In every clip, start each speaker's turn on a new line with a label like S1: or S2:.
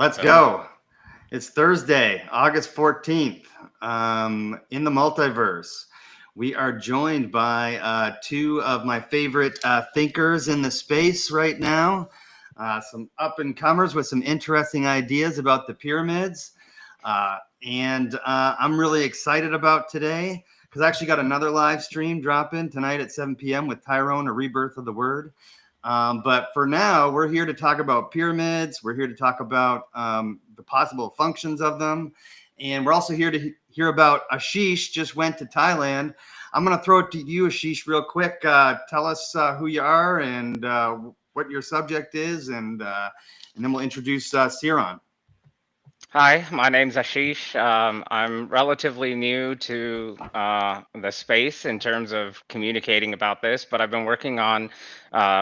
S1: Let's go. It's Thursday, August 14th, in the Multiverse. We are joined by two of my favorite thinkers in the space right now, some up-and-comers with some interesting ideas about the pyramids. And I'm really excited about today because I actually got another live stream dropping tonight at 7 p.m. with Tyrone, A Rebirth of the Word. But for now, we're here to talk about pyramids. We're here to talk about the possible functions of them. And we're also here to hear about Ashish just went to Thailand. I'm going to throw it to you, Ashish, real quick. Tell us who you are and what your subject is, and then we'll introduce Ciaran.
S2: Hi, my name's Ashish. I'm relatively new to the space in terms of communicating about this, but I've been working on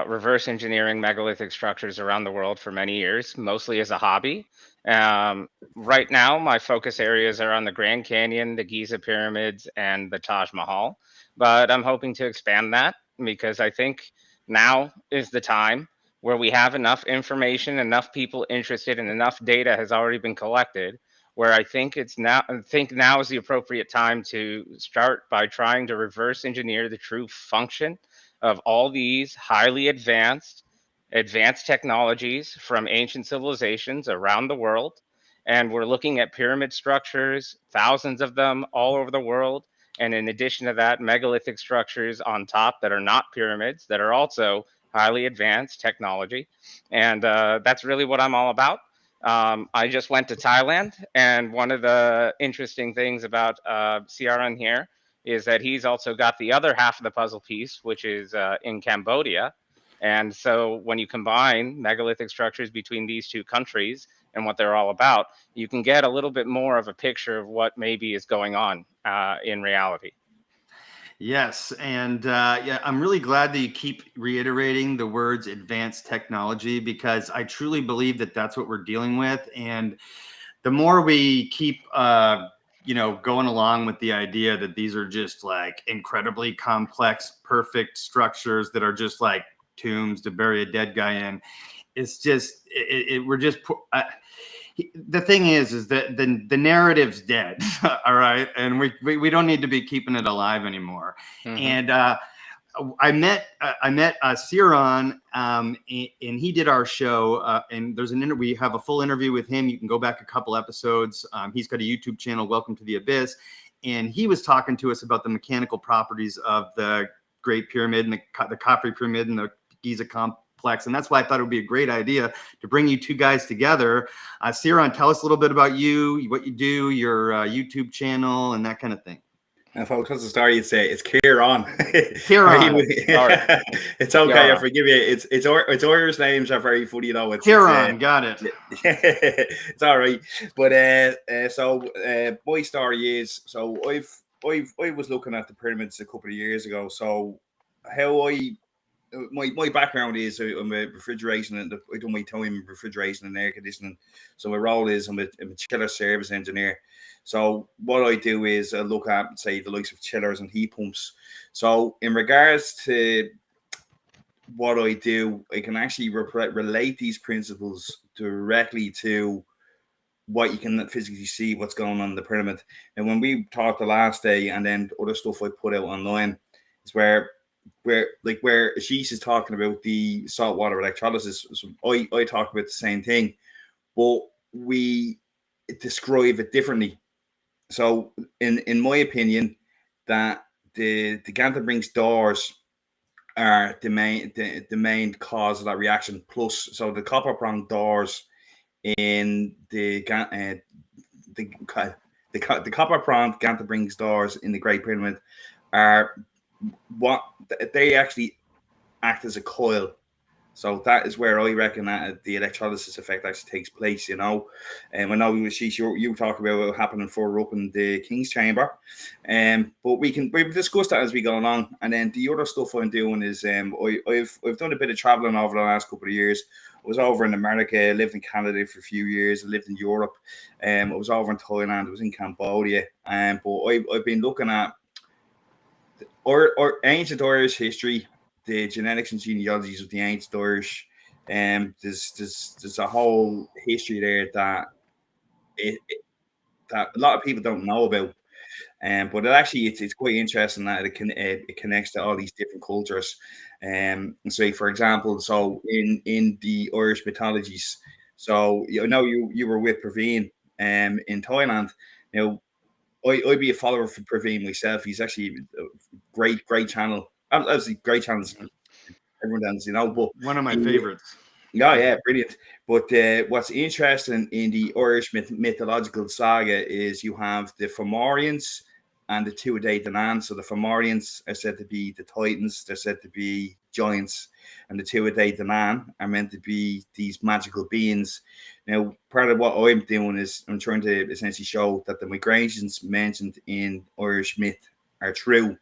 S2: reverse engineering megalithic structures around the world for many years, mostly as a hobby. Right now, my focus areas are on the Grand Canyon, the Giza pyramids, and the Taj Mahal, but I'm hoping to expand that because I think now is the time where we have enough information, enough people interested, and enough data has already been collected, where I think now is the appropriate time to start by trying to reverse engineer the true function of all these highly advanced technologies from ancient civilizations around the world. And we're looking at pyramid structures, thousands of them all over the world. And in addition to that, megalithic structures on top that are not pyramids, that are also highly advanced technology. And that's really what I'm all about. I just went to Thailand, and one of the interesting things about Ciaran here is that he's also got the other half of the puzzle piece, which is in Cambodia. And so when you combine megalithic structures between these two countries and what they're all about, you can get a little bit more of a picture of what maybe is going on in reality.
S1: Yes, and yeah, I'm really glad that you keep reiterating the words advanced technology because I truly believe that that's what we're dealing with. And the more we keep, going along with the idea that these are just like incredibly complex, perfect structures that are just like tombs to bury a dead guy in, it's just we're just. The thing is that the narrative's dead, all right, and we don't need to be keeping it alive anymore.
S2: Mm-hmm.
S1: And I met Ciaran, and he did our show. And there's we have a full interview with him. You can go back a couple episodes. He's got a YouTube channel, Welcome to the Abyss, and he was talking to us about the mechanical properties of the Great Pyramid and the Khafre Pyramid and the Giza complex. And that's why I thought it would be a great idea to bring you two guys together. Ciaran, tell us a little bit about you, what you do, your YouTube channel, and that kind of thing.
S3: And if I was to start, you'd say it's Ciaran.
S1: Ciaran.
S3: It's okay. Ciaran. I forgive you. It's Irish names are very funny, you know.
S1: Ciaran, got it.
S3: It's all right. But so my story is, so I was looking at the pyramids a couple of years ago. So how my background is I'm a refrigeration and I do my time in refrigeration and air conditioning. So my role is I'm a chiller service engineer. So what I do is I look at, say, the likes of chillers and heat pumps. So in regards to what I do, I can actually relate these principles directly to what you can physically see, what's going on in the pyramid. And when we talked the last day, and then other stuff I put out online, is where Ashish is talking about the saltwater electrolysis. So I talk about the same thing, but we describe it differently. So in my opinion, that the Gantenbrink's doors are the main cause of that reaction. Plus, so the copper prong doors in the copper prong Gantenbrink's doors in the Great Pyramid are what they actually act as a coil. So that is where I reckon that the electrolysis effect actually takes place, you know. And I know you talk about what happening further up in the King's Chamber, but we've discussed that as we go along. And then the other stuff I'm doing is I've done a bit of traveling over the last couple of years. I was over in America, lived in Canada for a few years, I lived in Europe, I was over in Thailand, I was in Cambodia, but I've been looking at our ancient Irish history, the genetics and genealogies of the ancient Irish, There's a whole history there that that a lot of people don't know about. But it's quite interesting that it connects to all these different cultures. So for example, so in the Irish mythologies, so you were with Praveen in Thailand. Now I'd be a follower for Praveen myself. He's actually a great channel. Obviously, great channels. Everyone does, but
S1: One of my favorites.
S3: yeah, brilliant. But what's interesting in the Irish mythological saga is you have the Fomorians and the Tuatha Danann. So the Fomorians are said to be the Titans, they're said to be giants, and the Tuatha Danann are meant to be these magical beings. Now, part of what I'm doing is I'm trying to essentially show that the migrations mentioned in Irish myth are true.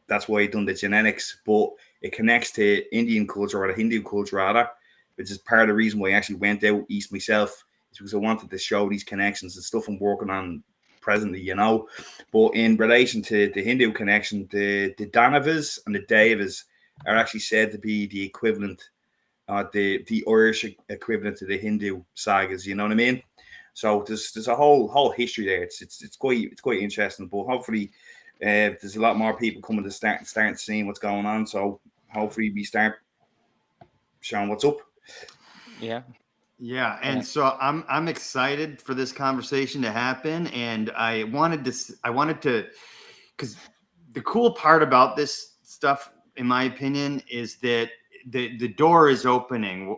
S3: That's why I've done the genetics, but it connects to Indian culture or the Hindu culture rather, which is part of the reason why I actually went out east myself, is because I wanted to show these connections and stuff I'm working on presently, But in relation to the Hindu connection, the Danavas and the Devas are actually said to be the equivalent, the Irish equivalent to the Hindu sagas. You know what I mean? So there's a whole history there. It's quite interesting. But hopefully, there's a lot more people coming to start seeing what's going on. So hopefully we start showing what's up.
S1: Yeah, and so I'm excited for this conversation to happen, and I wanted to, because the cool part about this stuff, in my opinion, is that the door is opening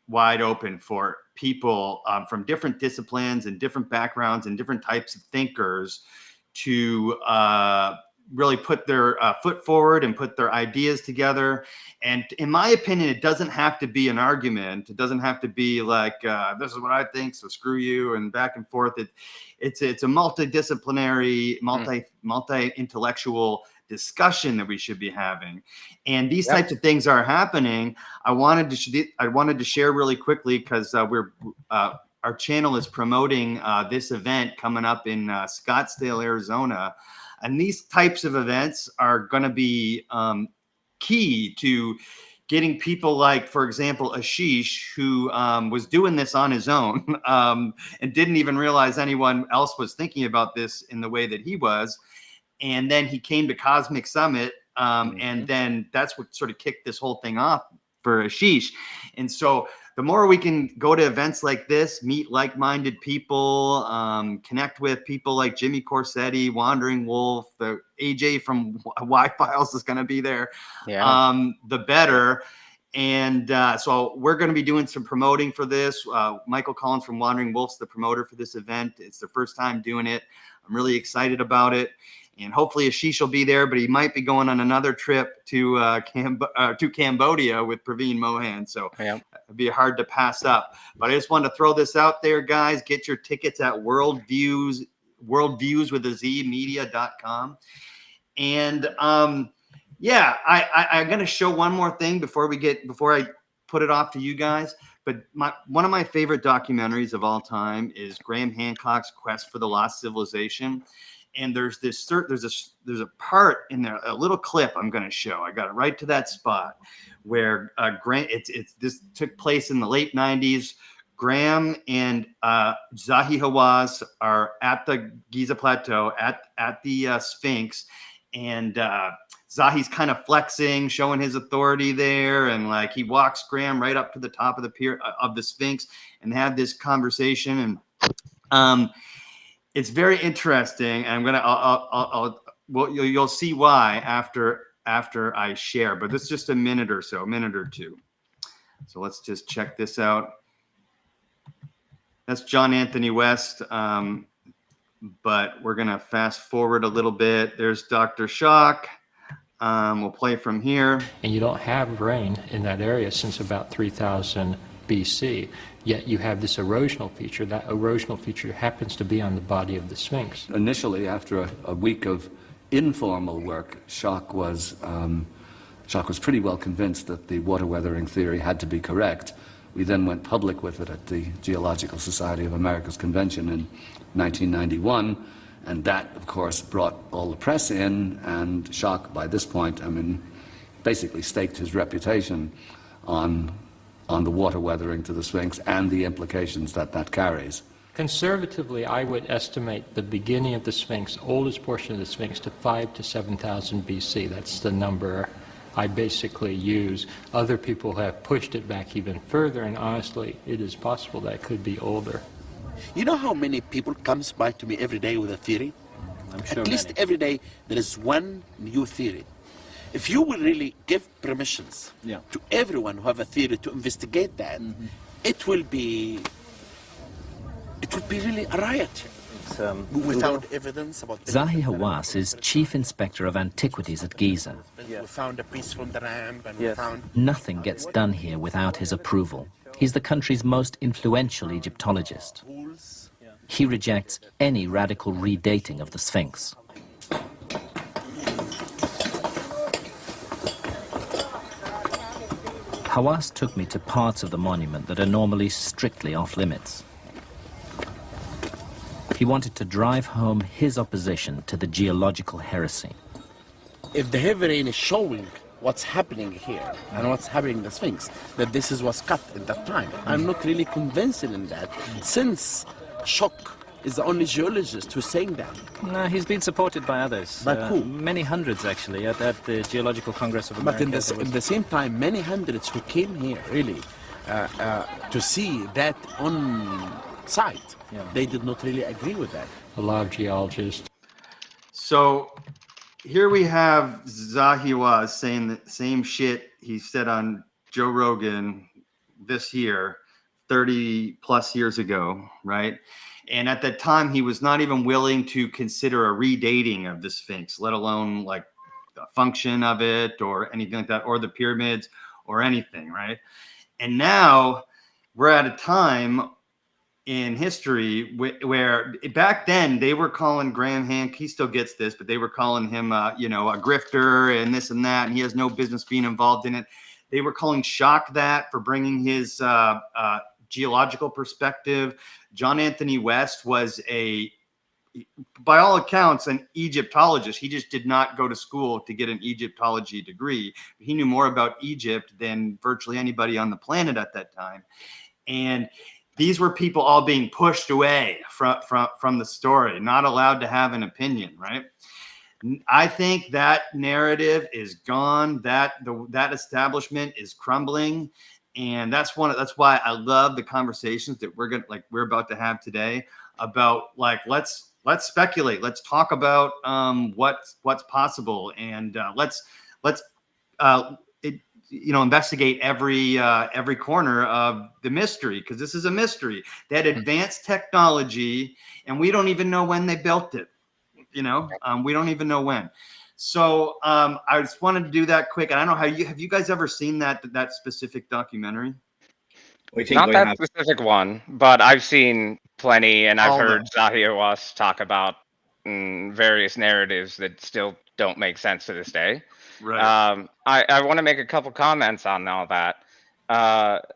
S1: wide open for people from different disciplines and different backgrounds and different types of thinkers to really put their foot forward and put their ideas together. And in my opinion, it doesn't have to be an argument. It doesn't have to be like, this is what I think, so screw you, and back and forth. It's a multidisciplinary, multi-intellectual discussion that we should be having. And these types of things are happening. I wanted to share really quickly, because our channel is promoting this event coming up in Scottsdale, Arizona. And these types of events are going to be key to getting people like, for example, Ashish, who was doing this on his own and didn't even realize anyone else was thinking about this in the way that he was. And then he came to Cosmic Summit, and then that's what sort of kicked this whole thing off for Ashish. And so the more we can go to events like this, meet like-minded people, connect with people like Jimmy Corsetti, Wandering Wolf, the AJ from Y-Files is going to be there, the better. And so we're going to be doing some promoting for this. Michael Collins from Wandering Wolf's the promoter for this event. It's their first time doing it. I'm really excited about it. And hopefully Ashish will be there, but he might be going on another trip to Cambodia with Praveen Mohan. So it'd be hard to pass up. But I just wanted to throw this out there, guys. Get your tickets at worldviews with a Z media.com. And I'm going to show one more thing before I put it off to you guys. But one of my favorite documentaries of all time is Graham Hancock's Quest for the Lost Civilization. And there's a part in there, a little clip I'm going to show. I got it right to that spot where this took place in the late 90s. Graham and Zahi Hawass are at the Giza Plateau at the Sphinx, and Zahi's kind of flexing, showing his authority there, and like he walks Graham right up to the top of the pier of the Sphinx and have this conversation. And it's very interesting, and you'll see why after I share. But it's just a minute or two. So let's just check this out. That's John Anthony West. But we're gonna fast forward a little bit. There's Dr. Shock. We'll play from here.
S4: And you don't have rain in that area since about 3000 BC. Yet you have this erosional feature. That erosional feature happens to be on the body of the Sphinx.
S5: Initially, after a week of informal work, Shock was pretty well convinced that the water weathering theory had to be correct. We then went public with it at the Geological Society of America's convention in 1991, and that, of course, brought all the press in, and Shock, by this point, basically staked his reputation on on the water weathering to the Sphinx and the implications that that carries.
S4: Conservatively, I would estimate the beginning of the Sphinx, oldest portion of the Sphinx, to 5,000 to 7,000 BC. That's the number I basically use. Other people have pushed it back even further, and honestly, it is possible that could be older.
S6: You know how many people comes by to me every day with a theory?
S7: I'm sure
S6: At least
S7: many.
S6: every day there is one new theory. If you will really give permissions to everyone who have a theory to investigate that, it will be really a riot. We found evidence about...
S8: Zahi Hawass is Chief Inspector of Antiquities at Giza.
S6: We found a piece from the ramp, and we found...
S8: Nothing gets done here without his approval. He's the country's most influential Egyptologist. He rejects any radical redating of the Sphinx. Hawass took me to parts of the monument that are normally strictly off-limits. He wanted to drive home his opposition to the geological heresy.
S6: If the heavy rain is showing what's happening here and what's happening in the Sphinx, that this is what's cut at that time, I'm not really convinced in that, since Shock is the only geologist who's saying that.
S7: No, he's been supported by others.
S6: By who?
S7: Many hundreds, actually, at the Geological Congress of America.
S6: But at the same time, many hundreds who came here, really, to see that on site, they did not really agree with that.
S4: A lot of geologists.
S1: So here we have Zahi Hawass saying the same shit he said on Joe Rogan this year, 30 plus years ago, right? And at that time, he was not even willing to consider a redating of the Sphinx, let alone like the function of it or anything like that, or the pyramids or anything, right? And now we're at a time in history where back then they were calling Graham Hancock, he still gets this, but they were calling him, a grifter and this and that, and he has no business being involved in it. They were calling Shock that for bringing his geological perspective. John Anthony West was by all accounts, an Egyptologist. He just did not go to school to get an Egyptology degree. He knew more about Egypt than virtually anybody on the planet at that time. And these were people all being pushed away from the story, not allowed to have an opinion, right? I think that narrative is gone. That establishment is crumbling. And that's why I love the conversations that we're about to have today about let's speculate, let's talk about what's possible, and let's investigate every corner of the mystery, because this is a mystery. They had advanced technology, and we don't even know when they built it. We don't even know when. So I just wanted to do that quick. And I don't know have you guys ever seen that specific documentary?
S2: Not that specific one, but I've seen plenty, and I've heard Zahi Hawass talk about various narratives that still don't make sense to this day.
S1: Right.
S2: I want to make a couple comments on all that.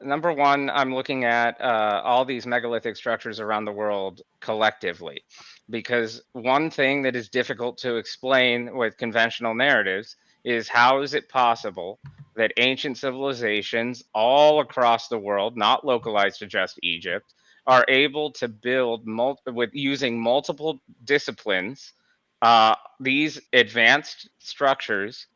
S2: Number one, I'm looking at all these megalithic structures around the world collectively, because one thing that is difficult to explain with conventional narratives is how is it possible that ancient civilizations all across the world, not localized to just Egypt, are able to build using multiple disciplines these advanced structures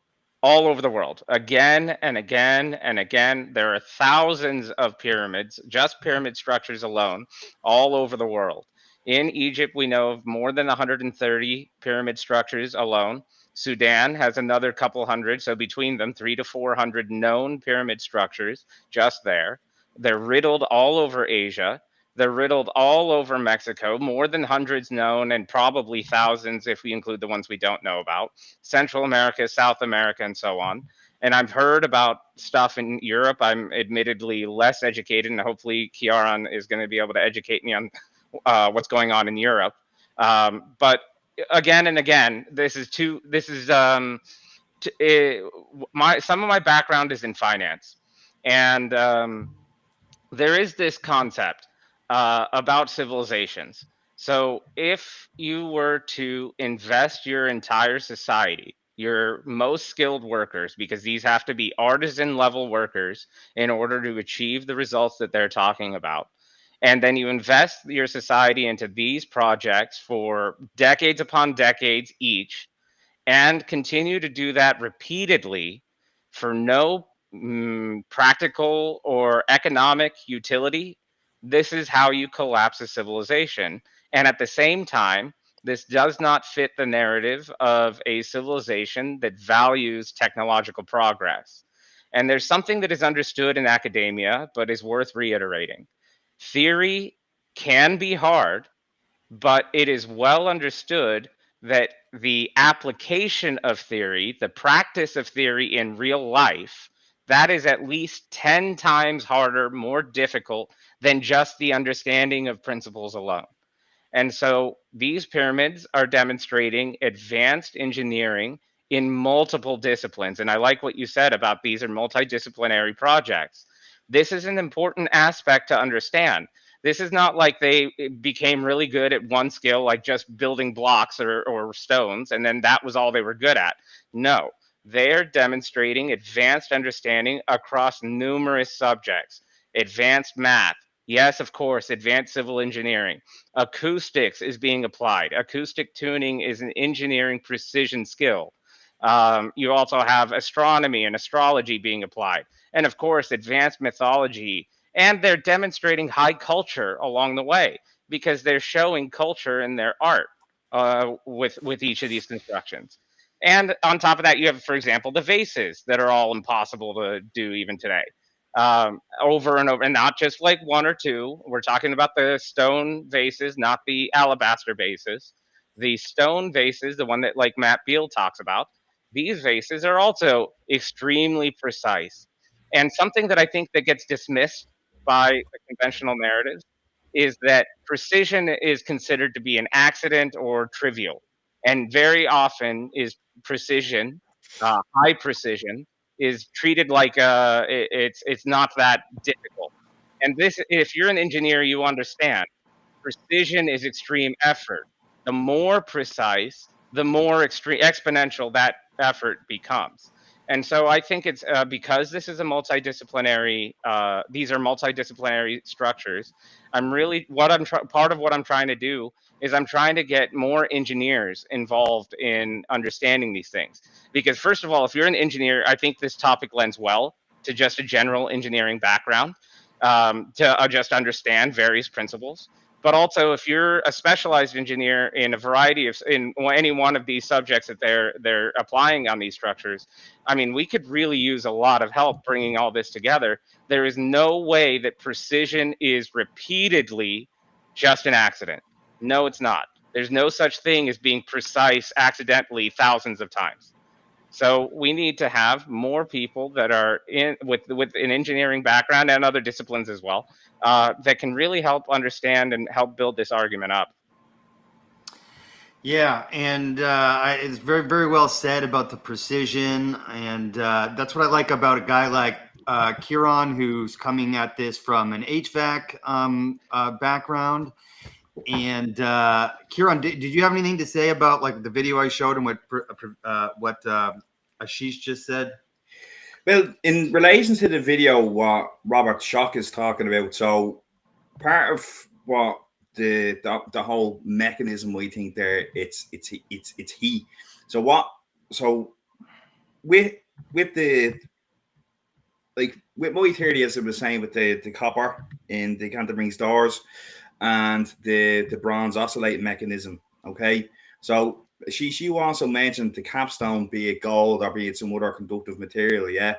S2: all over the world, again and again and again. There are thousands of pyramids, just pyramid structures alone, all over the world. In Egypt, we know of more than 130 pyramid structures alone. Sudan has another couple hundred, so between them, 300 to 400 known pyramid structures just there. They're riddled all over Asia. They're riddled all over Mexico, more than hundreds known, and probably thousands if we include the ones we don't know about. Central America, South America, and so on. And I've heard about stuff in Europe. I'm admittedly less educated, and hopefully Ciaran is going to be able to educate me on what's going on in Europe. But again and again, some of my background is in finance, and there is this concept about civilizations. So if you were to invest your entire society your most skilled workers, because these have to be artisan level workers in order to achieve the results that they're talking about. And then you invest your society into these projects for decades upon decades each, and continue to do that repeatedly for no practical or economic utility. This is how you collapse a civilization. And at the same time, this does not fit the narrative of a civilization that values technological progress. And there's something that is understood in academia, but is worth reiterating. Theory can be hard, but it is well understood that the application of theory, the practice of theory in real life, that is at least 10 times harder, more difficult than just the understanding of principles alone. And so these pyramids are demonstrating advanced engineering in multiple disciplines. And I like what you said about these are multidisciplinary projects. This is an important aspect to understand. This is not like they became really good at one skill, like just building blocks or stones, and then that was all they were good at. No, they're demonstrating advanced understanding across numerous subjects, advanced math. Yes, of course, advanced civil engineering. Acoustics is being applied. Acoustic tuning is an engineering precision skill. You also have astronomy and astrology being applied. And of course, advanced mythology. And they're demonstrating high culture along the way because they're showing culture in their art with each of these constructions. And on top of that, you have, for example, the vases that are all impossible to do even today. Over and over, and not just like one or two. We're talking about the stone vases, not the alabaster vases. The stone vases, the one that like Matt Beal talks about, these vases are also extremely precise. And something that I think that gets dismissed by the conventional narratives is that precision is considered to be an accident or trivial. And very often is precision, high precision, is treated like it's not that difficult. And this, if you're an engineer, you understand precision is extreme effort. The more precise, the more extreme exponential that effort becomes. And so I think it's because this is a multidisciplinary, these are multidisciplinary structures. I'm really, part of what I'm trying to do is I'm trying to get more engineers involved in understanding these things. Because first of all, if you're an engineer, I think this topic lends well to just a general engineering background, to just understand various principles. But also, if you're a specialized engineer in a variety of in any one of these subjects that they're applying on these structures, I mean, we could really use a lot of help bringing all this together. There is no way that precision is repeatedly just an accident. No, it's not. There's no such thing as being precise accidentally thousands of times. So we need to have more people that are in with an engineering background and other disciplines as well, that can really help understand and help build this argument up.
S1: Yeah, and it's very, very well said about the precision, and that's what I like about a guy like Ciaran, who's coming at this from an HVAC background. And Ciaran, did you have anything to say about like the video I showed and what Ashish just said?
S3: Well, in relation to the video, what Robert Schoch is talking about, so part of what the whole mechanism we think there, it's heat. So with the like with my theory, as I was saying, with the copper in the Canterbury's doors and the bronze oscillating mechanism. Okay, so she also mentioned the capstone, be it gold or be it some other conductive material. Yeah.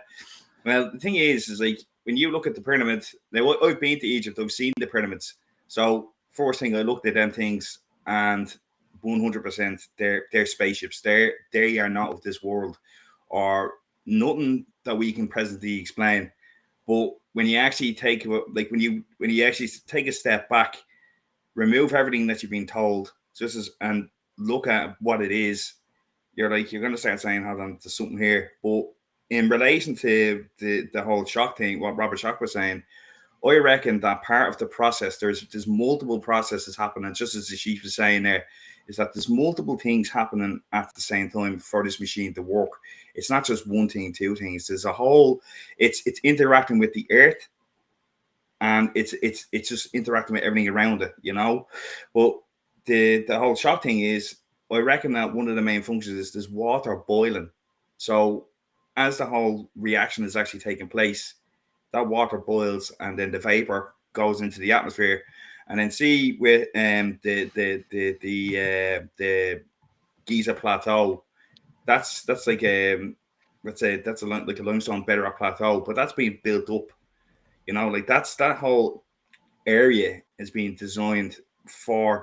S3: Well, the thing is like when you look at the pyramids, now I've been to Egypt, I've seen the pyramids. So first thing I looked at them things, and 100% they're spaceships. They are not of this world, or nothing that we can presently explain. But when you actually take like when you actually take a step back, remove everything that you've been told, and look at what it is, you're going to start saying, hold on, there's something here. But in relation to the whole Schoch thing, what Robert Schoch was saying, I reckon that part of the process, there's multiple processes happening. Just as Ashish was saying there, is that there's multiple things happening at the same time for this machine to work. It's not just one thing, two things. There's a whole. It's interacting with the Earth, and it's just interacting with everything around it, you know. But the whole shock thing is, I reckon that one of the main functions is there's water boiling. So as the whole reaction is actually taking place, that water boils and then the vapor goes into the atmosphere. And then see with the Giza plateau, that's like let's say that's like a limestone bedrock plateau, but that's being built up. You know, like that whole area is being designed for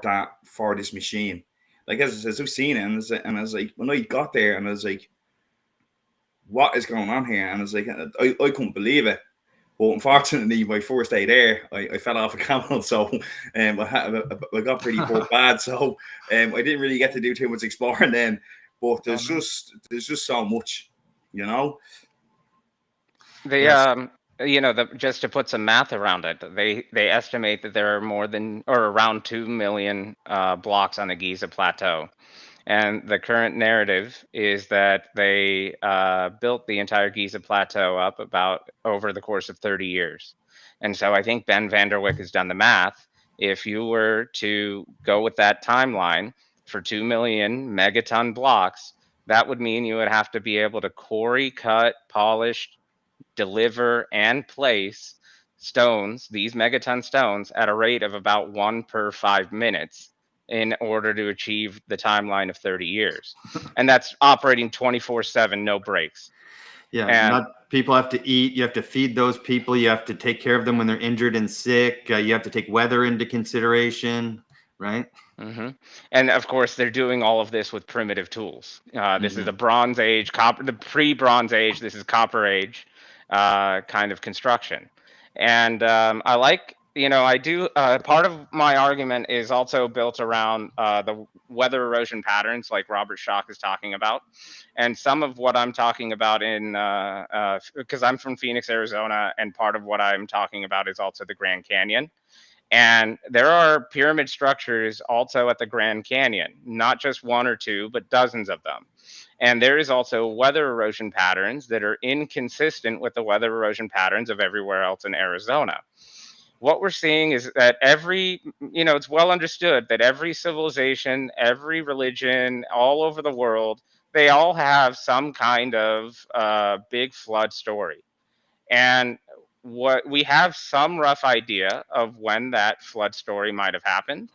S3: this machine. Like as I've seen it, and I was like, when I got there, and I was like, what is going on here? And I was like, I couldn't believe it. But unfortunately, my first day there, I fell off a camel, so I got pretty bad. So I didn't really get to do too much exploring then. But there's just so much, you know.
S2: The just to put some math around it, they estimate that there are more than or around 2 million blocks on the Giza plateau. And the current narrative is that they built the entire Giza plateau up about over the course of 30 years. And so I think Ben Vanderwyck has done the math. If you were to go with that timeline for 2 million megaton blocks, that would mean you would have to be able to quarry, cut, polish, deliver, and place stones, these megaton stones, at a rate of about 1 per 5 minutes in order to achieve the timeline of 30 years. And that's operating 24/7, no breaks.
S1: Yeah,
S2: And
S1: people have to eat. You have to feed those people. You have to take care of them when they're injured and sick. You have to take weather into consideration, right?
S2: And of course, they're doing all of this with primitive tools. This is the Bronze Age, the pre-Bronze Age. This is Copper Age kind of construction. And I like, I do. Part of my argument is also built around the weather erosion patterns, like Robert Schoch is talking about, and some of what I'm talking about because I'm from Phoenix, Arizona, and part of what I'm talking about is also the Grand Canyon. And there are pyramid structures also at the Grand Canyon, not just one or two, but dozens of them. And there is also weather erosion patterns that are inconsistent with the weather erosion patterns of everywhere else in Arizona. What we're seeing is that it's well understood that every civilization, every religion, all over the world, they all have some kind of big flood story. And what we have some rough idea of when that flood story might have happened.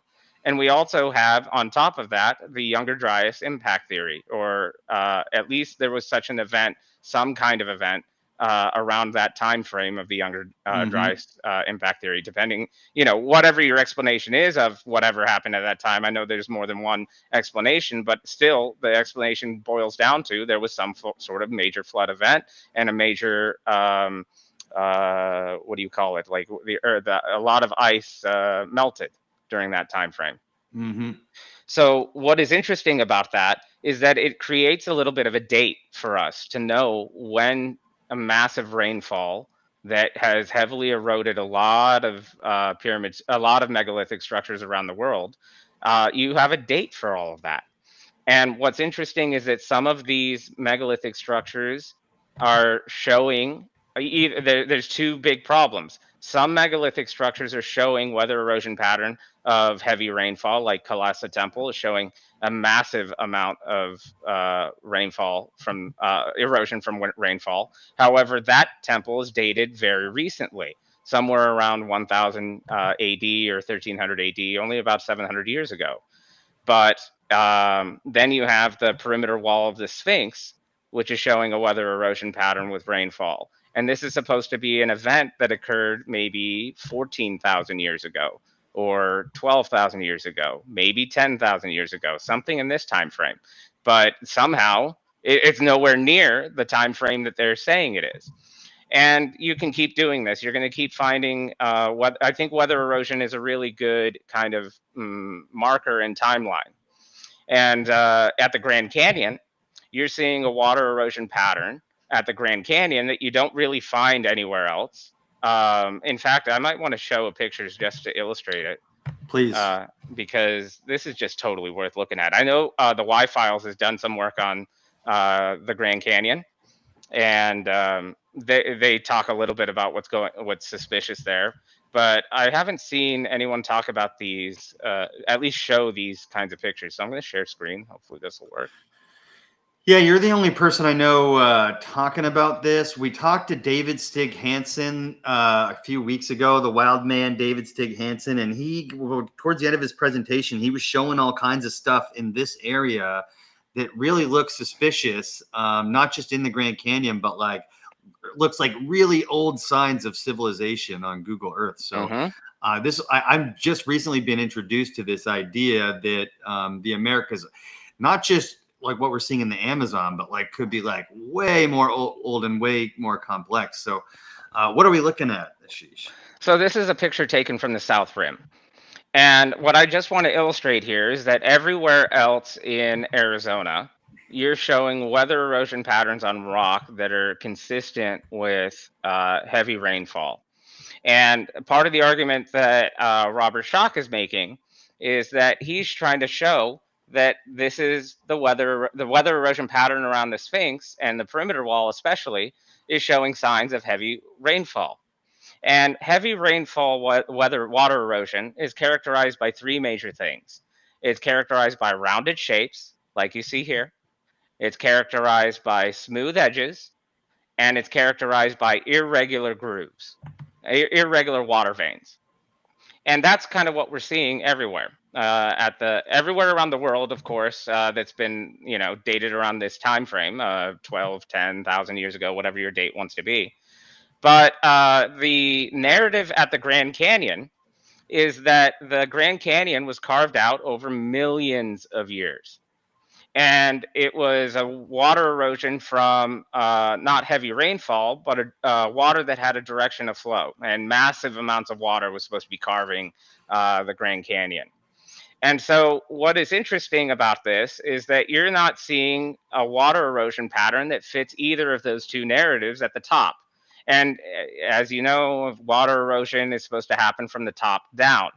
S2: And we also have, on top of that, the Younger Dryas impact theory, or at least there was such an event, some kind of event around that time frame of the Younger Dryas impact theory, depending, whatever your explanation is of whatever happened at that time. I know there's more than one explanation, but still the explanation boils down to there was some sort of major flood event and a major what do you call it? Like a lot of ice melted during that time frame. So what is interesting about that is that it creates a little bit of a date for us to know when a massive rainfall that has heavily eroded a lot of pyramids, a lot of megalithic structures around the world. You have a date for all of that. And what's interesting is that some of these megalithic structures are showing there's two big problems. Some megalithic structures are showing weather erosion pattern of heavy rainfall, like Kalasa Temple is showing a massive amount of rainfall from erosion from rainfall. However, that temple is dated very recently, somewhere around 1000 AD or 1300 AD, only about 700 years ago. But then you have the perimeter wall of the Sphinx, which is showing a weather erosion pattern with rainfall. And this is supposed to be an event that occurred maybe 14,000 years ago, or 12,000 years ago, maybe 10,000 years ago, something in this time frame. But somehow it's nowhere near the time frame that they're saying it is. And you can keep doing this. You're going to keep finding what I think weather erosion is a really good kind of marker and timeline. And at the Grand Canyon, you're seeing a water erosion pattern at the Grand Canyon that you don't really find anywhere else. In fact, I might want to show pictures just to illustrate it.
S1: Please.
S2: Because this is just totally worth looking at. I know the Y-Files has done some work on the Grand Canyon, and they talk a little bit about what's suspicious there. But I haven't seen anyone talk about these, at least show these kinds of pictures. So I'm going to share screen. Hopefully this will work.
S1: Yeah, you're the only person I know talking about this. We talked to David Stig Hansen a few weeks ago, the wild man David Stig Hansen, and towards the end of his presentation, he was showing all kinds of stuff in this area that really looks suspicious, not just in the Grand Canyon, but like looks like really old signs of civilization on Google Earth. So I'm just recently been introduced to this idea that the Americas, not just like what we're seeing in the Amazon, but like could be like way more old and way more complex. So what are we looking at, Ashish?
S2: So this is a picture taken from the South Rim. And what I just want to illustrate here is that everywhere else in Arizona, you're showing weather erosion patterns on rock that are consistent with heavy rainfall. And part of the argument that Robert Schoch is making is that he's trying to show that this is the weather erosion pattern around the Sphinx, and the perimeter wall especially is showing signs of heavy rainfall. And heavy rainfall water erosion is characterized by three major things. It's characterized by rounded shapes, like you see here. It's characterized by smooth edges, and it's characterized by irregular grooves, irregular water veins. And that's kind of what we're seeing everywhere, everywhere around the world, of course, that's been, dated around this time frame, 12, 10,000 years ago, whatever your date wants to be. But the narrative at the Grand Canyon is that the Grand Canyon was carved out over millions of years. And it was a water erosion from not heavy rainfall, but water that had a direction of flow. And massive amounts of water was supposed to be carving the Grand Canyon. And so what is interesting about this is that you're not seeing a water erosion pattern that fits either of those two narratives at the top. And as you know, water erosion is supposed to happen from the top down.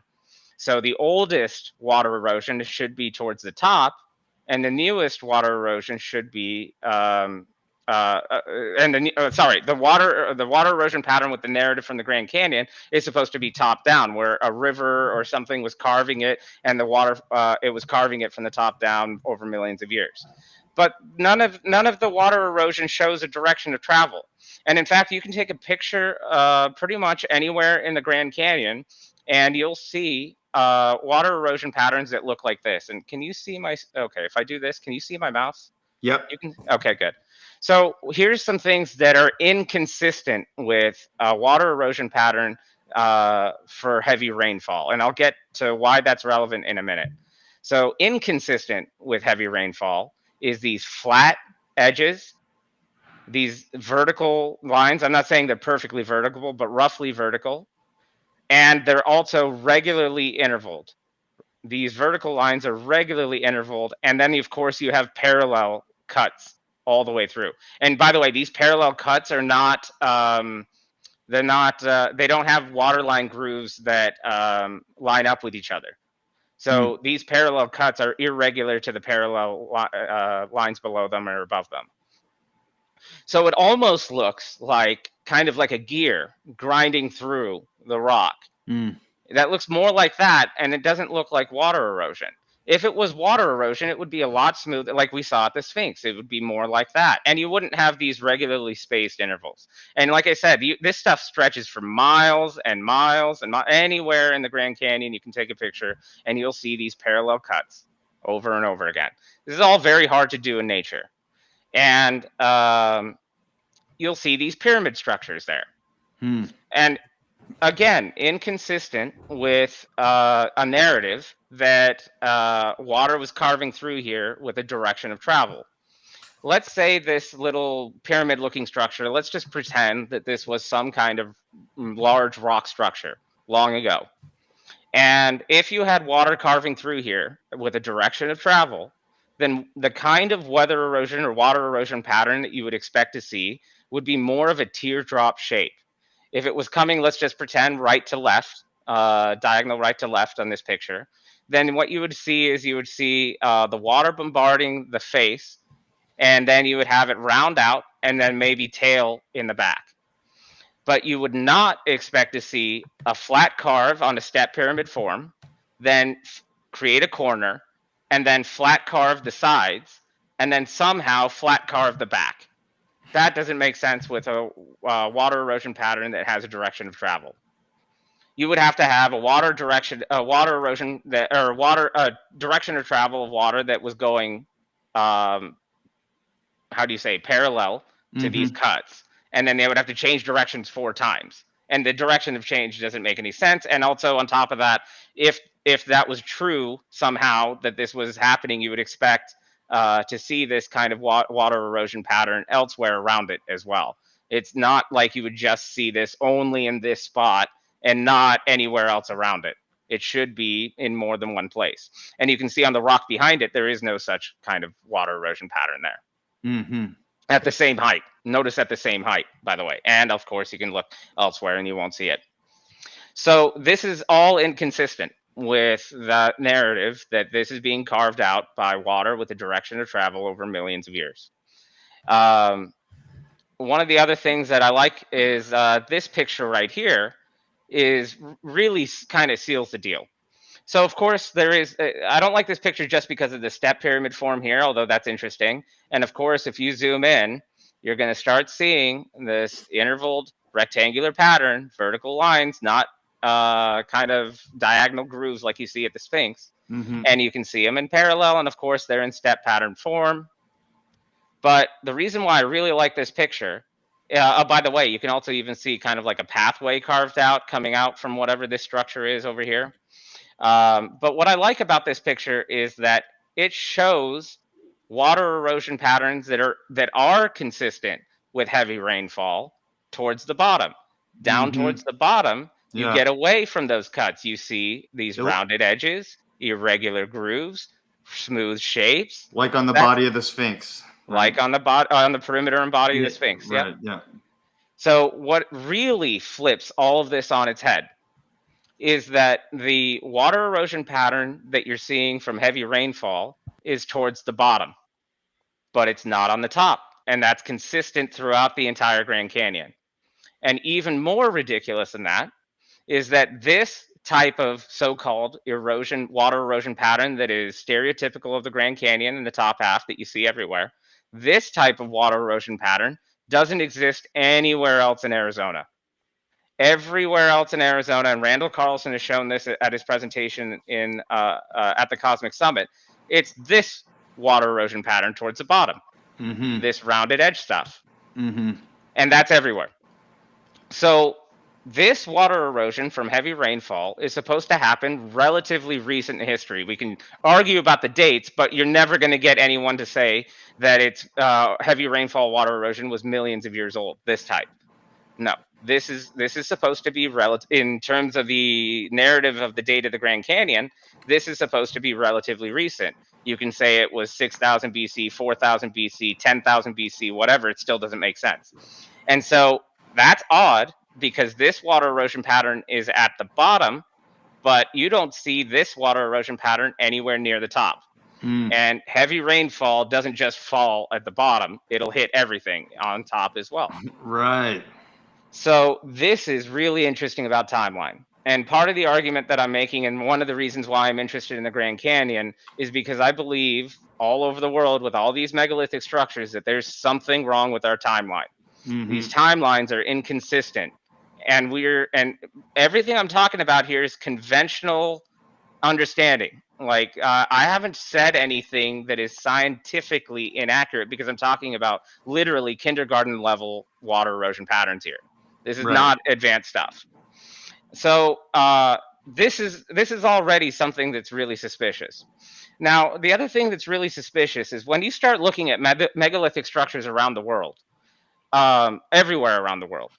S2: So the oldest water erosion should be towards the top, and the newest water erosion should be the water erosion pattern with the narrative from the Grand Canyon is supposed to be top down, where a river or something was carving it, and the water it was carving it from the top down over millions of years. But none of the water erosion shows a direction of travel. And in fact, you can take a picture pretty much anywhere in the Grand Canyon, and you'll see water erosion patterns that look like this. And can you see okay, if I do this, can you see my mouse?
S1: Yep.
S2: You can. Okay, good. So here's some things that are inconsistent with water erosion pattern for heavy rainfall. And I'll get to why that's relevant in a minute. So inconsistent with heavy rainfall is these flat edges, these vertical lines. I'm not saying they're perfectly vertical, but roughly vertical. And they're also regularly intervaled. These vertical lines are regularly intervaled. And then, of course, you have parallel cuts all the way through. And by the way, these parallel cuts are not, they don't have waterline grooves that line up with each other. So these parallel cuts are irregular to the parallel lines below them or above them. So it almost looks like kind of like a gear grinding through the rock. That looks more like that, and it doesn't look like water erosion. If it was water erosion, it would be a lot smoother, like we saw at the Sphinx. It would be more like that. And you wouldn't have these regularly spaced intervals. And like I said, this stuff stretches for miles and miles and anywhere in the Grand Canyon. You can take a picture, and you'll see these parallel cuts over and over again. This is all very hard to do in nature. And you'll see these pyramid structures there. And again, inconsistent with a narrative that water was carving through here with a direction of travel. Let's say this little pyramid-looking structure, let's just pretend that this was some kind of large rock structure long ago. And if you had water carving through here with a direction of travel, then the kind of weather erosion or water erosion pattern that you would expect to see would be more of a teardrop shape. If it was coming, let's just pretend right to left diagonal right to left on this picture, then what you would see is the water bombarding the face, and then you would have it round out and then maybe tail in the back. But you would not expect to see a flat carve on a step pyramid form, then create a corner, and then flat carve the sides, and then somehow flat carve the back. That doesn't make sense with a water erosion pattern that has a direction of travel. You would have to have a direction of travel of water that was going, parallel to these cuts, and then they would have to change directions 4 times. And the direction of change doesn't make any sense. And also on top of that, if that was true somehow that this was happening, you would expect to see this kind of water erosion pattern elsewhere around it as well. It's not like you would just see this only in this spot and not anywhere else around it. It should be in more than one place. And you can see on the rock behind it, there is no such kind of water erosion pattern there. At the same height. Notice at the same height, by the way. And of course, you can look elsewhere and you won't see it. So this is all inconsistent with the narrative that this is being carved out by water with a direction of travel over millions of years. One of the other things that I like is this picture right here is really kind of seals the deal. So of course there is, I don't like this picture just because of the step pyramid form here, although that's interesting. And of course, if you zoom in, you're going to start seeing this intervaled rectangular pattern, vertical lines, not kind of diagonal grooves like you see at the Sphinx. And you can see them in parallel. And of course, they're in step pattern form. But the reason why I really like this picture, by the way, you can also even see kind of like a pathway carved out coming out from whatever this structure is over here. But what I like about this picture is that it shows water erosion patterns that are consistent with heavy rainfall towards the bottom. Down towards the bottom, you get away from those cuts. You see these rounded edges, irregular grooves, smooth shapes.
S1: Like on the body of the Sphinx.
S2: Like on the perimeter and body of the Sphinx.
S1: Right, yeah.
S2: So what really flips all of this on its head is that the water erosion pattern that you're seeing from heavy rainfall is towards the bottom, but it's not on the top. And that's consistent throughout the entire Grand Canyon. And even more ridiculous than that is that this type of so-called water erosion pattern that is stereotypical of the Grand Canyon in the top half that you see everywhere, this type of water erosion pattern doesn't exist anywhere else in Arizona. Everywhere else in Arizona, and Randall Carlson has shown this at his presentation at the Cosmic Summit, it's this water erosion pattern towards the bottom, this rounded edge stuff. And that's everywhere. So this water erosion from heavy rainfall is supposed to happen relatively recent in history. We can argue about the dates, but you're never going to get anyone to say that it's heavy rainfall water erosion was millions of years old, this type. No, this is supposed to be relative in terms of the narrative of the date of the Grand Canyon. This is supposed to be relatively recent. You can say it was 6,000 BC, 4,000 BC, 10,000 BC, whatever. It still doesn't make sense. And so that's odd because this water erosion pattern is at the bottom, but you don't see this water erosion pattern anywhere near the top. And heavy rainfall doesn't just fall at the bottom. It'll hit everything on top as well.
S1: Right.
S2: So this is really interesting about timeline. And part of the argument that I'm making, and one of the reasons why I'm interested in the Grand Canyon, is because I believe all over the world with all these megalithic structures that there's something wrong with our timeline. These timelines are inconsistent. And everything I'm talking about here is conventional understanding. Like I haven't said anything that is scientifically inaccurate because I'm talking about literally kindergarten level water erosion patterns here. This is not advanced stuff. So this is already something that's really suspicious. Now, the other thing that's really suspicious is when you start looking at megalithic structures around the world, everywhere around the world,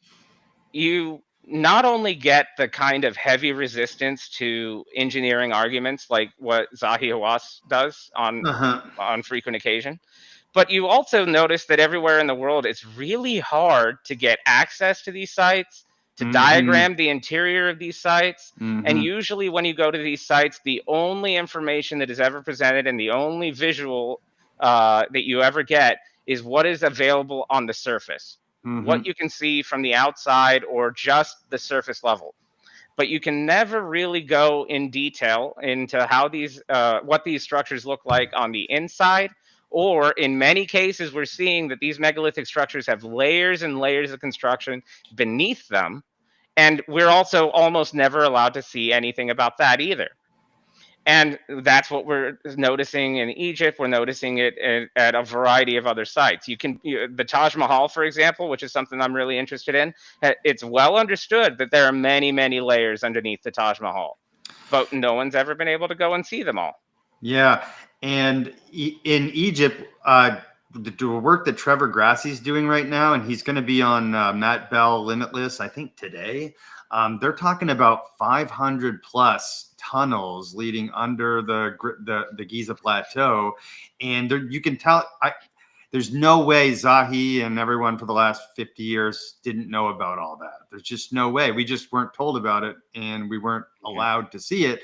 S2: you not only get the kind of heavy resistance to engineering arguments like what Zahi Hawass does on frequent occasion, but you also notice that everywhere in the world, it's really hard to get access to these sites to diagram the interior of these sites. And usually when you go to these sites, the only information that is ever presented and the only visual that you ever get is what is available on the surface, what you can see from the outside or just the surface level. But you can never really go in detail into how these, what these structures look like on the inside. Or in many cases, we're seeing that these megalithic structures have layers and layers of construction beneath them. And we're also almost never allowed to see anything about that either. And that's what we're noticing in Egypt. We're noticing it at a variety of other sites. The Taj Mahal, for example, which is something I'm really interested in, it's well understood that there are many, many layers underneath the Taj Mahal, but no one's ever been able to go and see them all.
S1: Yeah. And in Egypt, the work that Trevor Grassi's doing right now, and he's going to be on Matt Bell Limitless, I think today, they're talking about 500 plus tunnels leading under the Giza plateau. And you can tell, there's no way Zahi and everyone for the last 50 years didn't know about all that. There's just no way. We just weren't told about it, and we weren't allowed to see it.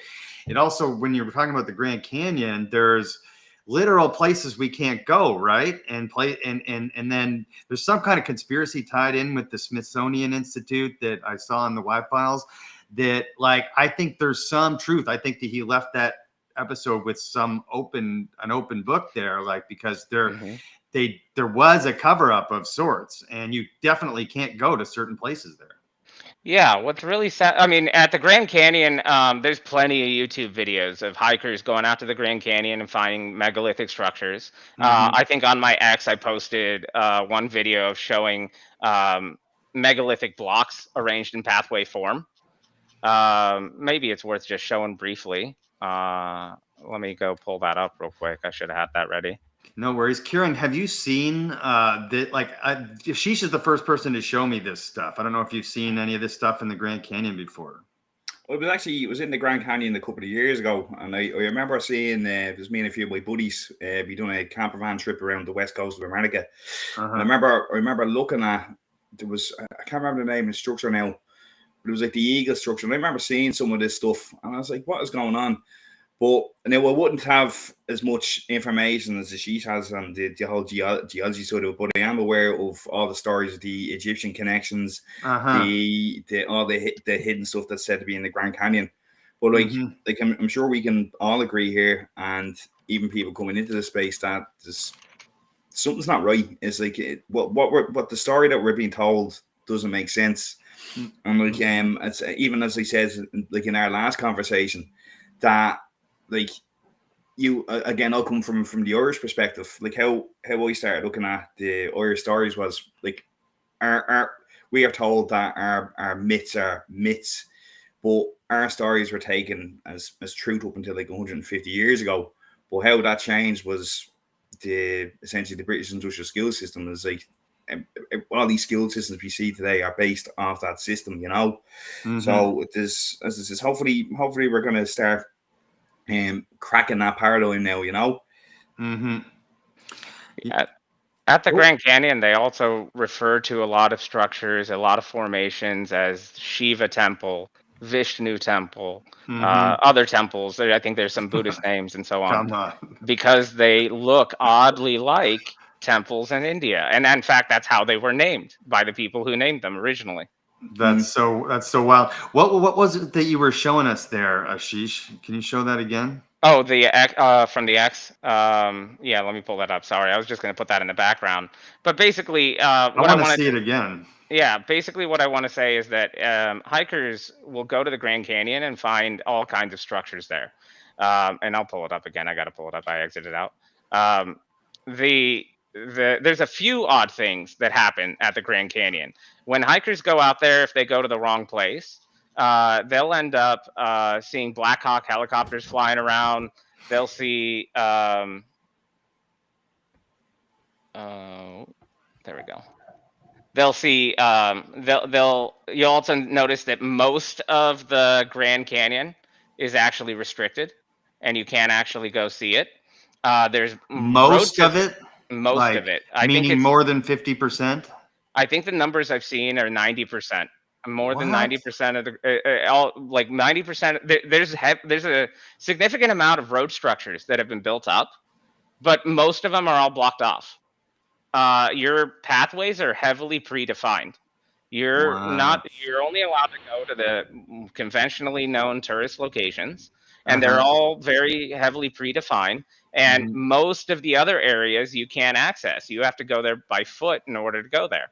S1: It also, when you're talking about the Grand Canyon, there's literal places we can't go, right? And then there's some kind of conspiracy tied in with the Smithsonian Institute that I saw in the Wi files that, like, I think there's some truth. I think that he left that episode with an open book there, like, because there was a cover up of sorts, and you definitely can't go to certain places there.
S2: Yeah, what's really sad, I mean, at the Grand Canyon, there's plenty of YouTube videos of hikers going out to the Grand Canyon and finding megalithic structures. I think on my X, I posted one video of showing megalithic blocks arranged in pathway form. Maybe it's worth just showing briefly. Let me go pull that up real quick. I should have had that ready.
S1: No worries. Ciaran, have you seen that? Like, Ashish is the first person to show me this stuff. I don't know if you've seen any of this stuff in the Grand Canyon before.
S3: Well, it was in the Grand Canyon a couple of years ago, and I remember seeing it was me and a few of my buddies be doing a camper van trip around the west coast of America. And I remember looking at, there was, I can't remember the name of the structure now, but it was like the Eagle structure. And I remember seeing some of this stuff, and I was like, what is going on? But now I wouldn't have as much information as Ashish has on the whole geology side of it, but I am aware of all the stories of the Egyptian connections, all the hidden stuff that's said to be in the Grand Canyon. But like I'm sure we can all agree here, and even people coming into the space, that something's not right. It's like what the story that we're being told doesn't make sense. And like it's even as I said, like in our last conversation, that, like, you again, I'll come from the Irish perspective. Like how I started looking at the Irish stories was like, we are told that our myths are myths, but our stories were taken as truth up until like 150 years ago. But how that changed was essentially the British industrial school system. Is like all these school systems we see today are based off that system, you know. So this, as this is, hopefully we're going to start cracking that paradigm now, you know.
S2: At the Grand Canyon, they also refer to a lot of structures, a lot of formations as Shiva Temple, Vishnu Temple, other temples. I think there's some Buddhist names and so on, because they look oddly like temples in India. And in fact, that's how they were named by the people who named them originally.
S1: That's so wild. What was it that you were showing us there, Ashish? Can you show that again?
S2: Oh, from the X. Yeah, let me pull that up. Sorry, I was just going to put that in the background. But basically,
S1: I want to see it again.
S2: Yeah, basically what I want to say is that hikers will go to the Grand Canyon and find all kinds of structures there. And I'll pull it up again. I got to pull it up. I exited out. There's a few odd things that happen at the Grand Canyon. When hikers go out there, if they go to the wrong place, they'll end up seeing Black Hawk helicopters flying around. They'll see, there we go. They'll see, you'll also notice that most of the Grand Canyon is actually restricted, and you can't actually go see it. There's
S1: most of it.
S2: Most of it.
S1: Meaning more than 50%?
S2: I think the numbers I've seen are 90%. More than
S1: What?
S2: 90% of the all like 90%. There's a significant amount of road structures that have been built up, but most of them are all blocked off. Your pathways are heavily predefined. You're
S1: Wow.
S2: only allowed to go to the conventionally known tourist locations, and they're
S1: Uh-huh.
S2: all very heavily predefined. And
S1: Mhm.
S2: most of the other areas you can't access. You have to go there by foot in order to go there.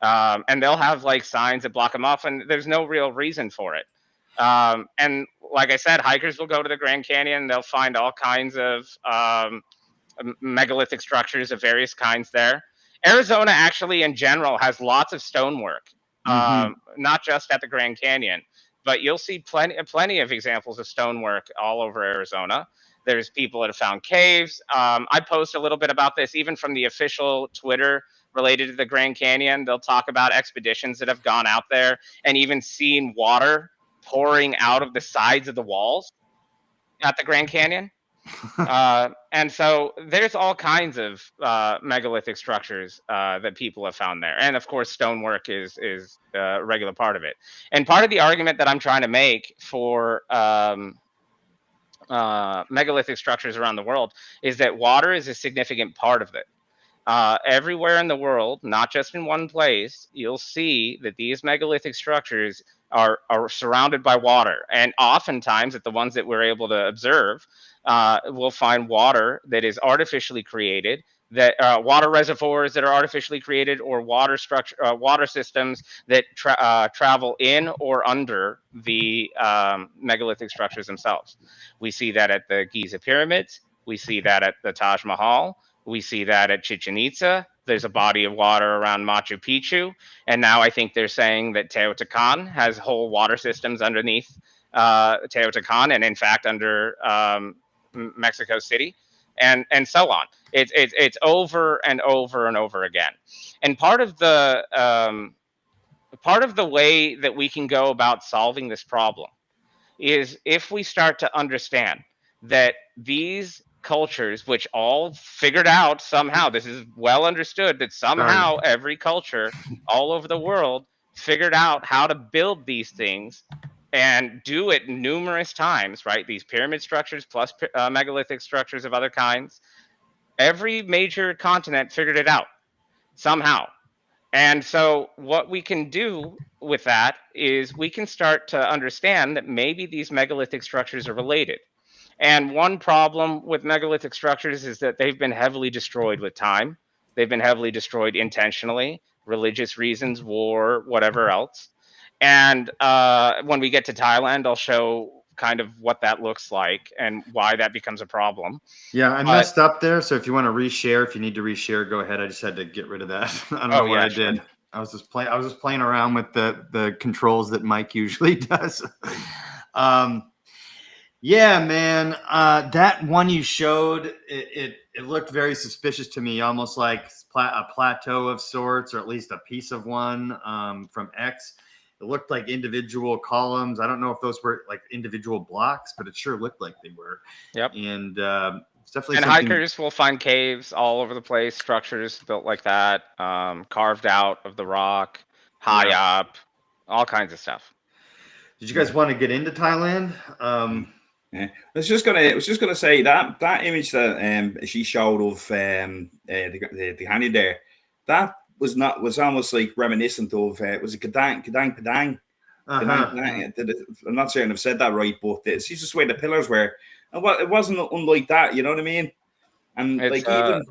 S2: And they'll have like signs that block them off, and there's no real reason for it. And like I said, hikers will go to the Grand Canyon. They'll find all kinds of megalithic structures of various kinds there. Arizona actually, in general, has lots of stonework,
S1: Mhm.
S2: not just at the Grand Canyon, but you'll see plenty of examples of stonework all over Arizona. There's people that have found caves. I post a little bit about this, even from the official Twitter related to the Grand Canyon. They'll talk about expeditions that have gone out there and even seen water pouring out of the sides of the walls at the Grand Canyon. And so there's all kinds of megalithic structures that people have found there, and of course, stonework is a regular part of it. And part of the argument that I'm trying to make for megalithic structures around the world is that water is a significant part of it. Everywhere in the world, not just in one place, you'll see that these megalithic structures are surrounded by water. And oftentimes, at the ones that we're able to observe, we'll find water that is artificially created, that water reservoirs that are artificially created, or water systems that travel in or under the megalithic structures themselves. We see that at the Giza pyramids. We see that at the Taj Mahal. We see that at Chichen Itza. There's a body of water around Machu Picchu. And now I think they're saying that Teotihuacan has whole water systems underneath Teotihuacan, and in fact under Mexico City, and so on. It's over and over and over again. And part of the way that we can go about solving this problem is if we start to understand that these cultures, which all figured out somehow, this is well understood, that
S1: Sorry.
S2: somehow every culture all over the world figured out how to build these things and do it numerous times, right? These pyramid structures plus megalithic structures of other kinds. Every major continent figured it out somehow. And so, what we can do with that is we can start to understand that maybe these megalithic structures are related. And one problem with megalithic structures is that they've been heavily destroyed with time. They've been heavily destroyed intentionally, religious reasons, war, whatever else. And when we get to Thailand, I'll show kind of what that looks like and why that becomes a problem.
S1: Yeah, I
S2: But
S1: messed up there. So if you want to reshare, if you need to reshare, go ahead. I just had to get rid of that. I don't know what
S2: yeah,
S1: I
S2: sure.
S1: did. I was just playing around with the controls that Mike usually does. Yeah, man. That one you showed, it looked very suspicious to me, almost like a plateau of sorts, or at least a piece of one from X. It looked like individual columns. I don't know if those were like individual blocks, but it sure looked like they were.
S2: Yep.
S1: And it's definitely
S2: And
S1: something.
S2: hikers will find caves all over the place, structures built like that, carved out of the rock, high up, all kinds of stuff.
S1: Did you guys want to get into Thailand?
S3: Yeah. I was just gonna say that image that she showed of the canyon there, that was almost like reminiscent of was it Kadang Padang? I'm not certain I've said that right, but it's just the way the pillars were. And it wasn't unlike that, you know what I mean? And
S2: It's
S3: like even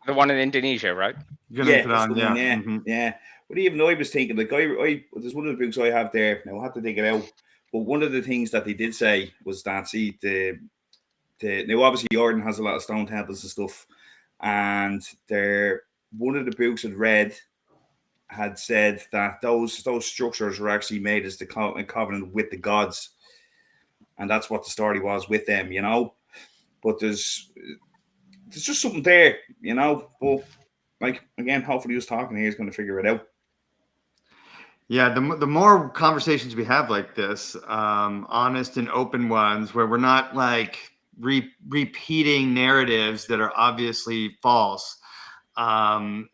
S2: the one in Indonesia, right?
S3: yeah, that's the one, yeah,
S1: Mm-hmm.
S3: yeah. But even I was thinking, like, there's one of the books I have there. Now I have to dig it out. But one of the things that they did say was that now obviously Jordan has a lot of stone temples and stuff, and one of the books I'd read had said that those structures were actually made as the covenant with the gods, and that's what the story was with them, you know. But there's just something there, you know. But like again, hopefully who's talking here is going to figure it out.
S1: Yeah, the more conversations we have like this, honest and open ones, where we're not like repeating narratives that are obviously false, and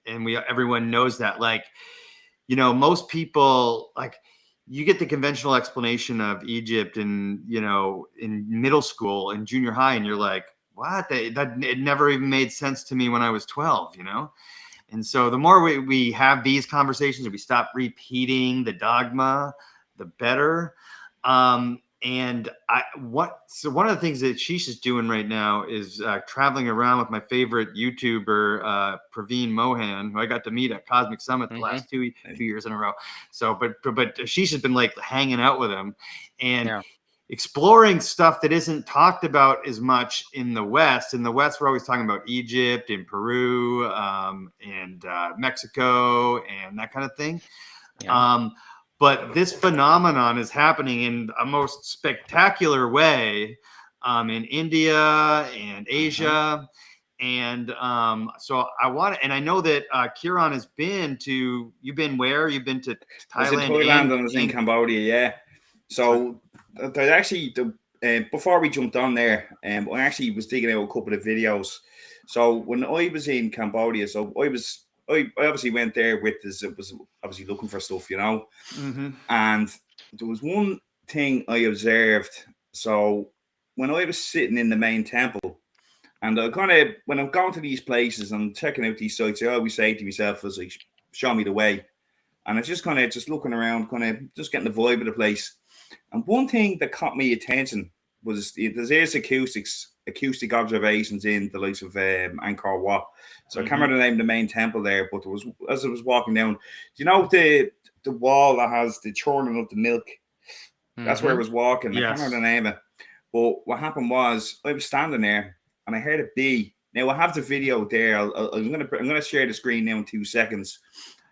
S1: everyone knows that. Like, you know, most people, like, you get the conventional explanation of Egypt in, you know, in middle school and junior high, and you're like, what? That it never even made sense to me when I was 12, you know? And so the more we have these conversations and we stop repeating the dogma, the better. So one of the things that Ashish is doing right now is traveling around with my favorite YouTuber, Praveen Mohan, who I got to meet at Cosmic Summit the last two years in a row. So, but Ashish has been like hanging out with him and exploring stuff that isn't talked about as much in the West. In the West, we're always talking about Egypt and Peru and Mexico and that kind of thing. But this phenomenon is happening in a most spectacular way in India and Asia. And so I want to, and I know that Ciaran has been to, you've been where? You've been to Thailand?
S3: I was in Thailand and I was in Cambodia, yeah. So there's actually, before we jumped on there, I actually was digging out a couple of videos. So when I was in Cambodia, I obviously went there with this, it was obviously looking for stuff, you know. And there was one thing I observed. So when I was sitting in the main temple, and I kind of, when I'm going to these places and checking out these sites, I always say to myself, as like, show me the way. And I just kind of just looking around, kind of just getting the vibe of the place. And one thing that caught me attention was there's acoustic observations in the likes of Angkor Wat. So I can't remember the name of the main temple there, but there was, as I was walking down, do you know the wall that has the churning of the milk? That's where I was walking. I can't remember the name of it. But what happened was I was standing there and I heard a bee. Now I have the video there. I'm gonna share the screen now in 2 seconds,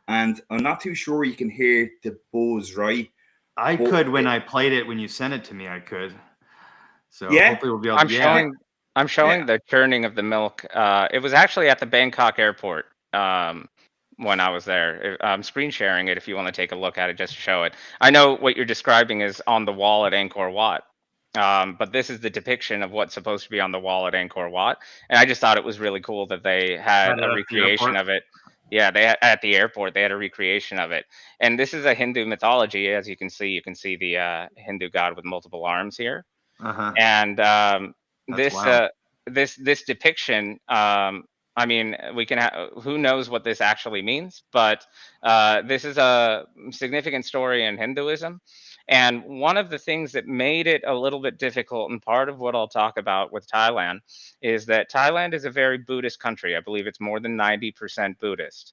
S3: and I'm not too sure you can hear the buzz, right?
S1: I could when I played it, when you sent it to me, I could. So hopefully we'll be able to.
S2: I'm showing the churning of the milk. It was actually at the Bangkok airport when I was there. I'm screen sharing it if you want to take a look at it, just to show it. I know what you're describing is on the wall at Angkor Wat. But this is the depiction of what's supposed to be on the wall at Angkor Wat. And I just thought it was really cool that they had a recreation of it. Yeah, at the airport, they had a recreation of it. And this is a Hindu mythology. As you can see the Hindu god with multiple arms here. And this depiction, I mean, we can who knows what this actually means, but this is a significant story in Hinduism. And one of the things that made it a little bit difficult, and part of what I'll talk about with Thailand, is that Thailand is a very Buddhist country. I believe it's more than 90% Buddhist.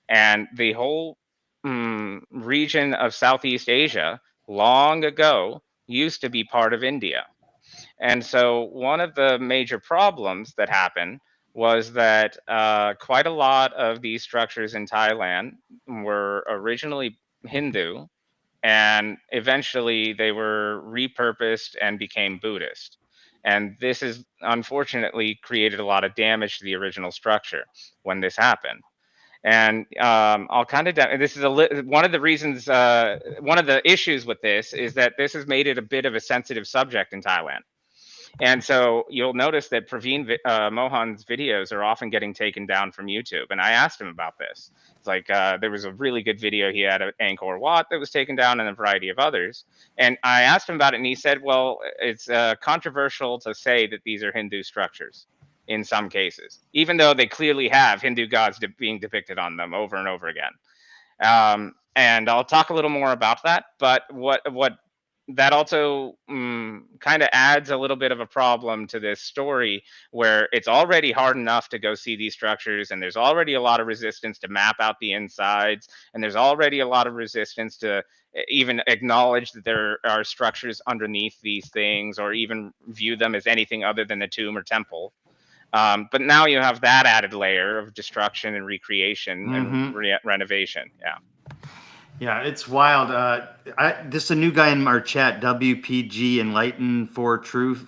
S2: And the whole region of Southeast Asia long ago used to be part of India. And so one of the major problems that happened was that quite a lot of these structures in Thailand were originally Hindu, and eventually they were repurposed and became Buddhist. And this has unfortunately created a lot of damage to the original structure when this happened. And I'll kind of, this is one of the reasons, one of the issues with this is that this has made it a bit of a sensitive subject in Thailand. And so you'll notice that Praveen Mohan's videos are often getting taken down from YouTube. And I asked him about this. It's like there was a really good video he had at Angkor Wat that was taken down, and a variety of others. And I asked him about it, and he said, well, it's controversial to say that these are Hindu structures in some cases, even though they clearly have Hindu gods being depicted on them over and over again. And I'll talk a little more about that. But what that also kind of adds a little bit of a problem to this story, where it's already hard enough to go see these structures, and there's already a lot of resistance to map out the insides, and there's already a lot of resistance to even acknowledge that there are structures underneath these things, or even view them as anything other than a tomb or temple. But now you have that added layer of destruction and recreation and renovation.
S1: Yeah, it's wild. This is a new guy in our chat, WPG Enlightened for Truth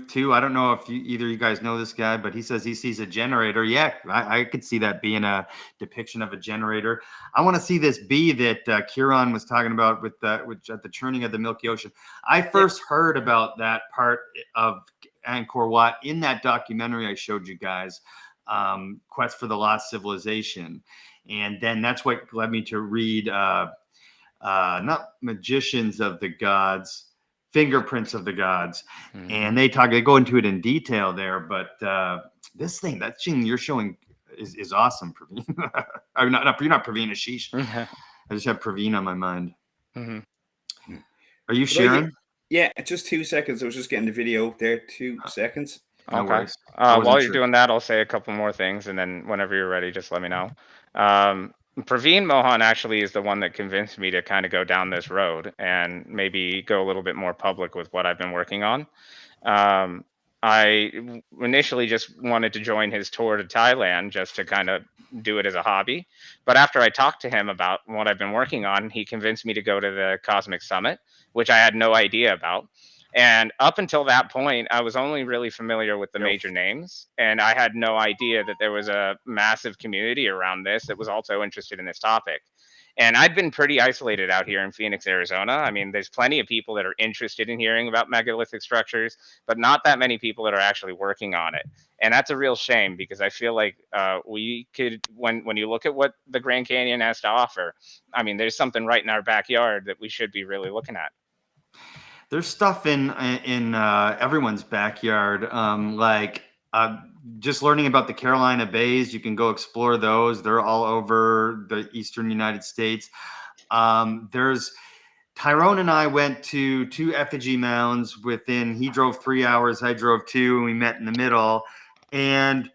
S1: too. I don't know if either of you guys know this guy, but he says he sees a generator. Yeah, I could see that being a depiction of a generator. I want to see this bee that Ciaran was talking about with at the churning of the Milky Ocean. I first heard about that part of Angkor Wat in that documentary I showed you guys, Quest for the Lost Civilization. And then that's what led me to read not magicians of the gods, fingerprints of the gods, and they go into it in detail there. But this thing, that thing you're showing is awesome, Praveen. You're not Praveen, Ashish. I just have Praveen on my mind. Are you Ciaran?
S3: Yeah, just 2 seconds. I was just getting the video there. 2 seconds.
S1: No
S2: Okay.
S1: worries.
S2: While you're doing that, I'll say a couple more things, and then whenever you're ready, just let me know. Praveen Mohan actually is the one that convinced me to kind of go down this road and maybe go a little bit more public with what I've been working on. I initially just wanted to join his tour to Thailand just to kind of do it as a hobby. But after I talked to him about what I've been working on, he convinced me to go to the Cosmic Summit, which I had no idea about. And up until that point, I was only really familiar with the major names, and I had no idea that there was a massive community around this that was also interested in this topic. And I'd been pretty isolated out here in Phoenix, Arizona. I mean, there's plenty of people that are interested in hearing about megalithic structures, but not that many people that are actually working on it. And that's a real shame, because I feel like we could, when you look at what the Grand Canyon has to offer, I mean, there's something right in our backyard that we should be really looking at.
S1: There's stuff in everyone's backyard, just learning about the Carolina Bays. You can go explore those. They're all over the eastern United States. There's Tyrone and I went to 2 effigy mounds he drove 3 hours, I drove 2, and we met in the middle. And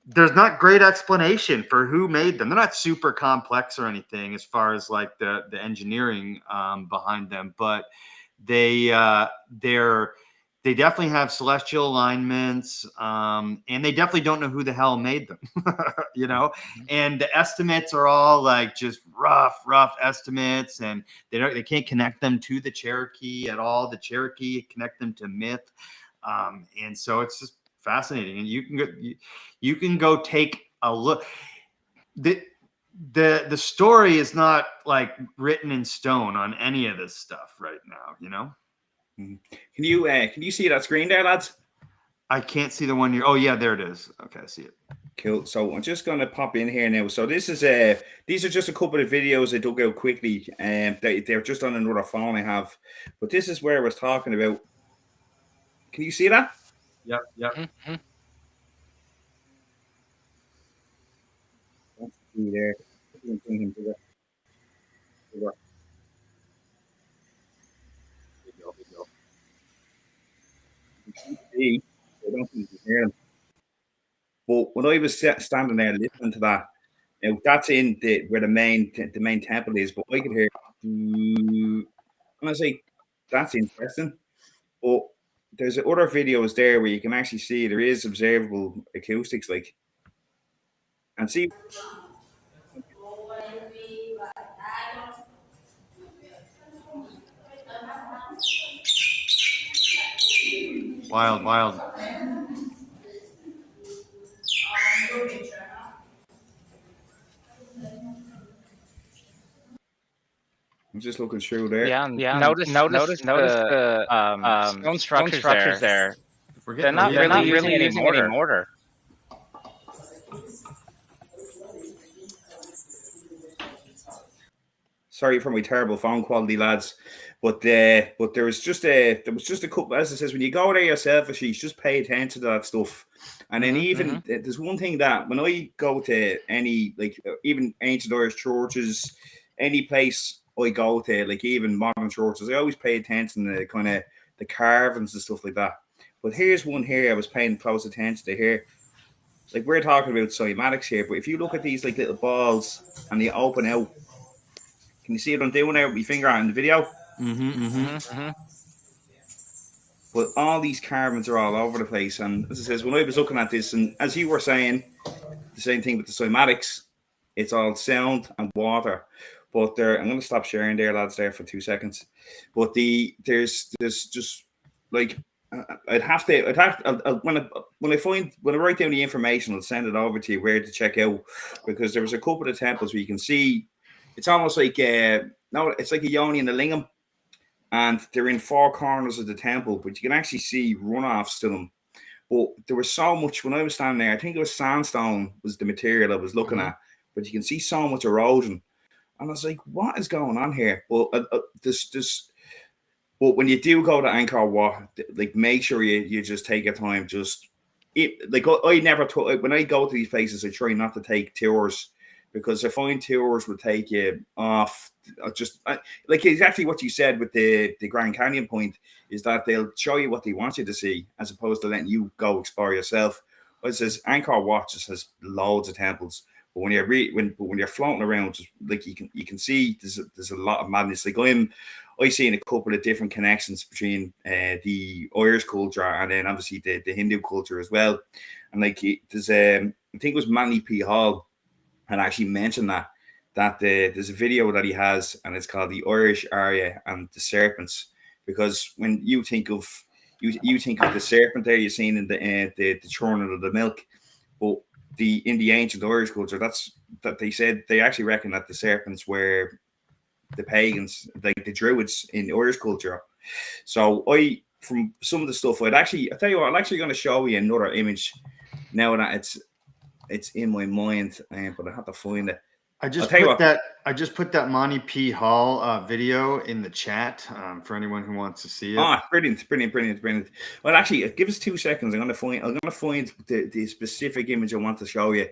S1: there's not great explanation for who made them. They're not super complex or anything as far as like the engineering behind them, but they definitely have celestial alignments, and they definitely don't know who the hell made them, you know. And the estimates are all like just rough estimates, and they can't connect them to the Cherokee at all. The Cherokee connect them to myth, and so it's just fascinating. And you can go take a look. The story is not like written in stone on any of this stuff right now, you know.
S3: Can you see that screen there, lads?
S1: I can't see the one you're. Oh yeah, there it is. Okay, I see it.
S3: Cool. So I'm just gonna pop in here now. So this is these are just a couple of videos I dug out quickly, and they're just on another phone I have. But this is where I was talking about. Can you see that?
S1: Yep.
S3: That's there. I don't think you can hear them. But when I was standing there listening to that, now that's in where the main temple is. But I could hear, and I was like, that's interesting. But there's other videos there where you can actually see there is observable acoustics, like, and see.
S1: Wild.
S3: I'm just looking through there.
S2: Yeah. Notice the stone structures there. They're not really using any mortar.
S3: Sorry for my terrible phone quality, lads. But there was just a couple. As it says, when you go there yourself, Ashish, just pay attention to that stuff. And then there's one thing that when I go to any, like, even ancient Irish churches, any place I go to, like even modern churches, I always pay attention to kind of the carvings and stuff like that. But here's one here I was paying close attention to here. Like, we're talking about cymatics here, but if you look at these like little balls and they open out, can you see what I'm doing there with my finger on the video? But all these carvings are all over the place. And as it says, when I was looking at this, and as you were saying, the same thing with the cymatics, it's all sound and water. But I'm going to stop sharing there, lads, there for 2 seconds. But there's just like, when I write down the information, I'll send it over to you where to check out, because there was a couple of temples where you can see it's almost like it's like a yoni and a lingam, and they're in 4 corners of the temple, but you can actually see runoffs to them. But there was so much when I was standing there. I think it was sandstone was the material I was looking at, but you can see so much erosion. And I was like, what is going on here? Well, but when you do go to Angkor Wat, like make sure you just take your time. Like I never when I go to these places, I try not to take tours because I find tours will take you off. Like exactly what you said with the Grand Canyon point is that they'll show you what they want you to see as opposed to letting you go explore yourself. But it says Angkor Wat just has loads of temples. But when you're when you're floating around, like you can see there's a lot of madness. Like I seen a couple of different connections between the Irish culture and then obviously the Hindu culture as well. And like there's I think it was Manly P. Hall and actually mentioned that there's a video that he has and it's called the Irish Arya and the Serpents, because when you think of you think of the serpent there you're seeing in the churning of the milk, but in the ancient Irish culture that they said they actually reckon that the serpents were the pagans, like the Druids in Irish culture. So from some of the stuff, I tell you what, I'm actually going to show you another image now that it's in my mind, but I have to find it.
S1: I just put that Monty P. Hall video in the chat for anyone who wants to see it.
S3: Brilliant. Well, actually, give us 2 seconds. I'm gonna find the specific image I want to show you.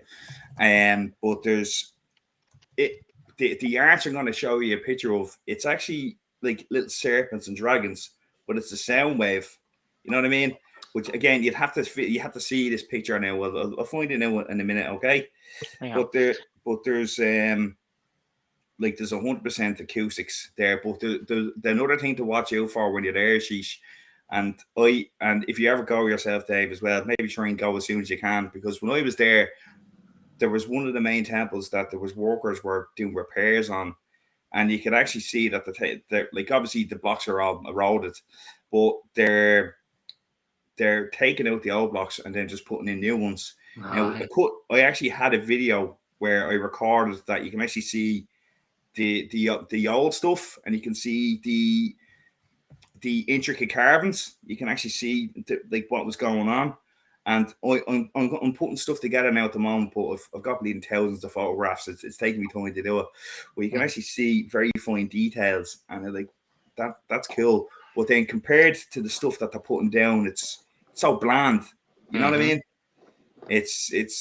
S3: But there's the art I'm going to show you a picture of. It's actually like little serpents and dragons, but it's a sound wave. You know what I mean? Which again, you have to see this picture now. Well, I'll find it now in a minute, okay? Yeah. But there's like there's 100% acoustics there. But the another thing to watch out for when you're there, Sheesh, and if you ever go yourself, Dave, as well, maybe try and go as soon as you can, because when I was there was one of the main temples that there was workers were doing repairs on, and you could actually see that the like obviously the blocks are all eroded, but they're taking out the old blocks and then just putting in new ones. Now, I actually had a video where I recorded that you can actually see the old stuff, and you can see the intricate carvings. You can actually see like what was going on. And I'm putting stuff together now at the moment, but I've got bleeding thousands of photographs. It's taking me time to do it. But you can actually see very fine details, and like that's cool. But then compared to the stuff that they're putting down, it's so bland. You know what I mean?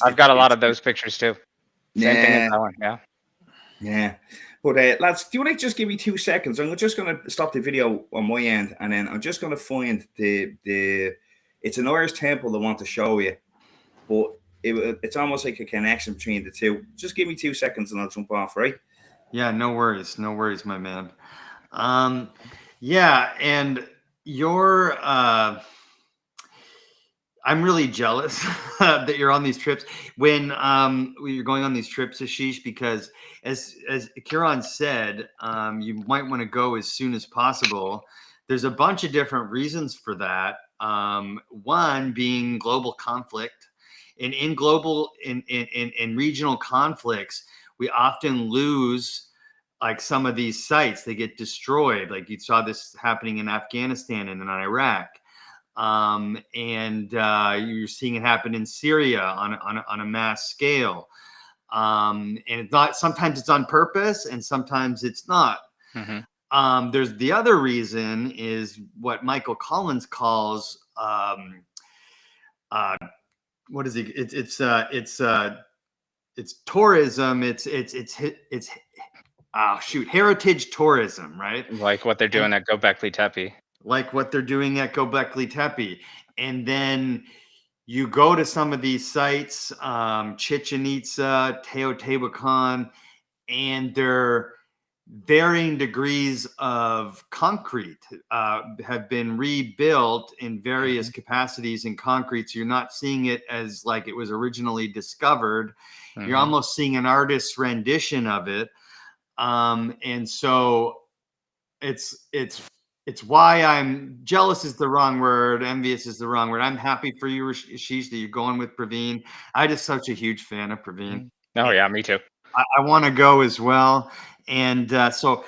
S2: I've got a lot of those pictures too. Same thing as that one, yeah.
S3: Yeah. But lads, do you want to just give me 2 seconds? I'm just going to stop the video on my end, and then I'm just going to find the it's an Irish temple I want to show you, but it's almost like a connection between the two. Just give me 2 seconds and I'll jump off, right?
S1: Yeah, no worries, my man. Yeah, and you're I'm really jealous that you're on these trips. When you're going on these trips, Ashish, because as Ciaran said, you might want to go as soon as possible. There's a bunch of different reasons for that. One being global conflict, and in regional conflicts, we often lose like some of these sites. They get destroyed. Like you saw this happening in Afghanistan and in Iraq. And you're seeing it happen in Syria on a mass scale. And it's not, sometimes it's on purpose and sometimes it's not. Mm-hmm. There's the other reason is what Michael Collins calls, what is it? It's tourism. It's heritage tourism, right?
S2: Like what they're doing at Göbekli Tepe.
S1: Like what they're doing at Göbekli Tepe. And then you go to some of these sites, Chichen Itza, Teotihuacan, and they're varying degrees of concrete have been rebuilt in various capacities in concrete. So you're not seeing it as like it was originally discovered. You're almost seeing an artist's rendition of it. And so it's why I'm jealous is the wrong word. Envious is the wrong word. I'm happy for you, Ashish, that you're going with Praveen. I'm just such a huge fan of Praveen.
S2: Oh yeah, me too.
S1: I want to go as well. And so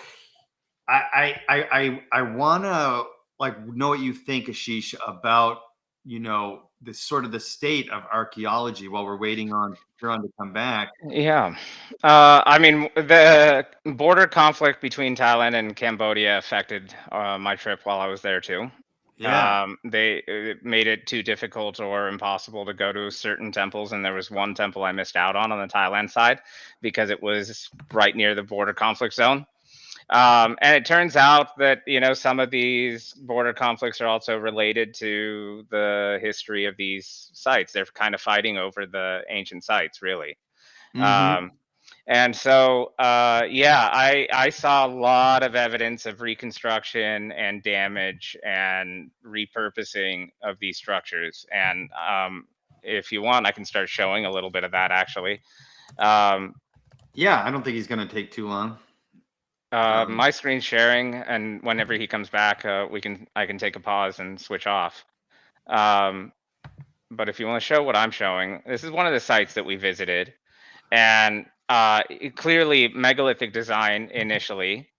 S1: I want to like know what you think, Ashish, about you know, the sort of the state of archaeology while we're waiting on Ciaran to come back.
S2: Yeah. I mean, the border conflict between Thailand and Cambodia affected my trip while I was there too.
S1: Yeah.
S2: They made it too difficult or impossible to go to certain temples, and there was one temple I missed out on the Thailand side because it was right near the border conflict zone. And it turns out that, you know, some of these border conflicts are also related to the history of these sites. They're kind of fighting over the ancient sites, really.
S1: Mm-hmm.
S2: And so, yeah, I saw a lot of evidence of reconstruction and damage and repurposing of these structures. And if you want, I can start showing a little bit of that, actually.
S1: Yeah, I don't think he's going to take too long.
S2: My screen's sharing, and whenever he comes back, I can take a pause and switch off. But if you want to show what I'm showing, this is one of the sites that we visited, and clearly megalithic design initially.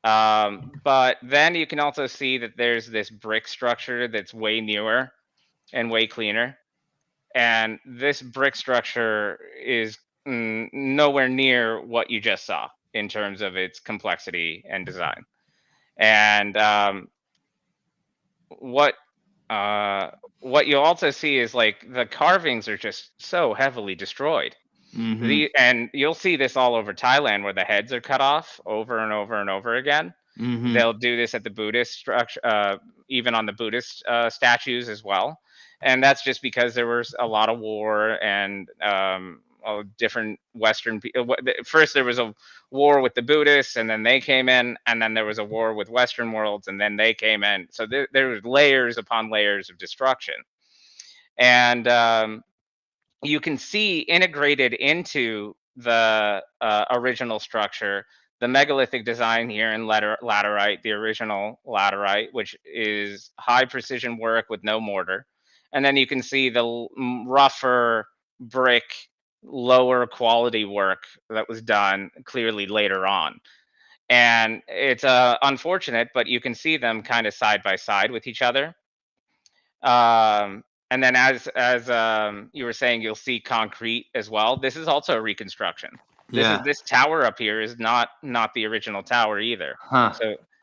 S2: But then you can also see that there's this brick structure that's way newer and way cleaner. And this brick structure is nowhere near what you just saw in terms of its complexity and design. And what what you'll also see is like the carvings are just so heavily destroyed.
S1: Mm-hmm.
S2: And you'll see this all over Thailand where the heads are cut off over and over and over again.
S1: Mm-hmm.
S2: They'll do this at the Buddhist structure, even on the Buddhist statues as well. And that's just because there was a lot of war and different Western people. First, there was a war with the Buddhists, and then they came in, and then there was a war with Western worlds, and then they came in. So there was layers upon layers of destruction. And you can see integrated into the original structure the megalithic design here in laterite, the original laterite, which is high precision work with no mortar. And then you can see the rougher brick, lower quality work that was done clearly later on. And it's unfortunate, but you can see them kind of side by side with each other. And then as you were saying, you'll see concrete as well. This is also a reconstruction.
S1: Yeah.
S2: This tower up here is not the original tower either.
S1: Huh.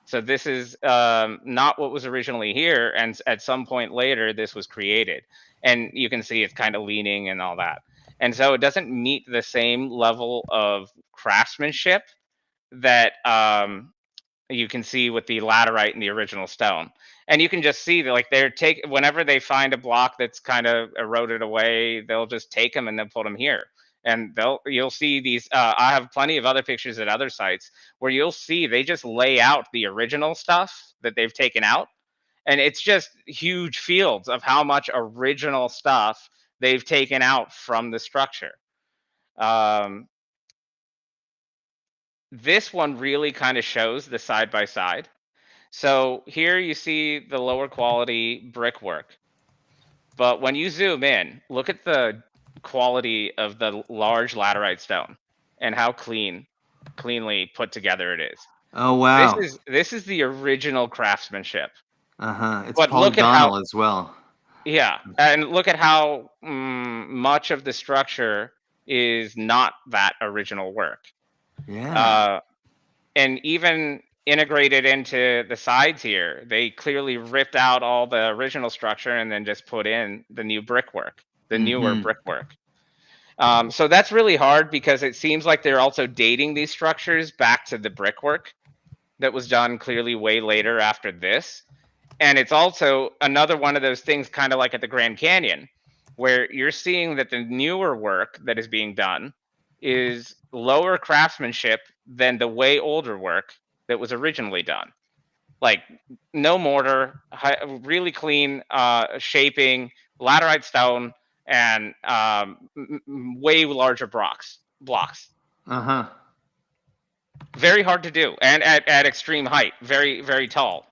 S2: So this is not what was originally here, and at some point later this was created. And you can see it's kind of leaning and all that. And so it doesn't meet the same level of craftsmanship that you can see with the laterite and the original stone. And you can just see that, like, whenever they find a block that's kind of eroded away, they'll just take them and they'll put them here. And you'll see these. I have plenty of other pictures at other sites where you'll see they just lay out the original stuff that they've taken out, and it's just huge fields of how much original stuff they've taken out from the structure. This one really kind of shows the side by side. So here you see the lower quality brickwork. But when you zoom in, look at the quality of the large laterite stone and how cleanly put together it is.
S1: Oh wow.
S2: This is the original craftsmanship.
S1: It's
S2: But look at
S1: polygonal
S2: how,
S1: as well.
S2: yeah, and look at how much of the structure is not that original work.
S1: Yeah.
S2: And even integrated into the sides here, they clearly ripped out all the original structure and then just put in the new brickwork, the newer brickwork. So that's really hard because it seems like they're also dating these structures back to the brickwork that was done clearly way later after this. And it's also another one of those things, kind of like at the Grand Canyon, where you're seeing that the newer work that is being done is lower craftsmanship than the way older work that was originally done. Like no mortar, really clean shaping, laterite stone, and way larger blocks. Very hard to do, and at extreme height, very, very tall.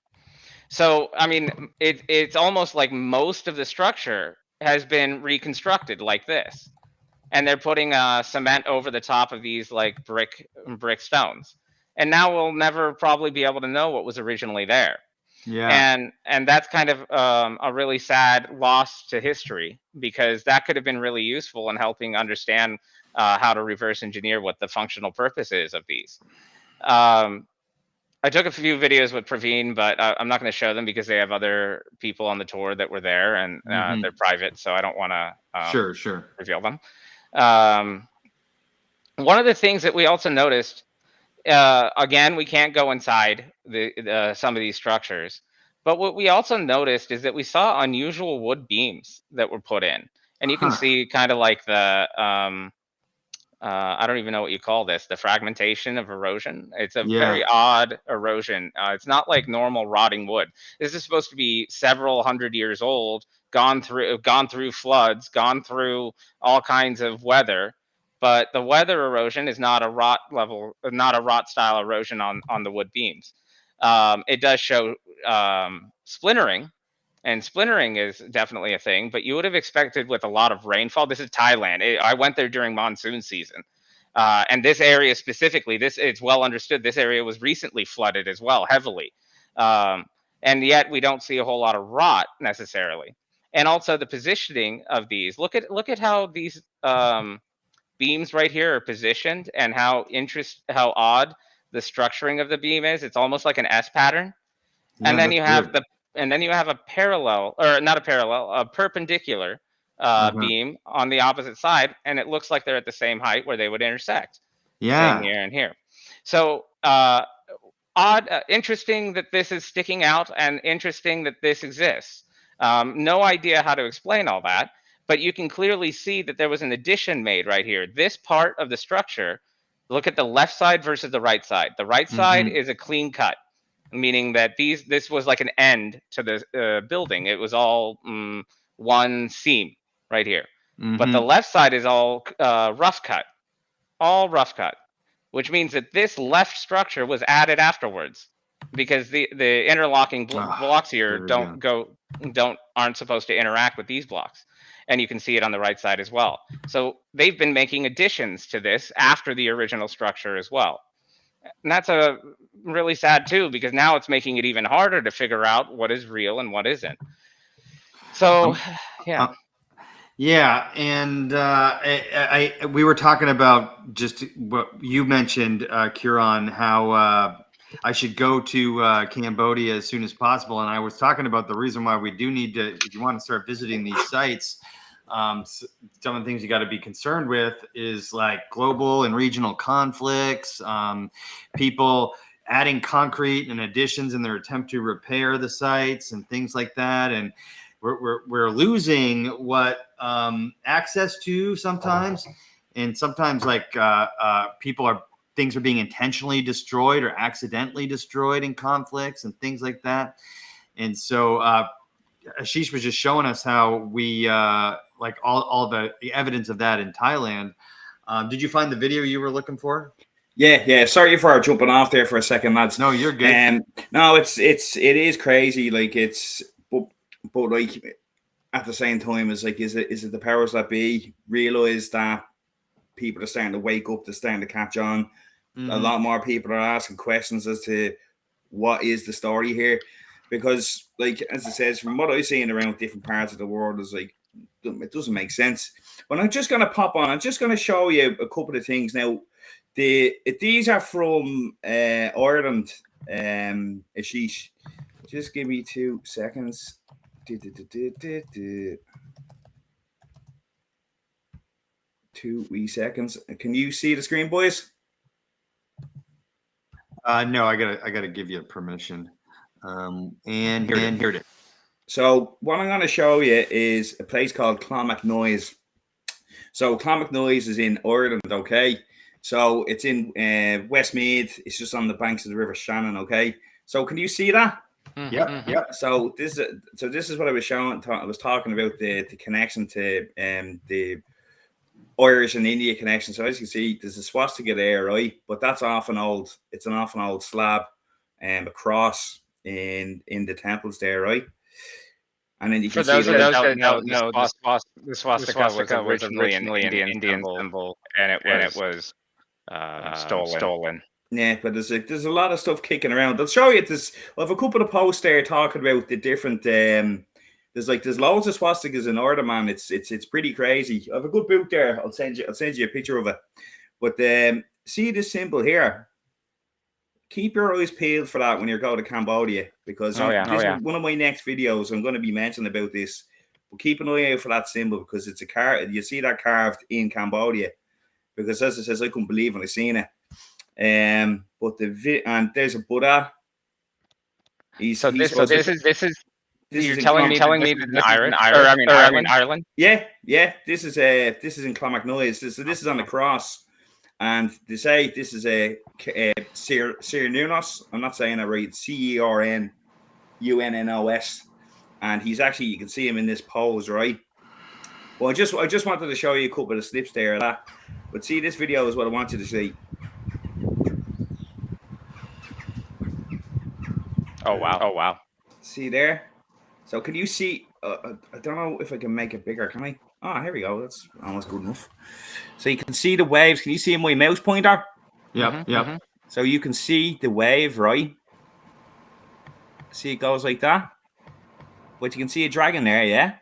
S2: So, I mean, it's almost like most of the structure has been reconstructed like this. And they're putting cement over the top of these like brick stones. And now we'll never probably be able to know what was originally there.
S1: Yeah.
S2: And that's kind of a really sad loss to history, because that could have been really useful in helping understand how to reverse engineer what the functional purpose is of these. I took a few videos with Praveen, but I'm not going to show them because they have other people on the tour that were there, and they're private, so I don't want to
S1: Sure.
S2: reveal them. One of the things that we also noticed, again, we can't go inside some of these structures, but what we also noticed is that we saw unusual wood beams that were put in, and you can see kind of like the I don't even know what you call this, the fragmentation of erosion. It's a very odd erosion. It's not like normal rotting wood. This is supposed to be several hundred years old, gone through floods, gone through all kinds of weather. But the weather erosion is not a rot style erosion on the wood beams. It does show splintering, and splintering is definitely a thing, but you would have expected with a lot of rainfall. This is Thailand. I went there during monsoon season. And this area specifically, it's well understood, this area was recently flooded as well, heavily. And yet we don't see a whole lot of rot necessarily. And also the positioning of these. Look at how these beams right here are positioned, and how odd the structuring of the beam is. It's almost like an S pattern.
S1: Yeah,
S2: and then you have
S1: weird.
S2: a perpendicular beam on the opposite side, and it looks like they're at the same height where they would intersect.
S1: Yeah.
S2: Same here and here. So interesting that this is sticking out, and interesting that this exists. No idea how to explain all that, but you can clearly see that there was an addition made right here. This part of the structure, look at the left side versus the right side. The right side is a clean cut, meaning that this was like an end to the building. It was all one seam right here. But the left side is all rough cut, which means that this left structure was added afterwards, because the interlocking blocks here aren't supposed to interact with these blocks. And you can see it on the right side as well. So they've been making additions to this after the original structure as well. And that's a really sad too, because now it's making it even harder to figure out what is real and what isn't. So, yeah.
S1: Yeah, and we were talking about just what you mentioned, Ciaran, how I should go to Cambodia as soon as possible. And I was talking about the reason why we do need to, if you want to start visiting these sites, some of the things you got to be concerned with is like global and regional conflicts, people adding concrete and additions in their attempt to repair the sites and things like that. And we're losing what access to sometimes, and sometimes like things are being intentionally destroyed or accidentally destroyed in conflicts and things like that. And so Ashish was just showing us how we like all the evidence of that in Thailand. Did you find the video you were looking for?
S3: Yeah. Sorry for jumping off there for a second, lads.
S1: No, you're good.
S3: No, it is crazy. Like but like at the same time, it's like, is it the powers that be realize that people are starting to wake up, they're starting to catch on. A lot more people are asking questions as to what is the story here, because like as it says, from what I've seen around different parts of the world, is like it doesn't make sense. But I'm just gonna pop on. I'm just gonna show you a couple of things now. These are from Ireland. Ashish, just give me 2 seconds. 2 wee seconds. Can you see the screen, boys?
S1: No, I gotta give you permission. And here it is.
S3: So what I'm going to show you is a place called Clonmacnoise. So Clonmacnoise is in Ireland, okay? So it's in Westmeath. It's just on the banks of the River Shannon, okay? So can you see that?
S1: Yep.
S3: So this is what I was showing. I was talking about the connection to the Irish and India connection. So as you can see, there's a swastika there, right? But that's often old. It's an often old slab and a cross in the temples there, right? And then you can
S2: For those
S3: see
S2: that don't know, the swastika was originally an Indian symbol, and it was stolen.
S3: Yeah, but there's a lot of stuff kicking around. I'll show you this. I have a couple of posts there talking about the different. There's loads of swastikas in order, man. It's pretty crazy. I have a good book there. I'll send you a picture of it. But see this symbol here. Keep your eyes peeled for that when you go to Cambodia, because one of my next videos I'm going to be mentioning about this. But keep an eye out for that symbol, because it's a you see that carved in Cambodia. Because as it says, I couldn't believe when I seen it. But and there's a Buddha.
S2: This is you're telling me this is in Ireland.
S3: Yeah. This is in Clonmacnoise. This is on the cross. And they say this is a Cernunnos. I'm not saying it right. CERNUNNOS, and he's actually, you can see him in this pose, right? Well, I just wanted to show you a couple of snips there of that. But see, this video is what I want you to see.
S2: Oh wow!
S3: See there? So can you see? I don't know if I can make it bigger. Can I? Oh, here we go. That's almost good enough. So you can see the waves. Can you see my mouse pointer?
S1: Yep.
S3: So you can see the wave, right? See, it goes like that. But you can see a dragon there, yeah?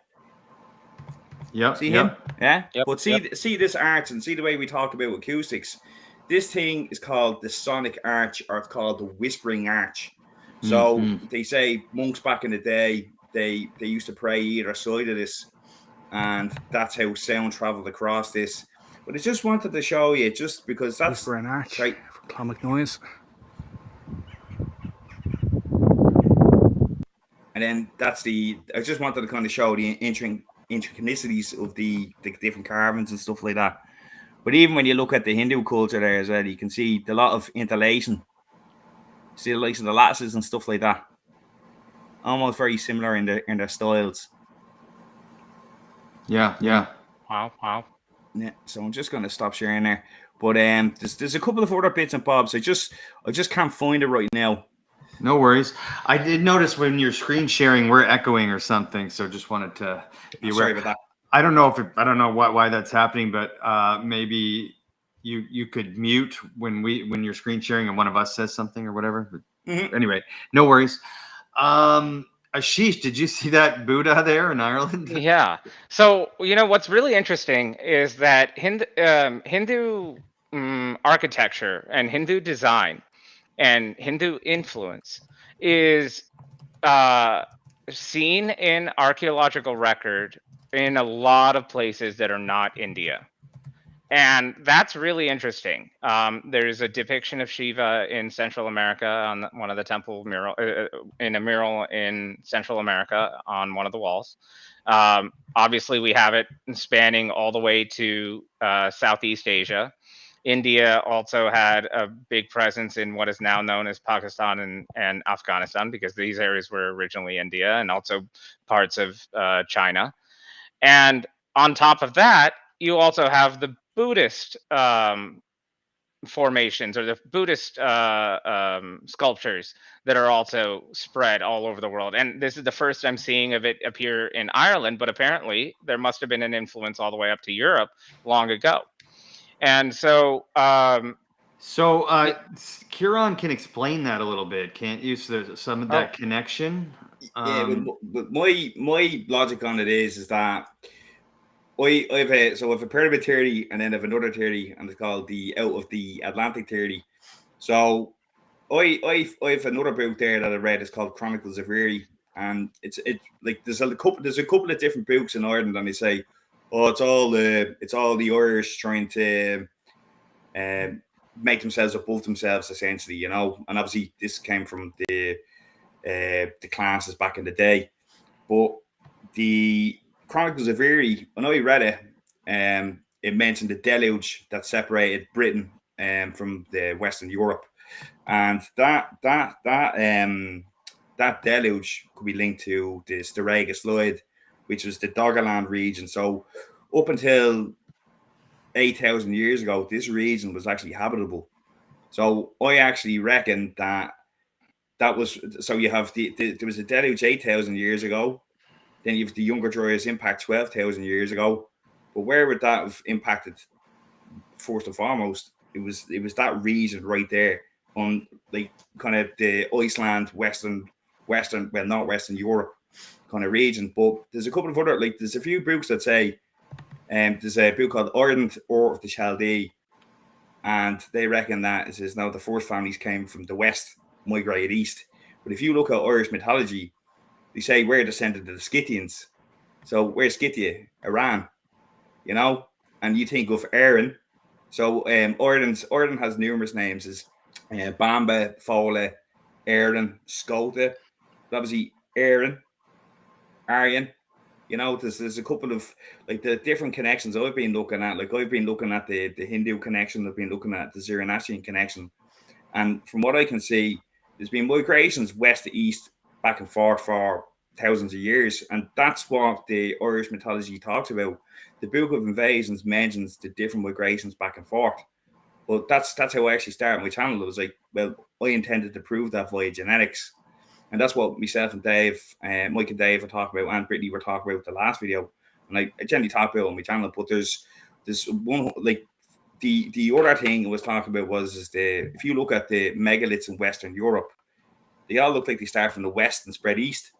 S1: Yep.
S3: See him? Yeah? Yep. But see this arch, and see the way we talk about acoustics. This thing is called the sonic arch, or it's called the whispering arch. So they say monks back in the day, they used to pray either side of this. And that's how sound traveled across this. But I just wanted to show you, just because that's
S9: for an arch
S3: right
S9: from Clonmacnoise.
S3: And then I just wanted to kind of show the intricacies of the different carvings and stuff like that. But even when you look at the Hindu culture there as well, you can see a lot of interlacing. See the likes of the lattices and stuff like that. Almost very similar in their styles.
S1: Yeah.
S2: Wow.
S3: Yeah, so I'm just going to stop sharing there. But there's a couple of other bits and bobs. I just can't find it right now.
S1: No worries. I did notice when you're screen sharing, we're echoing or something. So just wanted to be aware.
S3: Sorry about that.
S1: I don't know why that's happening, but maybe you could mute when you're screen sharing and one of us says something or whatever. But anyway, no worries. Ashish, did you see that Buddha there in Ireland?
S2: Yeah. So what's really interesting is that Hindu architecture and Hindu design and Hindu influence is seen in archaeological record in a lot of places that are not India. And that's really interesting. There's a depiction of Shiva in Central America on one of the temple mural, in a mural in Central America on one of the walls. Obviously, we have it spanning all the way to Southeast Asia. India also had a big presence in what is now known as Pakistan and Afghanistan, because these areas were originally India, and also parts of China. And on top of that, you also have the Buddhist formations, or the Buddhist sculptures that are also spread all over the world. And this is the first I'm seeing of it appear in Ireland, but apparently there must have been an influence all the way up to Europe long ago. And so
S1: Ciaran can explain that a little bit, can't you? So there's some of that connection.
S3: But my logic on it is that I have a pyramid theory, and then I have another theory, and it's called the out of the Atlantic theory. So I have another book there that I read. It's called Chronicles of Erie, and it's like there's a couple of different books in Ireland, and they say, oh, it's all the Irish trying to make themselves above themselves, essentially, and obviously this came from the classes back in the day, but the Chronicles of Erie, when I read it, it mentioned the deluge that separated Britain from the Western Europe, and that deluge could be linked to the Sterega slide, which was the Doggerland region. So up until 8,000 years ago, this region was actually habitable. So I actually reckon that was, so you have there was a deluge 8,000 years ago. Then you have the Younger Dryas impact 12,000 years ago. But where would that have impacted? First and foremost, it was that region right there on like kind of the Iceland, western, well, not Western Europe kind of region. But there's a couple of other, like there's a few books that say, there's a book called Ardent or of the Chaldee, and they reckon that it says now the first families came from the west, migrated east. But if you look at Irish mythology, they say we're descended of the Scythians. So where's Scythia? Iran, you know? And you think of Aaron. So Ardent has numerous names. Is Bamba, Fola, Aaron, Skota. Obviously, Aaron, Aryan. You know, there's a couple of like the different connections I've been looking at. Like I've been looking at the Hindu connection. I've been looking at the Zoroastrian connection. And from what I can see, there's been migrations west to east, back and forth for thousands of years. And that's what the Irish mythology talks about. The Book of Invasions mentions the different migrations back and forth. But that's how I actually started my channel. It was like, well, I intended to prove that via genetics. And that's what myself and Dave, Mike and Dave were talking about, and Brittany were talking about the last video. And I generally talk about it on my channel, but there's one, like, the other thing I was talking about was if you look at the megaliths in Western Europe, they all look like they start from the west and spread east.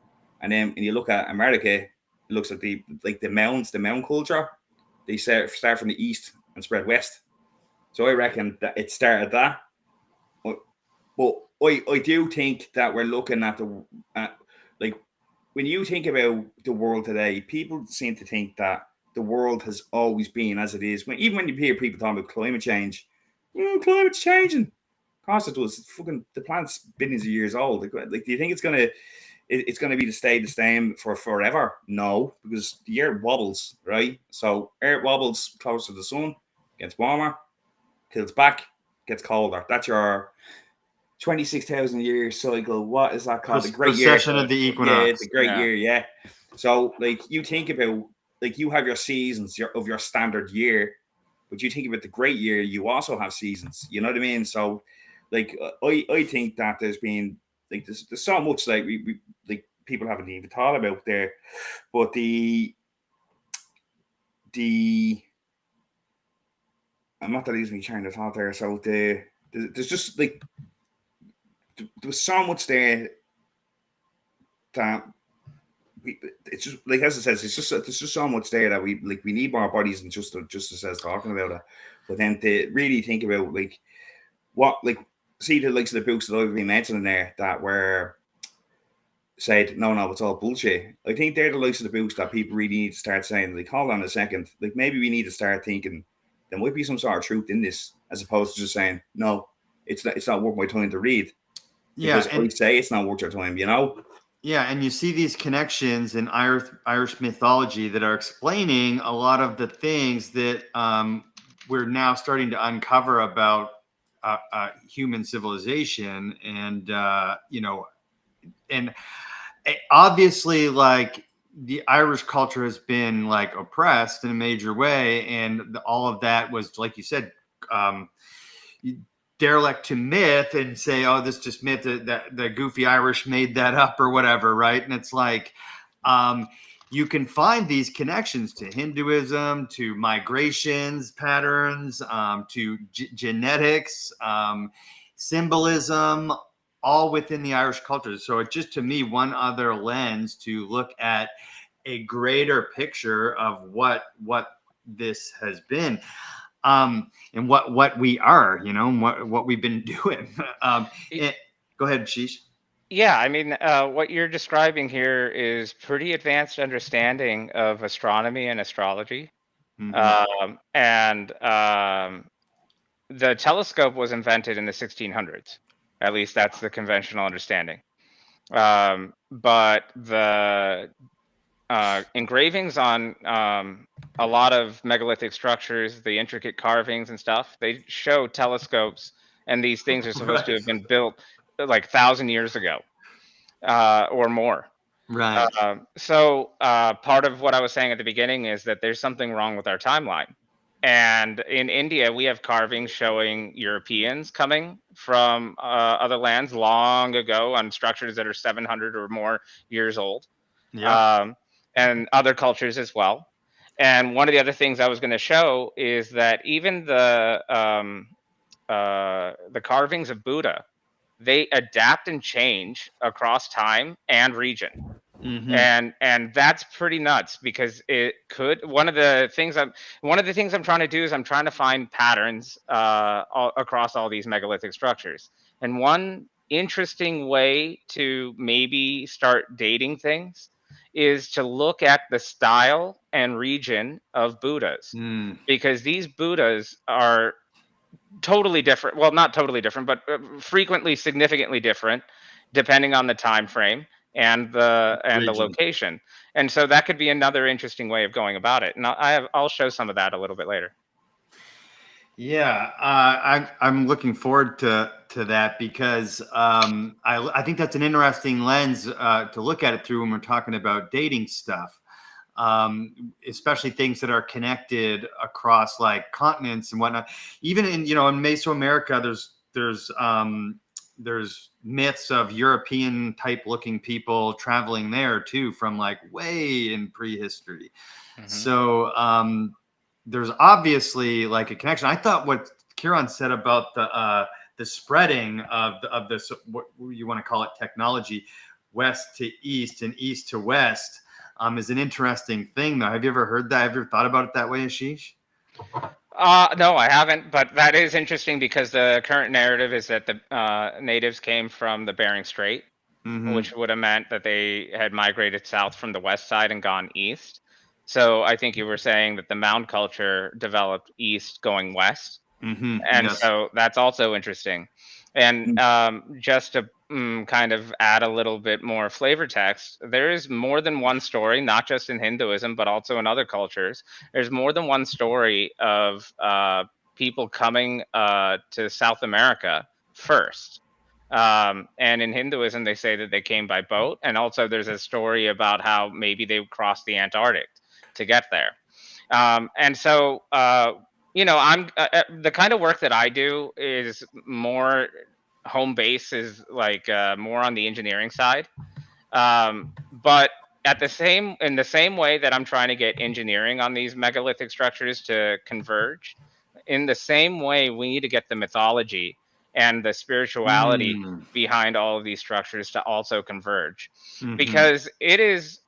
S3: And then when you look at America, it looks like the mound culture, they start from the east and spread west. So I reckon that it started that. But I do think that we're looking at like when you think about the world today, people seem to think that the world has always been as it is. Even when you hear people talking about climate change, climate's changing. Of course it does. The planet's billions of years old. Like, do you think it's gonna be to stay the same for forever? No, because the earth wobbles, right? So earth wobbles closer to the sun, gets warmer, tilts back, gets colder. That's your 26,000 year cycle. What is that called? The great year.
S1: Precession of the equinox.
S3: Yeah, the great year. Yeah. So, like, you think about, like, you have your seasons of your standard year, but you think about the great year, you also have seasons. You know what I mean? So, like, I think that there's been, like, there's so much, like, we like people haven't even thought about there, but I'm not that easily trying to thought there. So there's just like there's so much there that it's just like, as it says, there's just so much there that we need more bodies than just as says talking about it. But then to really think about like what, like, see the likes of the books that I've been mentioning there that were said no, it's all bullshit. I think they're the likes of the books that people really need to start saying, like, hold on a second, like, maybe we need to start thinking there might be some sort of truth in this, as opposed to just saying no, it's not worth my time to read. Because I say it's not worth your time, you know?
S1: Yeah, and you see these connections in Irish mythology that are explaining a lot of the things that we're now starting to uncover about human civilization, and and obviously, like, the Irish culture has been like oppressed in a major way, and all of that was, like you said, derelict to myth, and say, oh, this just myth, that the goofy Irish made that up or whatever, right? And it's like, you can find these connections to Hinduism, to migrations patterns, to genetics, symbolism, all within the Irish culture. So it's just, to me, one other lens to look at a greater picture of what this has been. And what we are, and what we've been doing. Go ahead, Ashish.
S2: Yeah, I mean, what you're describing here is pretty advanced understanding of astronomy and astrology. Mm-hmm. The telescope was invented in the 1600s. At least that's the conventional understanding. But the engravings on a lot of megalithic structures, the intricate carvings and stuff, they show telescopes, and these things are supposed to have been built like 1,000 years ago or more.
S1: Right.
S2: So part of what I was saying at the beginning is that there's something wrong with our timeline. And in India, we have carvings showing Europeans coming from other lands long ago on structures that are 700 or more years old. Yeah. And other cultures as well. And one of the other things I was going to show is that even the the carvings of Buddha, they adapt and change across time and region. And that's pretty nuts, because it could, one of the things I'm trying to do is I'm trying to find patterns across all these megalithic structures. And one interesting way to maybe start dating things is to look at the style and region of Buddhas, because these Buddhas are totally different. Well, not totally different, but frequently significantly different, depending on the time frame and the location. And so that could be another interesting way of going about it. And I'll show some of that a little bit later.
S1: Yeah, I'm looking forward to that, because I think that's an interesting lens to look at it through when we're talking about dating stuff, especially things that are connected across like continents and whatnot. Even in in Mesoamerica, there's myths of European type looking people traveling there too, from like way in prehistory. So there's obviously like a connection. I thought what Ciaran said about the spreading of this, what you want to call it, technology, west to east and east to west, is an interesting thing though. Have you ever heard that? Have you ever thought about it that way, Ashish?
S2: No, I haven't, but that is interesting, because the current narrative is that the natives came from the Bering Strait, which would have meant that they had migrated south from the west side and gone east. So I think you were saying that the mound culture developed east going west. And
S1: yes.
S2: So that's also interesting. And just to kind of add a little bit more flavor text, there is more than one story, not just in Hinduism, but also in other cultures. There's more than one story of people coming to South America first. And in Hinduism, they say that they came by boat. And also there's a story about how maybe they crossed the Antarctic to get there. And so, I'm the kind of work that I do is more home base, is like more on the engineering side. But in the same way that I'm trying to get engineering on these megalithic structures to converge, in the same way, we need to get the mythology and the spirituality behind all of these structures to also converge, because it is,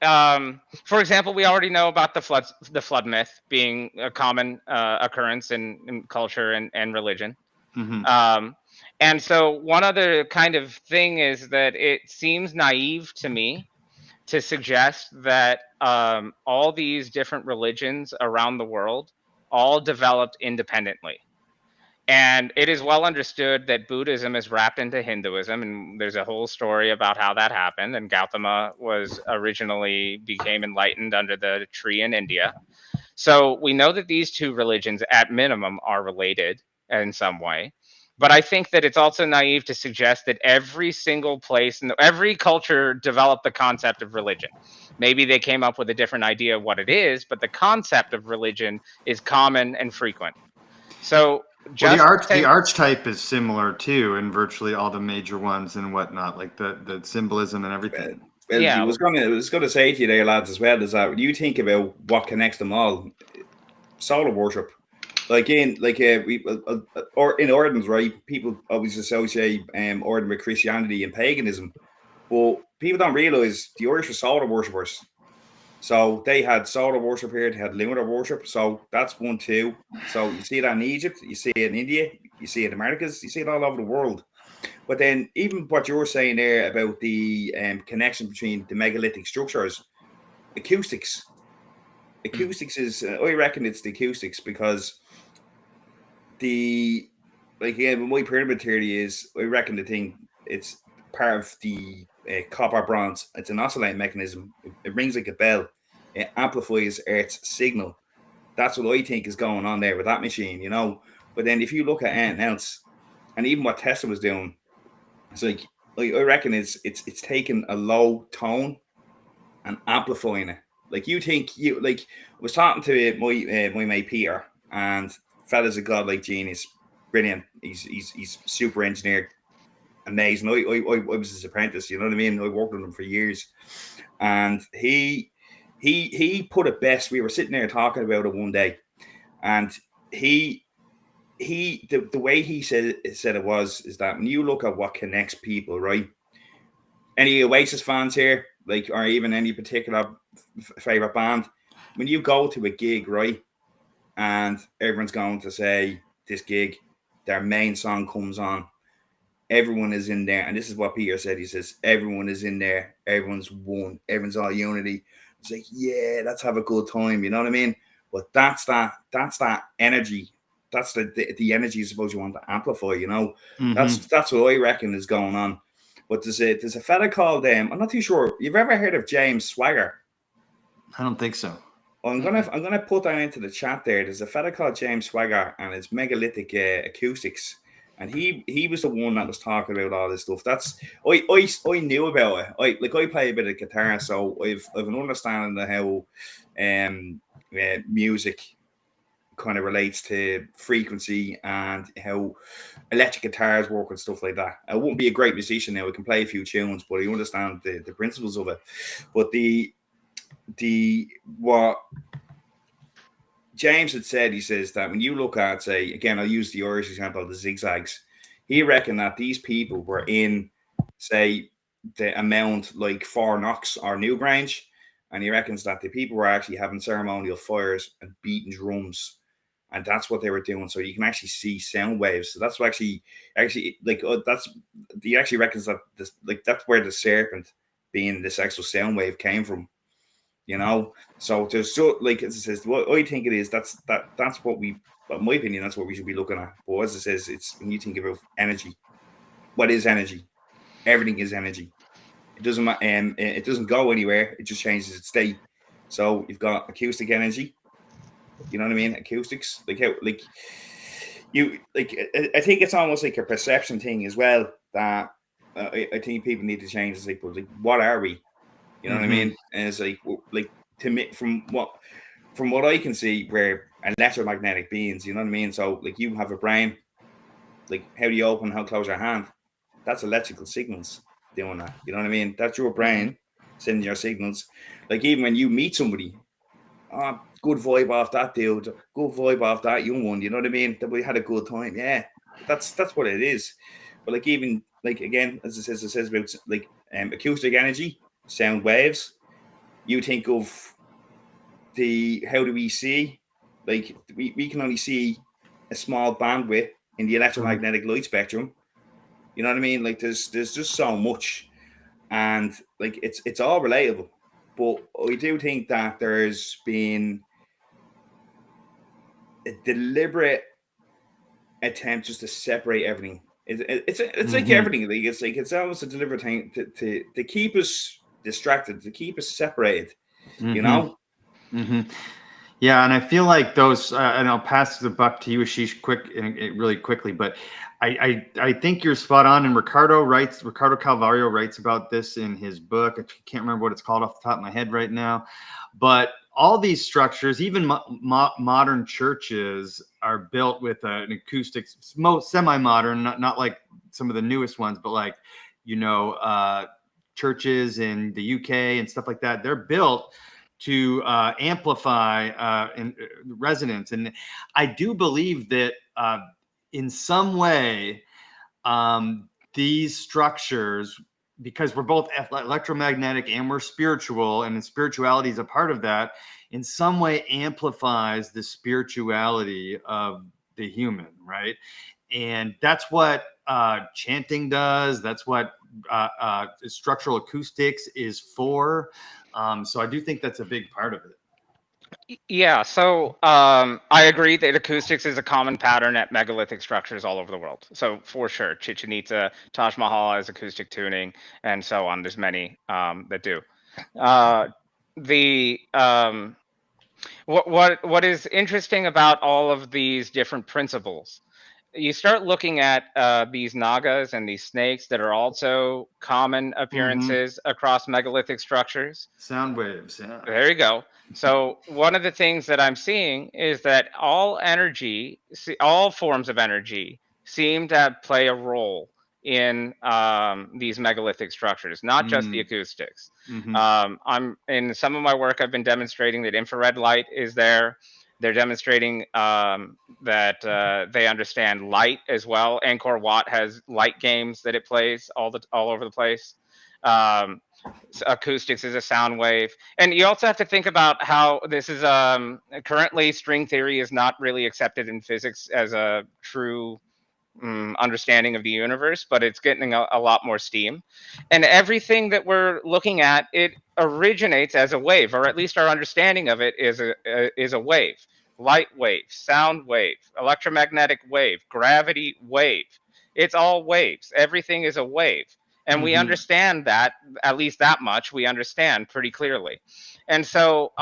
S2: for example, we already know about the flood myth being a common occurrence in culture and religion. And so one other kind of thing is that it seems naive to me to suggest that all these different religions around the world all developed independently. And it is well understood that Buddhism is wrapped into Hinduism, and there's a whole story about how that happened. And Gautama became enlightened under the tree in India. So we know that these two religions, at minimum, are related in some way. But I think that it's also naive to suggest that every single place and every culture developed the concept of religion. Maybe they came up with a different idea of what it is, but the concept of religion is common and frequent. So
S1: the archetype is similar too in virtually all the major ones and whatnot, like the symbolism and everything.
S3: Well, yeah, I was gonna say to you there, lads, as well, is that when you think about what connects them all, solar worship, or in ordens, right? People always associate orden with Christianity and paganism, but people don't realize the Irish were solar worshippers. So they had solar worship here, they had lunar worship. So that's 1, 2. So you see that in Egypt, you see it in India, you see it in the Americas, you see it all over the world. But then even what you were saying there about the connection between the megalithic structures, acoustics. Acoustics is, I reckon it's the acoustics, because my pyramid theory is, I reckon the thing, it's part of the copper bronze. It's an oscillating mechanism. It rings like a bell. It amplifies Earth's signal. That's what I think is going on there with that machine, But then if you look at anything else, and even what Tesla was doing, it's like I reckon it's taking a low tone and amplifying it. Like I was talking to my mate Peter, and fella's a godlike genius, brilliant. He's super engineered, amazing. I was his apprentice, you know what I mean? I worked with him for years, and he put it best. We were sitting there talking about it one day, and he the way he said it was is that when you look at what connects people, right? Any Oasis fans here, like, or even any particular favorite band, when you go to a gig, right, and everyone's going to say this gig, their main song comes on, everyone is in there, and this is what Peter said. He says everyone is in there, everyone's one, everyone's all unity. It's like, yeah, let's have a good time, you know what I mean? But that's that energy. That's the energy you suppose you want to amplify, you know.
S1: Mm-hmm.
S3: That's what I reckon is going on. But there's a fella called I'm not too sure. You've ever heard of James Swagger?
S1: I don't think so.
S3: Well, I'm gonna put that into the chat there. There's a fella called James Swagger, and it's Megalithic Acoustics, and he was the one that was talking about all this stuff. That's I knew about it. I play a bit of guitar, so I've an understanding of how music kind of relates to frequency and how electric guitars work and stuff like that. I wouldn't be a great musician now. I can play a few tunes, but I understand the principles of it. But what James had said, he says that when you look at, say, again, I'll use the Irish example of the zigzags. He reckoned that these people were in, say, the amount like Far Knox or Newgrange, and he reckons that the people were actually having ceremonial fires and beating drums, and that's what they were doing. So you can actually see sound waves. So that's what actually like he actually reckons that this, like, that's where the serpent being this actual sound wave came from. You know, so there's so, like, as it says, what I think it is, that's what we, in my opinion, that's what we should be looking at. But as it says, it's when you think about energy, what is energy? Everything is energy. It doesn't it doesn't go anywhere. It just changes its state. So you've got acoustic energy. You know what I mean? Acoustics, like how, like you, like, I think it's almost like a perception thing as well. That I think people need to change. It's like, well, like, what are we? You know what I mean? And it's like to me, from what I can see, we're electromagnetic beings. You know what I mean? So, like, you have a brain. Like, how do you open, how close your hand? That's electrical signals doing that. You know what I mean? That's your brain sending your signals. Like, even when you meet somebody, good vibe off that dude, good vibe off that young one. You know what I mean? That we had a good time. Yeah, that's what it is. But, like, even, like, again, as it says about, like, acoustic energy, sound waves. You think of how do we see? Like, we can only see a small bandwidth in the electromagnetic light spectrum. You know what I mean? Like, there's just so much, and, like, it's all relatable. But I do think that there's been a deliberate attempt just to separate everything. It's like everything. Like, it's almost a deliberate thing to keep us distracted, to keep us separated. You know.
S1: Yeah, and I feel like those, and I'll pass the buck to you, Ashish, really quickly. But I think you're spot on. And Ricardo Calvario writes about this in his book. I can't remember what it's called off the top of my head right now. But all these structures, even modern churches, are built with an acoustic, semi-modern, not like some of the newest ones, but like, churches in the UK and stuff like that. They're built to amplify resonance. And I do believe that in some way, these structures, because we're both electromagnetic and we're spiritual, and spirituality is a part of that, in some way amplifies the spirituality of the human, right? And that's what chanting does. That's what structural acoustics is for. So I do think that's a big part of it.
S2: Yeah, so I agree that acoustics is a common pattern at megalithic structures all over the world. So for sure, Chichen Itza, Taj Mahal has acoustic tuning, and so on. There's many that do. What is interesting about all of these different principles, you start looking at these nagas and these snakes that are also common appearances across megalithic structures.
S1: Sound waves, yeah.
S2: There you go. So one of the things that I'm seeing is that all forms of energy seem to play a role in these megalithic structures, not just the acoustics. I'm in some of my work, I've been demonstrating that infrared light is there, They're demonstrating that they understand light as well. Angkor Wat has light games that it plays all over the place. Acoustics is a sound wave, and you also have to think about how this is currently string theory is not really accepted in physics as a true understanding of the universe, but it's getting a lot more steam. And everything that we're looking at, it originates as a wave, or at least our understanding of it is a wave. Light wave, sound wave, electromagnetic wave, gravity wave. It's all waves. Everything is a wave. And we understand that, at least that much, we understand pretty clearly. And so,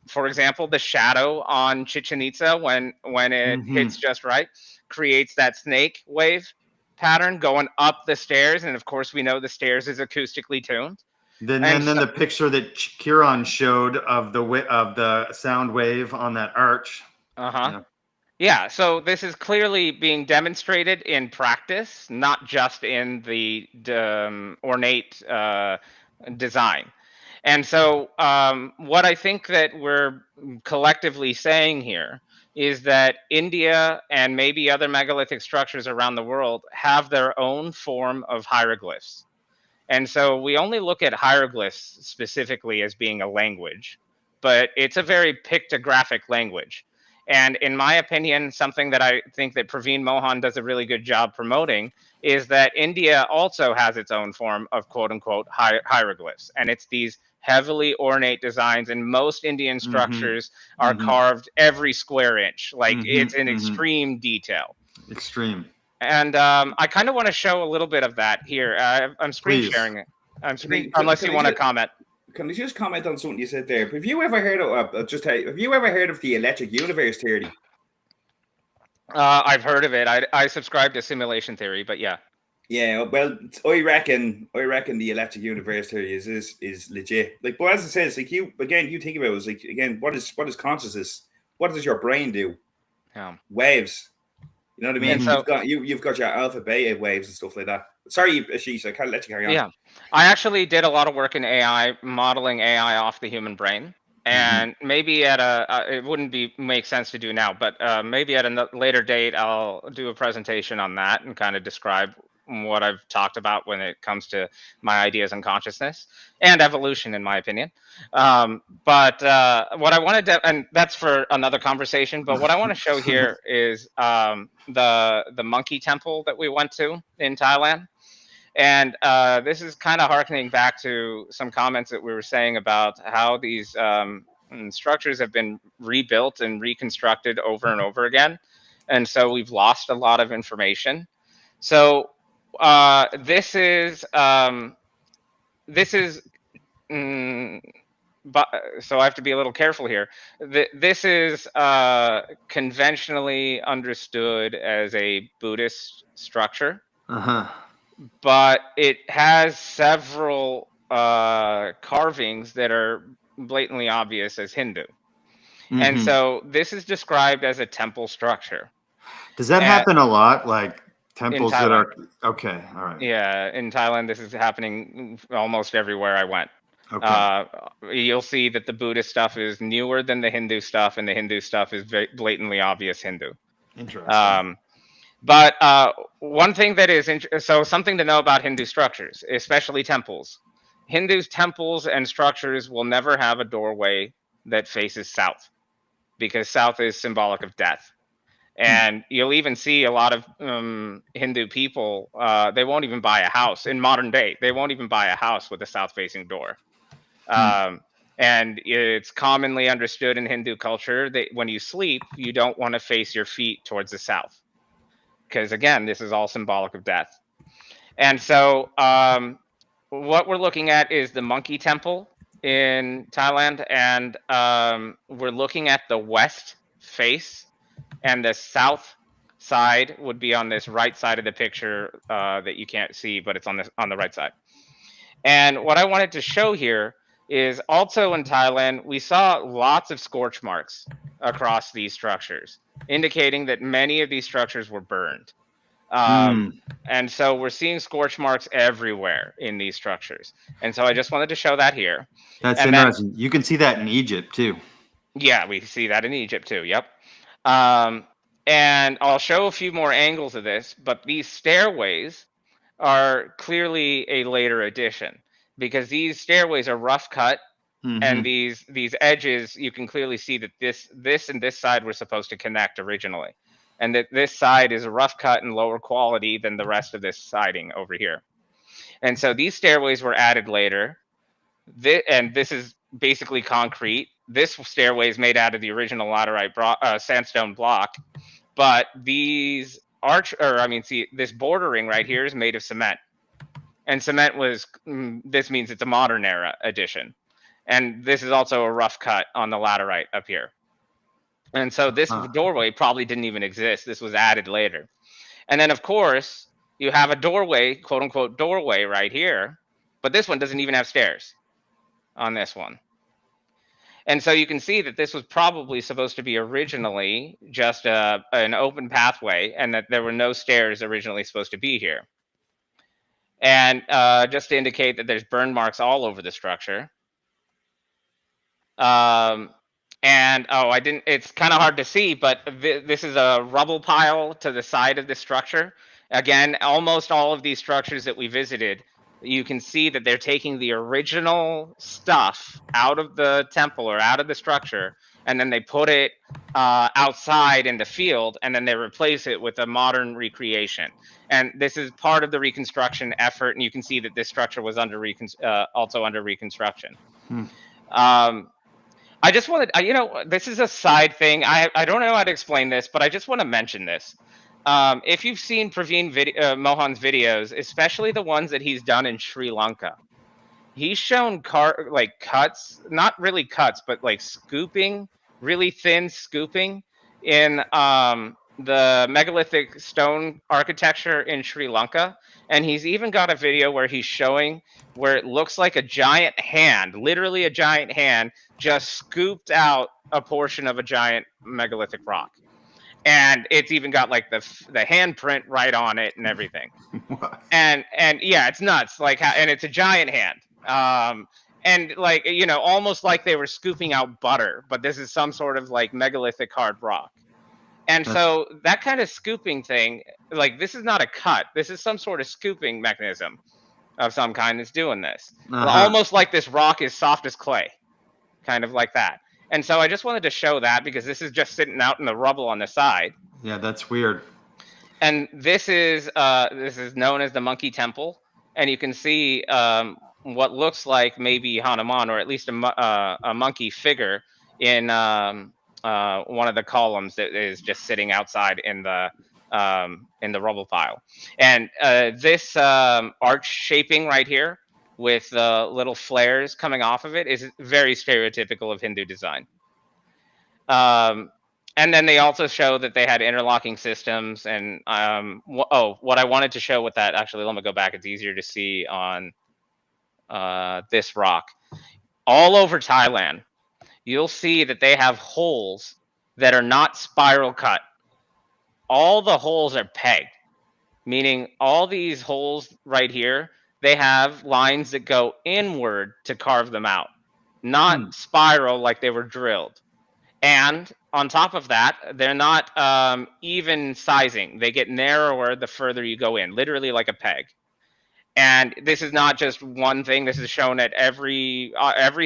S2: for example, the shadow on Chichen Itza, when it hits just right, creates that snake wave pattern going up the stairs. And of course, we know the stairs is acoustically tuned.
S1: Then the picture that Ciaran showed of the sound wave on that arch.
S2: Yeah, so this is clearly being demonstrated in practice, not just in the ornate design. And so what I think that we're collectively saying here is that India and maybe other megalithic structures around the world have their own form of hieroglyphs. And so we only look at hieroglyphs specifically as being a language, but it's a very pictographic language. And in my opinion, something that I think that Praveen Mohan does a really good job promoting is that India also has its own form of quote unquote hieroglyphs. And it's these heavily ornate designs, and most Indian structures are carved every square inch. Like it's in extreme detail.
S1: Extreme.
S2: And I kind of want to show a little bit of that here. I'm screen sharing it. Unless you want to comment.
S3: Can I just comment on something you said there? Have you ever heard of have you ever heard of the electric universe theory?
S2: I've heard of it. I subscribe to simulation theory, but yeah.
S3: Yeah, well, I reckon the electric universe theory is legit. Like, but as it says, like you think about it, it's like again, what is consciousness? What does your brain do? Waves. You know what I mean? So, you've got your alpha beta waves and stuff like that. Sorry, Ashish, I can't let you carry on.
S2: Yeah, I actually did a lot of work in AI, modeling AI off the human brain, and maybe at it wouldn't make sense to do now, but maybe at a later date I'll do a presentation on that and kind of describe what I've talked about when it comes to my ideas on consciousness and evolution, in my opinion. But what I wanted to, and that's for another conversation, but what I want to show here is the monkey temple that we went to in Thailand. And this is kind of harkening back to some comments that we were saying about how these structures have been rebuilt and reconstructed over and over again. And so we've lost a lot of information. So this is so I have to be a little careful here. This is conventionally understood as a Buddhist structure, but it has several carvings that are blatantly obvious as Hindu. And so this is described as a temple structure.
S1: Does that happen a lot? Like temples that are okay, all right.
S2: Yeah, in Thailand, this is happening almost everywhere I went. Okay. You'll see that the Buddhist stuff is newer than the Hindu stuff, and the Hindu stuff is very blatantly obvious Hindu.
S1: Interesting.
S2: But one thing that is so something to know about Hindu structures, especially temples. Hindu temples and structures will never have a doorway that faces south, because south is symbolic of death. And you'll even see a lot of Hindu people, they won't even buy a house in modern day. They won't even buy a house with a south-facing door. And it's commonly understood in Hindu culture that when you sleep, you don't want to face your feet towards the south, because again, this is all symbolic of death. And so what we're looking at is the monkey temple in Thailand, and we're looking at the west face, and the south side would be on this right side of the picture that you can't see, but it's on the right side. And what I wanted to show here is also in Thailand, we saw lots of scorch marks across these structures, indicating that many of these structures were burned. And so we're seeing scorch marks everywhere in these structures. And so I just wanted to show that here.
S1: That's interesting. You can see that in Egypt too.
S2: Yeah, we see that in Egypt too. Yep. Um, and I'll show a few more angles of this, but these stairways are clearly a later addition because these stairways are rough cut, and
S1: Hmm.
S2: these edges, you can clearly see that this and this side were supposed to connect originally, and that this side is a rough cut and lower quality than the rest of this siding over here. And so these stairways were added later. And this is basically concrete. This stairway is made out of the original laterite sandstone block, but these see, this bordering right here is made of cement, and cement was. This means it's a modern era addition, and this is also a rough cut on the laterite up here. And so this doorway probably didn't even exist. This was added later. And then, of course, you have a doorway, quote unquote, doorway right here, but this one doesn't even have stairs on this one. And so you can see that this was probably supposed to be originally just an open pathway, and that there were no stairs originally supposed to be here. And just to indicate that there's burn marks all over the structure. And I didn't. It's kind of hard to see, but this is a rubble pile to the side of the structure. Again, almost all of these structures that we visited, you can see that they're taking the original stuff out of the temple or out of the structure, and then they put it outside in the field, and then they replace it with a modern recreation. And this is part of the reconstruction effort, and you can see that this structure was also under reconstruction. I just wanted, this is a side thing. I don't know how to explain this, but I just want to mention this. If you've seen Praveen Mohan's videos, especially the ones that he's done in Sri Lanka, he's shown cuts, not really cuts, but like scooping, really thin scooping in the megalithic stone architecture in Sri Lanka. And he's even got a video where he's showing where it looks like a giant hand, literally a giant hand, just scooped out a portion of a giant megalithic rock. And it's even got like the handprint right on it and everything. and yeah, it's nuts. And it's a giant hand. And almost like they were scooping out butter, but this is some sort of like megalithic hard rock. And so that kind of scooping thing, like this is not a cut. This is some sort of scooping mechanism of some kind that's doing this. Almost like this rock is soft as clay, kind of like that. And so I just wanted to show that because this is just sitting out in the rubble on the side.
S1: Yeah, that's weird.
S2: And this is known as the Monkey Temple, and you can see what looks like maybe Hanuman, or at least a monkey figure in one of the columns that is just sitting outside in the rubble pile. And this arch shaping right here with little flares coming off of it is very stereotypical of Hindu design. And then they also show that they had interlocking systems. And what I wanted to show with that, actually, let me go back. It's easier to see on this rock. All over Thailand, you'll see that they have holes that are not spiral cut. All the holes are pegged, meaning all these holes right here, they have lines that go inward to carve them out, not spiral like they were drilled. And on top of that, they're not even sizing. They get narrower the further you go in, literally like a peg. And this is not just one thing. This is shown at every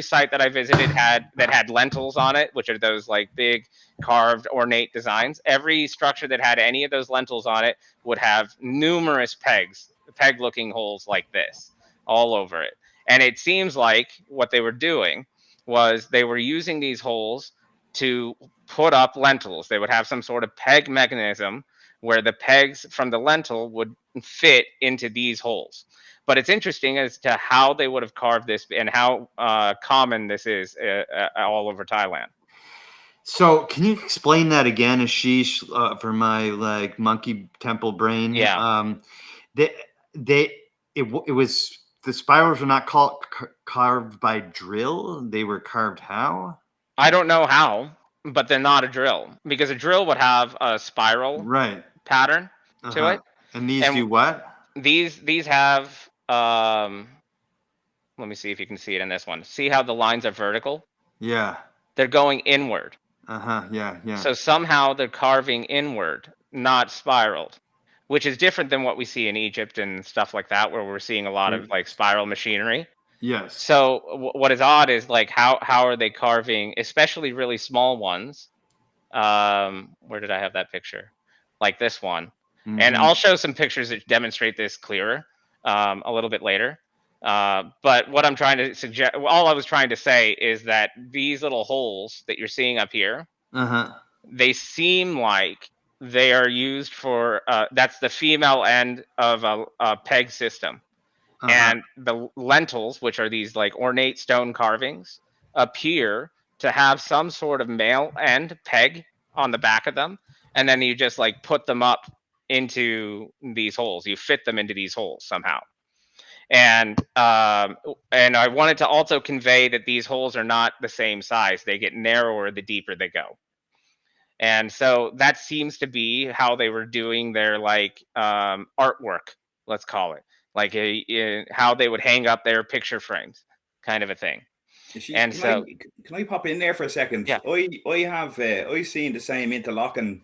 S2: site that I visited that had lentils on it, which are those like big carved ornate designs. Every structure that had any of those lentils on it would have numerous peg-looking holes like this all over it. And it seems like what they were doing was they were using these holes to put up lentils. They would have some sort of peg mechanism where the pegs from the lentil would fit into these holes. But it's interesting as to how they would have carved this and how common this is all over Thailand.
S1: So can you explain that again, Ashish, for my like monkey temple brain?
S2: Yeah.
S1: It was, the spirals were not carved by drill. They were carved how?
S2: I don't know how, but they're not a drill, because a drill would have a spiral pattern to it.
S1: And these do what?
S2: These have let me see if you can see it in this one. See how the lines are vertical?
S1: Yeah.
S2: they're going inward.
S1: Yeah.
S2: So somehow they're carving inward, not spiraled, which is different than what we see in Egypt and stuff like that, where we're seeing a lot of like spiral machinery.
S1: Yes.
S2: So what is odd is like how are they carving, especially really small ones? Where did I have that picture? Like this one. And I'll show some pictures that demonstrate this clearer a little bit later. But what I'm trying to suggest, all I was trying to say is that these little holes that you're seeing up here, they seem like they are used for, that's the female end of a peg system. And the lentils, which are these like ornate stone carvings, appear to have some sort of male end peg on the back of them. And then you just like put them up into these holes. You fit them into these holes somehow. And I wanted to also convey that these holes are not the same size. They get narrower the deeper they go. And so that seems to be how they were doing their like artwork, let's call it, like how they would hang up their picture frames, kind of a thing. And so,
S3: can I pop in there for a second?
S2: Yeah.
S3: I've seen the same interlocking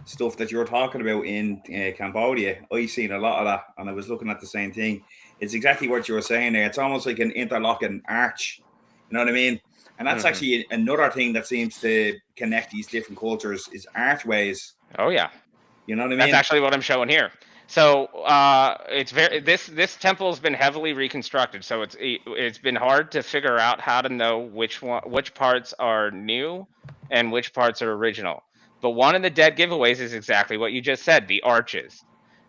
S3: stuff that you're talking about in Cambodia. I've seen a lot of that, and I was looking at the same thing. It's exactly what you were saying there. It's almost like an interlocking arch. You know what I mean? And that's actually another thing that seems to connect these different cultures is archways.
S2: Oh yeah,
S3: you know what I mean?
S2: That's actually what I'm showing here. So it's this temple has been heavily reconstructed. So it's been hard to figure out how to know which parts are new and which parts are original. But one of the dead giveaways is exactly what you just said, the arches.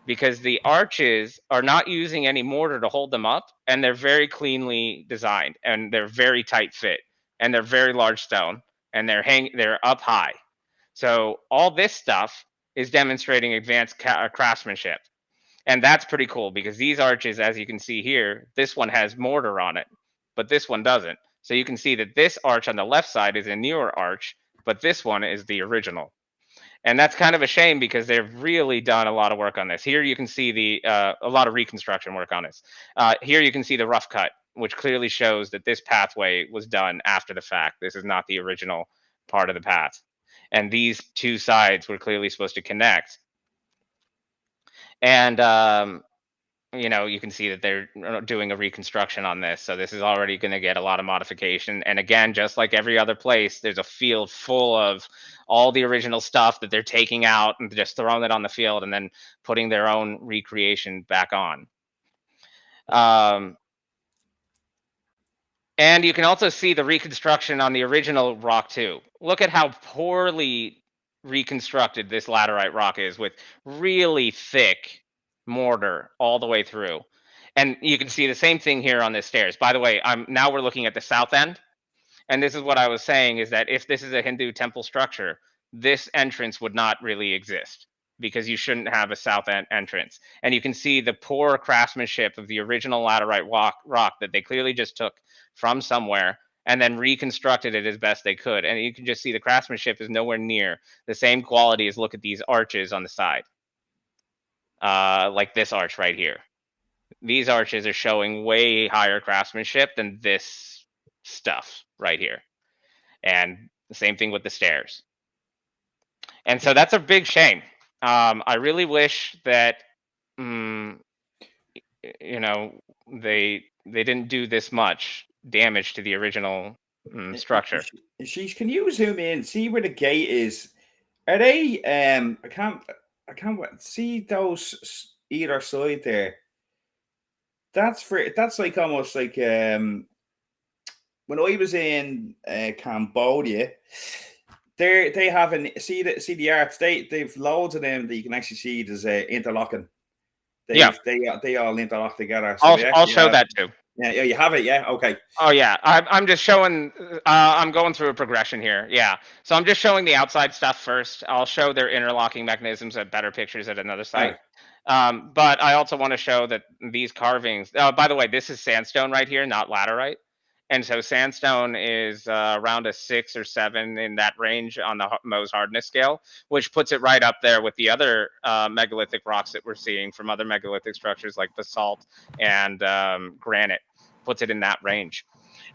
S2: Because the arches are not using any mortar to hold them up, and they're very cleanly designed, and they're very tight fit, and they're very large stone, and they're up high. So all this stuff is demonstrating advanced craftsmanship. And that's pretty cool because these arches, as you can see here, this one has mortar on it, but this one doesn't. So you can see that this arch on the left side is a newer arch, but this one is the original. And that's kind of a shame because they've really done a lot of work on this. Here you can see a lot of reconstruction work on this. Here you can see the rough cut, which clearly shows that this pathway was done after the fact. This is not the original part of the path. And these two sides were clearly supposed to connect. And, you know, you can see that they're doing a reconstruction on this. So this is already going to get a lot of modification. And again, just like every other place, there's a field full of all the original stuff that they're taking out and just throwing it on the field and then putting their own recreation back on. And you can also see the reconstruction on the original rock too. Look at how poorly reconstructed this laterite rock is with really thick mortar all the way through. And you can see the same thing here on the stairs. By the way, now we're looking at the south end. And this is what I was saying is that if this is a Hindu temple structure, this entrance would not really exist because you shouldn't have a south end entrance. And you can see the poor craftsmanship of the original laterite rock that they clearly just took from somewhere and then reconstructed it as best they could. And you can just see the craftsmanship is nowhere near the same quality as look at these arches on the side. Like this arch right here. These arches are showing way higher craftsmanship than this stuff right here. And the same thing with the stairs. And so that's a big shame. I really wish that, you know, they didn't do this much damage to the original structure.
S3: Ashish, can you zoom in, see where the gate is? Are they? I can't see those either side there. That's like almost like when I was in Cambodia. They have see the arts. They've loads of them that you can actually see. There's interlocking. They all interlock together. So
S2: I'll show that too.
S3: Yeah, you have it. Yeah, okay.
S2: Oh yeah, I'm just showing. I'm going through a progression here. Yeah, so I'm just showing the outside stuff first. I'll show their interlocking mechanisms at better pictures at another site. Right. But I also want to show that these carvings. By the way, this is sandstone right here, not laterite. And so sandstone is around a 6 or 7 in that range on the Mohs hardness scale, which puts it right up there with the other megalithic rocks that we're seeing from other megalithic structures like basalt and granite, puts it in that range.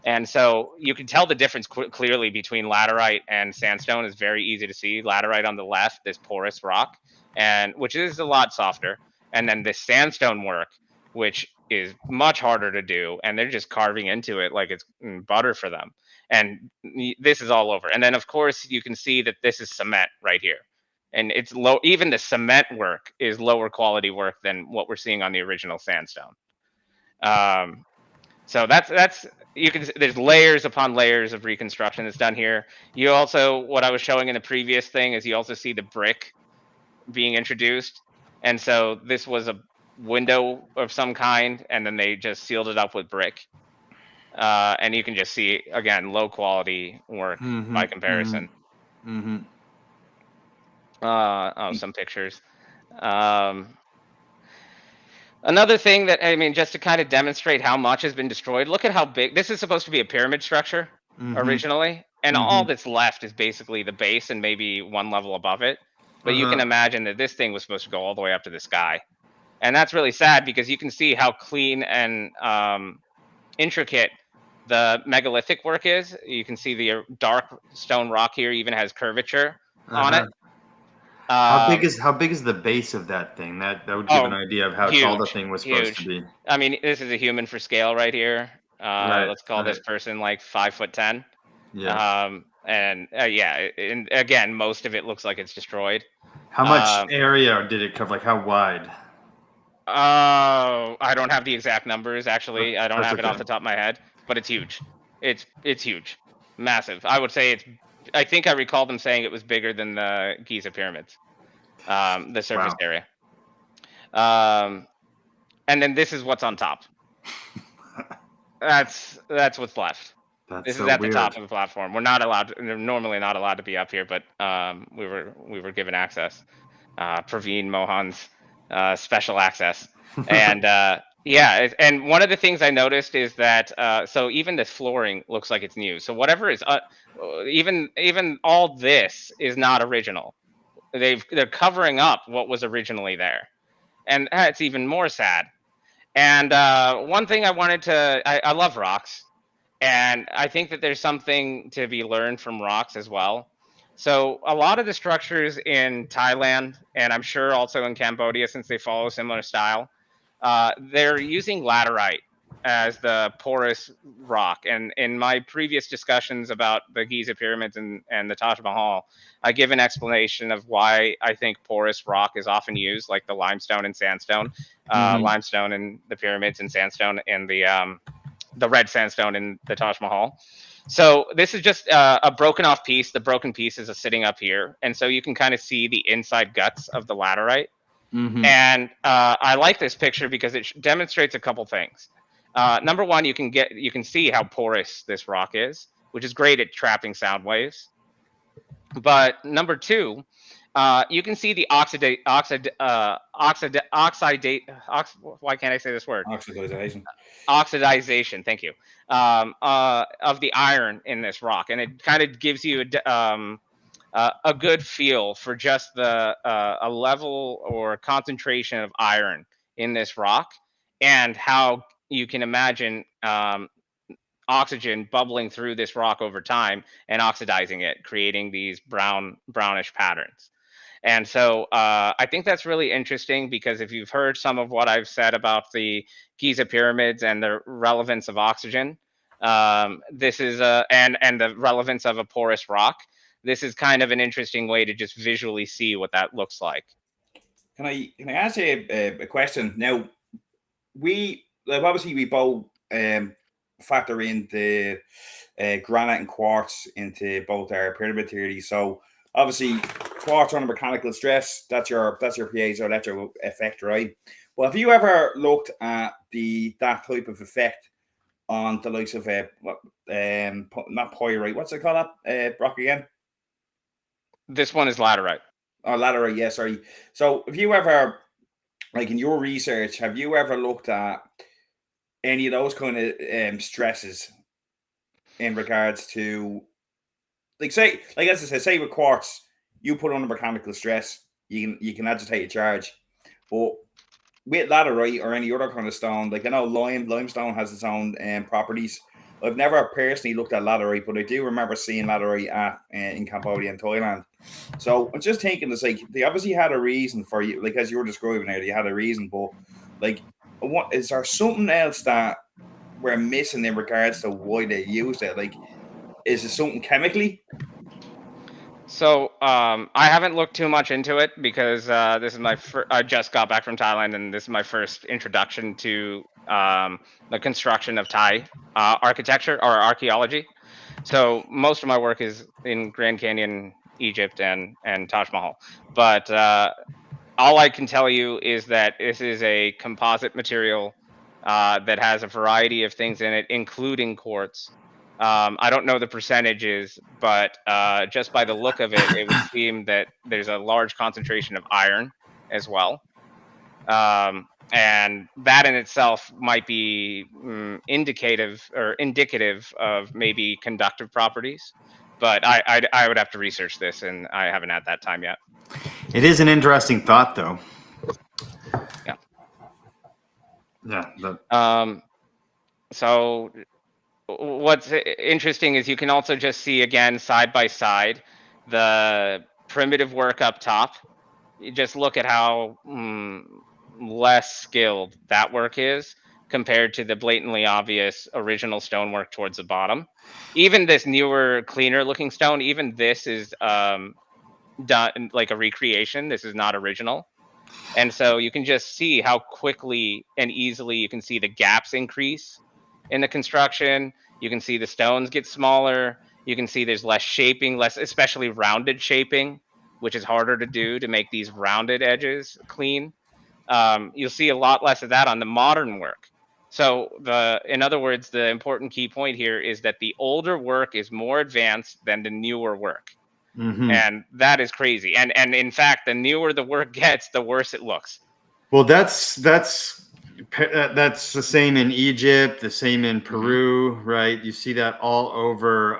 S2: And so you can tell the difference clearly between laterite and sandstone. Is very easy to see. Laterite on the left, this porous rock, and which is a lot softer, and then this sandstone work, which is much harder to do, and they're just carving into it like it's butter for them. And this is all over. And then of course you can see that this is cement right here, and it's low. Even the cement work is lower quality work than what we're seeing on the original sandstone. So that's you can, there's layers upon layers of reconstruction that's done here. You also, what I was showing in the previous thing is you also see the brick being introduced, and so this was a window of some kind, and then they just sealed it up with brick. And you can just see again low quality work by comparison. Some pictures. Another thing that, I mean, just to kind of demonstrate how much has been destroyed, look at how big this is. Supposed to be a pyramid structure originally, and all that's left is basically the base and maybe one level above it. But you can imagine that this thing was supposed to go all the way up to the sky, and that's really sad because you can see how clean and intricate the megalithic work is. You can see the dark stone rock here even has curvature on it.
S1: How big is the base of that thing? That would give an idea of how tall the thing was supposed to be.
S2: I mean, this is a human for scale right here. Let's call this person like 5'10".
S1: Yeah.
S2: And again, most of it looks like it's destroyed.
S1: How much area did it cover? Like how wide?
S2: I don't have the exact numbers actually. I don't have it off the top of my head, but it's huge. It's huge, massive. I would say it's. I think I recall them saying it was bigger than the Giza pyramids, the surface area. And then this is what's on top. That's what's left. This is at the top of the platform. We're not allowed. They're normally not allowed to be up here, but we were given access. Praveen Mohan's special access, and and one of the things I noticed is that so even the flooring looks like it's new. So whatever is even all this is not original. They're covering up what was originally there, and it's even more sad. And one thing I wanted to, I love rocks, and I think that there's something to be learned from rocks as well. So a lot of the structures in Thailand, and I'm sure also in Cambodia, since they follow a similar style, they're using laterite as the porous rock. And in my previous discussions about the Giza pyramids and the Taj Mahal, I give an explanation of why I think porous rock is often used, like the limestone and sandstone, limestone in the pyramids and sandstone in the red sandstone in the Taj Mahal. So this is just a broken off piece. The broken pieces are sitting up here. And so you can kind of see the inside guts of the laterite. And I like this picture because it demonstrates a couple things. Number one, you can see how porous this rock is, which is great at trapping sound waves. But number two, you can see the why can't I say this word? Oxidization. Thank you. Of the iron in this rock, and it kind of gives you a good feel for just a level or concentration of iron in this rock, and how you can imagine oxygen bubbling through this rock over time and oxidizing it, creating these brownish patterns. And so I think that's really interesting, because if you've heard some of what I've said about the Giza pyramids and the relevance of oxygen, this is and the relevance of a porous rock, this is kind of an interesting way to just visually see what that looks like.
S3: Can I ask you a question? Now, obviously we both factor in the granite and quartz into both our pyramid theories. So obviously quartz under mechanical stress, that's your piezo, that's your effect, right? Well, have you ever looked at that type of effect on the likes of not pyrite, what's it called Brock again?
S2: This one is laterite.
S3: Oh, laterite, yeah, sorry. So have you ever, like in your research, have you ever looked at any of those kind of stresses in regards to, like, say, like as I said, say with quartz, you put under mechanical stress, you can agitate a charge, but with laterite or any other kind of stone, like I know limestone has its own properties. I've never personally looked at laterite, but I do remember seeing laterite in Cambodia and Thailand. So I'm just thinking, it's like they obviously had a reason for you, like as you were describing there, they had a reason. But like, what is there something else that we're missing in regards to why they used it? Like, is it something chemically?
S2: So I haven't looked too much into it because this is my I just got back from Thailand, and this is my first introduction to the construction of Thai architecture or archaeology. So most of my work is in Grand Canyon, Egypt, and Taj Mahal. But all I can tell you is that this is a composite material that has a variety of things in it, including quartz. I don't know the percentages, but just by the look of it, it would seem that there's a large concentration of iron as well. And that in itself might be indicative of maybe conductive properties. But I would have to research this, and I haven't had that time yet.
S1: It is an interesting thought, though.
S2: Yeah.
S1: Yeah.
S2: So what's interesting is you can also just see again side by side the primitive work up top. You just look at how less skilled that work is compared to the blatantly obvious original stonework towards the bottom. Even this newer, cleaner looking stone, even this is done like a recreation. This is not original. And so you can just see how quickly and easily you can see the gaps increase in the construction. You can see the stones get smaller. You can see there's less shaping, especially rounded shaping, which is harder to do to make these rounded edges clean. You'll see a lot less of that on the modern work. So in other words, the important key point here is that the older work is more advanced than the newer work.
S1: Mm-hmm.
S2: And that is crazy. And in fact, the newer the work gets, the worse it looks.
S1: Well, that's the same in Egypt, the same in Peru, right? You see that all over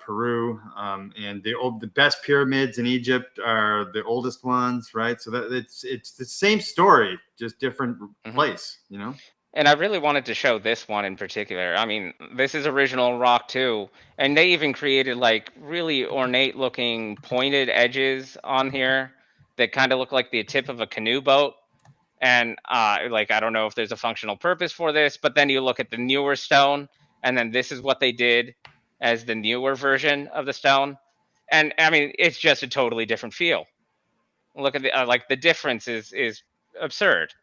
S1: Peru, and the best pyramids in Egypt are the oldest ones, right? So that it's the same story, just different place, you know.
S2: And I really wanted to show this one in particular. I mean, this is original rock too, and they even created like really ornate looking pointed edges on here that kind of look like the tip of a canoe boat. And like, I don't know if there's a functional purpose for this, but then you look at the newer stone, and then this is what they did as the newer version of the stone. And I mean, it's just a totally different feel. Look at the like the difference is absurd.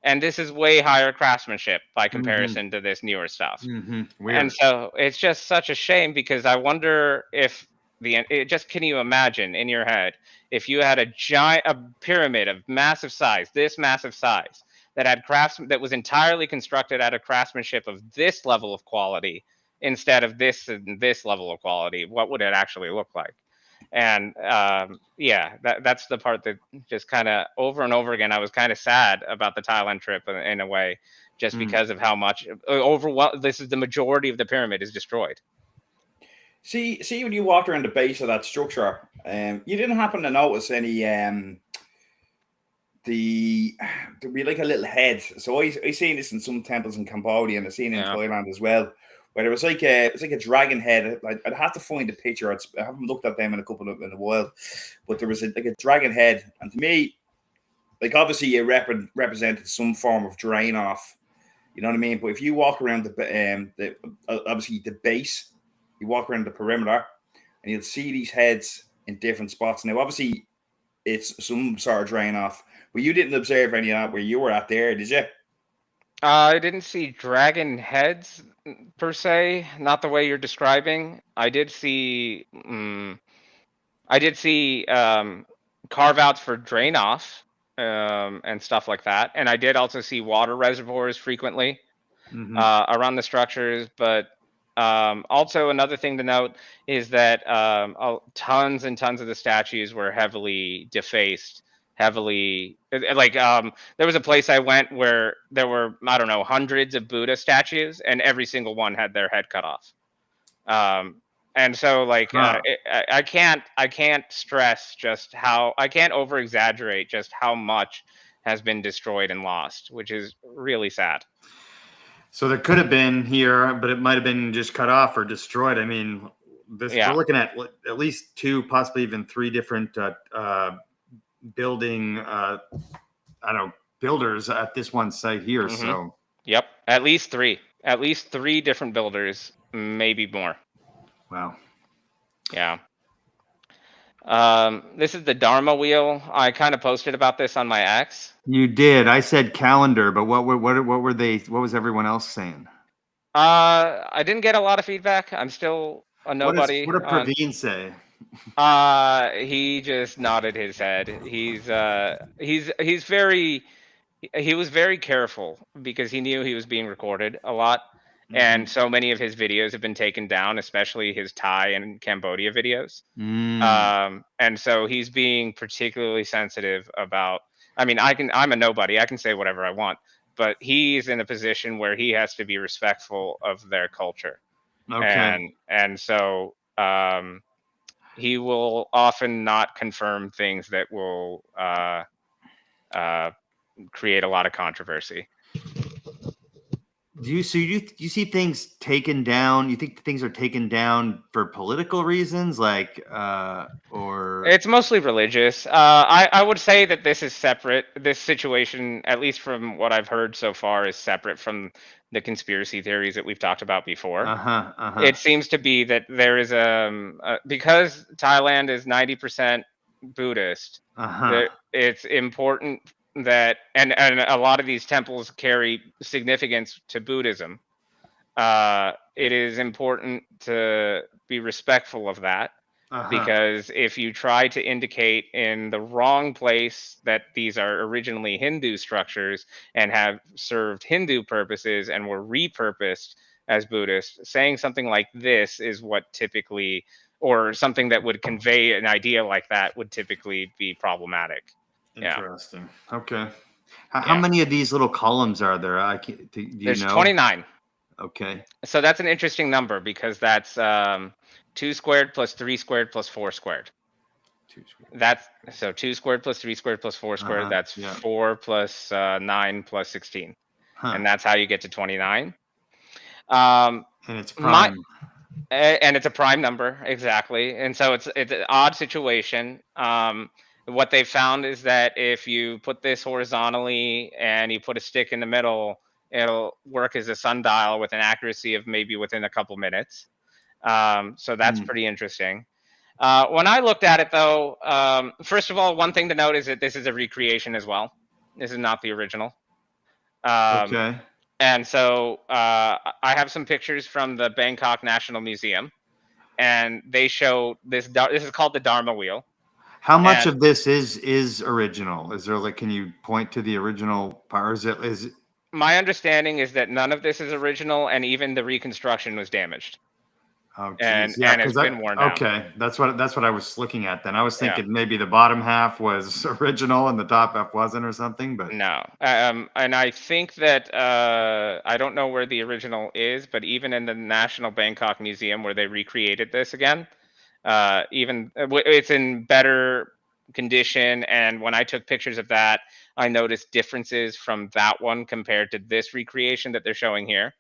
S2: And this is way higher craftsmanship by comparison to this newer stuff. And so it's just such a shame, because I wonder if can you imagine in your head if you had a pyramid of massive size, this massive size, that had that was entirely constructed out of craftsmanship of this level of quality instead of this and this level of quality, what would it actually look like? And yeah, that's the part that just kind of over and over again, I was kind of sad about the Thailand trip in a way, just because of how much this is the majority of the pyramid is destroyed.
S3: See when you walked around the base of that structure, you didn't happen to notice any there'd be like a little head. So I seen this in some temples in Cambodia, and I seen it in Thailand as well, where it was like a dragon head. I'd have to find a picture. I haven't looked at them in a while, but there was like a dragon head, and to me, like obviously it represented some form of drain off. You know what I mean? But if you walk around the obviously the base, you walk around the perimeter, and you'll see these heads in different spots. Now, obviously, it's some sort of drain off, but you didn't observe any of that where you were at there, did you?
S2: I didn't see dragon heads per se, not the way you're describing. I did see carve outs for drain off and stuff like that, and I did also see water reservoirs frequently around the structures. But also another thing to note is that tons and tons of the statues were heavily defaced. Like there was a place I went where there were, I don't know, hundreds of Buddha statues, and every single one had their head cut off. And so like I can't stress just how, I can't over exaggerate just how much has been destroyed and lost, which is really sad.
S1: So there could have been here, but it might have been just cut off or destroyed. I mean, we're looking at least 2, possibly even 3 different building, I don't know, builders at this one site here.
S2: Mm-hmm.
S1: So,
S2: yep, at least 3 different builders, maybe more.
S1: Wow.
S2: Yeah. This is the Dharma wheel. I kind of posted about this on my X.
S1: You did. I said calendar, but what were they? What was everyone else saying?
S2: I didn't get a lot of feedback. I'm still a nobody.
S1: What did Praveen say?
S2: He just nodded his head. He was very careful because he knew he was being recorded a lot. And so many of his videos have been taken down, especially his Thai and Cambodia videos. And so he's being particularly sensitive about, I mean, I'm a nobody. I can say whatever I want, but he's in a position where he has to be respectful of their culture.
S1: Okay.
S2: And so he will often not confirm things that will create a lot of controversy.
S1: Do you see things taken down? You think things are taken down for political reasons, like or
S2: It's mostly religious. I would say that this is separate. This situation, at least from what I've heard so far, is separate from the conspiracy theories that we've talked about before. It seems to be that there is because Thailand is 90% Buddhist. It's important that and a lot of these temples carry significance to Buddhism. It is important to be respectful of that. Because if you try to indicate in the wrong place that these are originally Hindu structures and have served Hindu purposes and were repurposed as Buddhist, saying something like this is what typically, or something that would convey an idea like that would typically be problematic.
S1: Interesting. Okay. How many of these little columns are there? Do you
S2: There's
S1: know?
S2: 29.
S1: Okay.
S2: So that's an interesting number because that's 2 squared plus 3 squared plus 4 squared.
S1: 2 squared.
S2: That's so 2 squared plus 3 squared plus 4 squared. That's 4 plus 9 plus 16, and that's how you get to 29.
S1: And it's prime.
S2: And it's a prime number, exactly. And so it's an odd situation. What they found is that if you put this horizontally and you put a stick in the middle, it'll work as a sundial with an accuracy of maybe within a couple minutes. So that's pretty interesting. When I looked at it, though, first of all, one thing to note is that this is a recreation as well. This is not the original.
S1: Okay.
S2: And so I have some pictures from the Bangkok National Museum, and they show this. This is called the Dharma wheel.
S1: How much of this is original? Is there can you point to the original part? Or is it?
S2: My understanding is that none of this is original, and even the reconstruction was damaged.
S1: Oh,
S2: geez. And it's been worn down.
S1: Okay, that's what I was looking at. Then I was thinking maybe the bottom half was original and the top half wasn't, or something. But
S2: no, and I think that I don't know where the original is, but even in the National Bangkok Museum where they recreated this again, even it's in better condition. And when I took pictures of that, I noticed differences from that one compared to this recreation that they're showing here.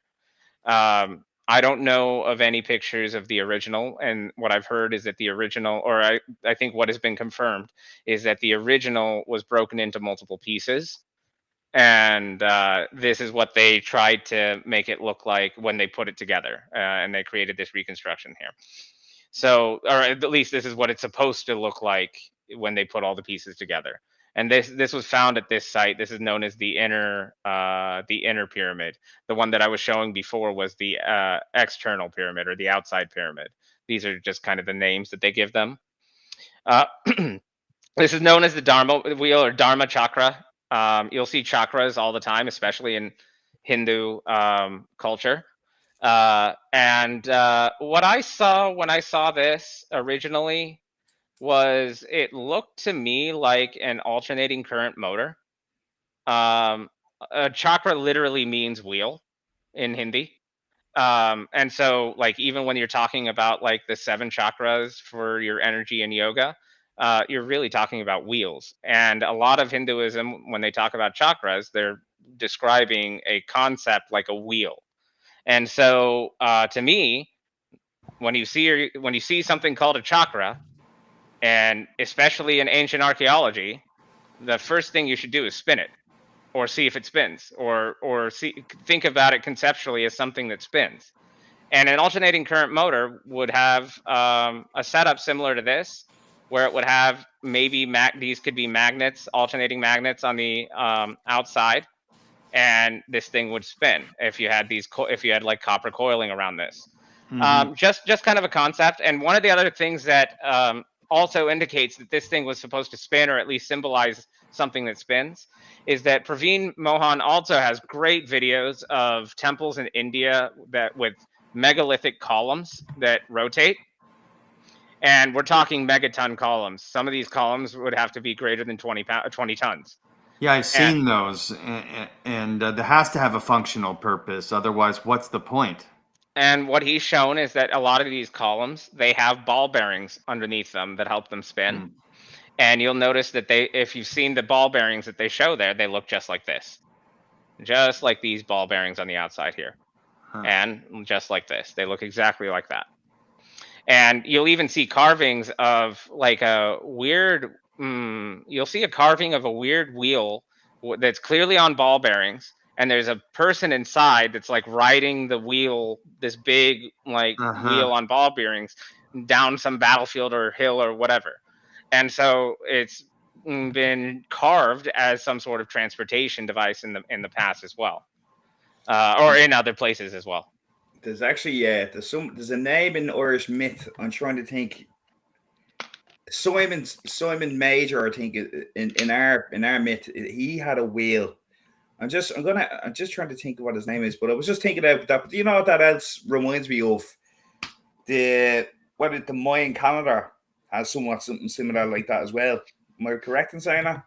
S2: I don't know of any pictures of the original, and what I've heard is that the original, or I think what has been confirmed, is that the original was broken into multiple pieces, and this is what they tried to make it look like when they put it together, and they created this reconstruction here. So, or at least this is what it's supposed to look like when they put all the pieces together. And this was found at this site. This is known as the inner pyramid. The one that I was showing before was the external pyramid, or the outside pyramid. These are just kind of the names that they give them. This is known as the Dharma wheel, or Dharma chakra. You'll see chakras all the time, especially in Hindu culture. And what I saw when I saw this originally was it looked to me like an alternating current motor. A chakra literally means wheel in Hindi. And so like even when you're talking about like the 7 chakras for your energy and yoga, you're really talking about wheels. And a lot of Hinduism, when they talk about chakras, they're describing a concept like a wheel. And so to me, when you see something called a chakra, and especially in ancient archaeology, the first thing you should do is spin it, or see if it spins, or think about it conceptually as something that spins. And an alternating current motor would have a setup similar to this, where it would have maybe these could be magnets, alternating magnets on the outside, and this thing would spin if you had like copper coiling around this. Just kind of a concept. And one of the other things that also indicates that this thing was supposed to spin, or at least symbolize something that spins, is that Praveen Mohan also has great videos of temples in India that with megalithic columns that rotate. And we're talking megaton columns. Some of these columns would have to be greater than 20 tons.
S1: Yeah, I've seen those, and there has to have a functional purpose. Otherwise, what's the point?
S2: And what he's shown is that a lot of these columns, they have ball bearings underneath them that help them spin. And you'll notice that if you've seen the ball bearings that they show there, they look just like this. Just like these ball bearings on the outside here. And just like this. They look exactly like that. And you'll even see carvings of like a weird, you'll see a carving of a weird wheel that's clearly on ball bearings. And there's a person inside that's like riding the wheel, this big like wheel on ball bearings down some battlefield or hill or whatever. And so it's been carved as some sort of transportation device in the past as well, or in other places as well.
S3: There's actually there's a name in Irish myth. I'm trying to think. Simon Major, I think, in our myth, he had a wheel. I'm just trying to think of what his name is, but I was just thinking about that. But do you know what that else reminds me of? The Mayan calendar has something similar like that as well. Am I correct in saying that?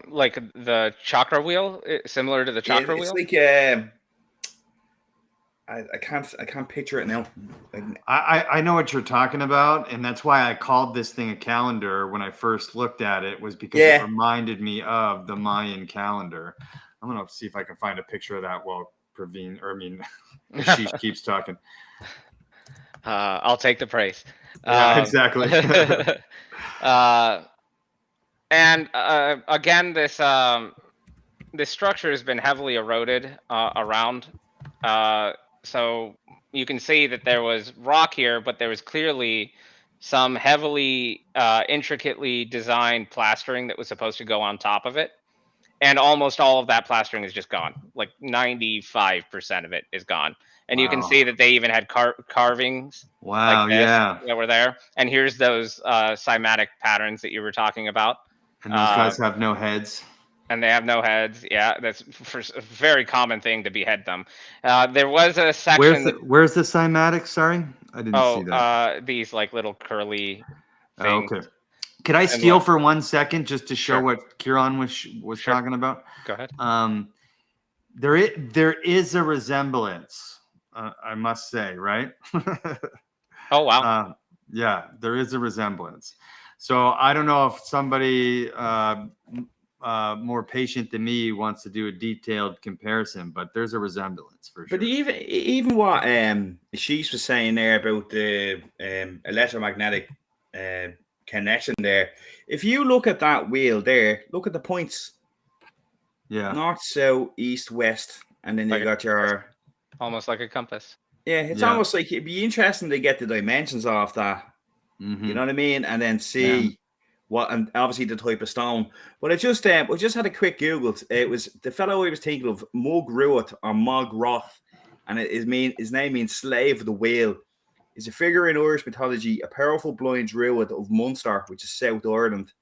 S2: Like the chakra wheel, similar to the chakra wheel.
S3: It's like I can't picture it now.
S1: I know what you're talking about, and that's why I called this thing a calendar when I first looked at it, was because it reminded me of the Mayan calendar. I'm gonna see if I can find a picture of that while Ashish keeps talking.
S2: I'll take the praise.
S1: Yeah, exactly.
S2: And again, this structure has been heavily eroded around. So you can see that there was rock here, but there was clearly some heavily, intricately designed plastering that was supposed to go on top of it. And almost all of that plastering is just gone. Like 95% of it is gone. And you can see that they even had carvings like this that were there. And here's those cymatic patterns that you were talking about.
S1: And those guys have no heads.
S2: And they have no heads. Yeah, that's a very common thing to behead them. There was a section.
S1: Where's the cymatics? Sorry, I didn't see that.
S2: These like little curly things.
S1: Okay. Could I steal for 1 second just to show what Ciaran was talking about?
S2: Go ahead.
S1: There is a resemblance, I must say, right?
S2: Oh wow.
S1: Yeah, there is a resemblance. So I don't know if somebody more patient than me wants to do a detailed comparison, but there's a resemblance for sure.
S3: But even what Ashish was saying there about the electromagnetic connection there, if you look at that wheel there, look at the points.
S1: Yeah.
S3: North, south, east, west, and then you got your
S2: almost like a compass.
S3: Yeah, it's almost like it'd be interesting to get the dimensions off that. You know what I mean? And then see what, and obviously the type of stone. But I just had a quick Google. It was the fellow I was thinking of, Mug Ruat or Mog Roth, and his name means slave of the whale. He's a figure in Irish mythology, a powerful blind druid of Munster, which is South Ireland,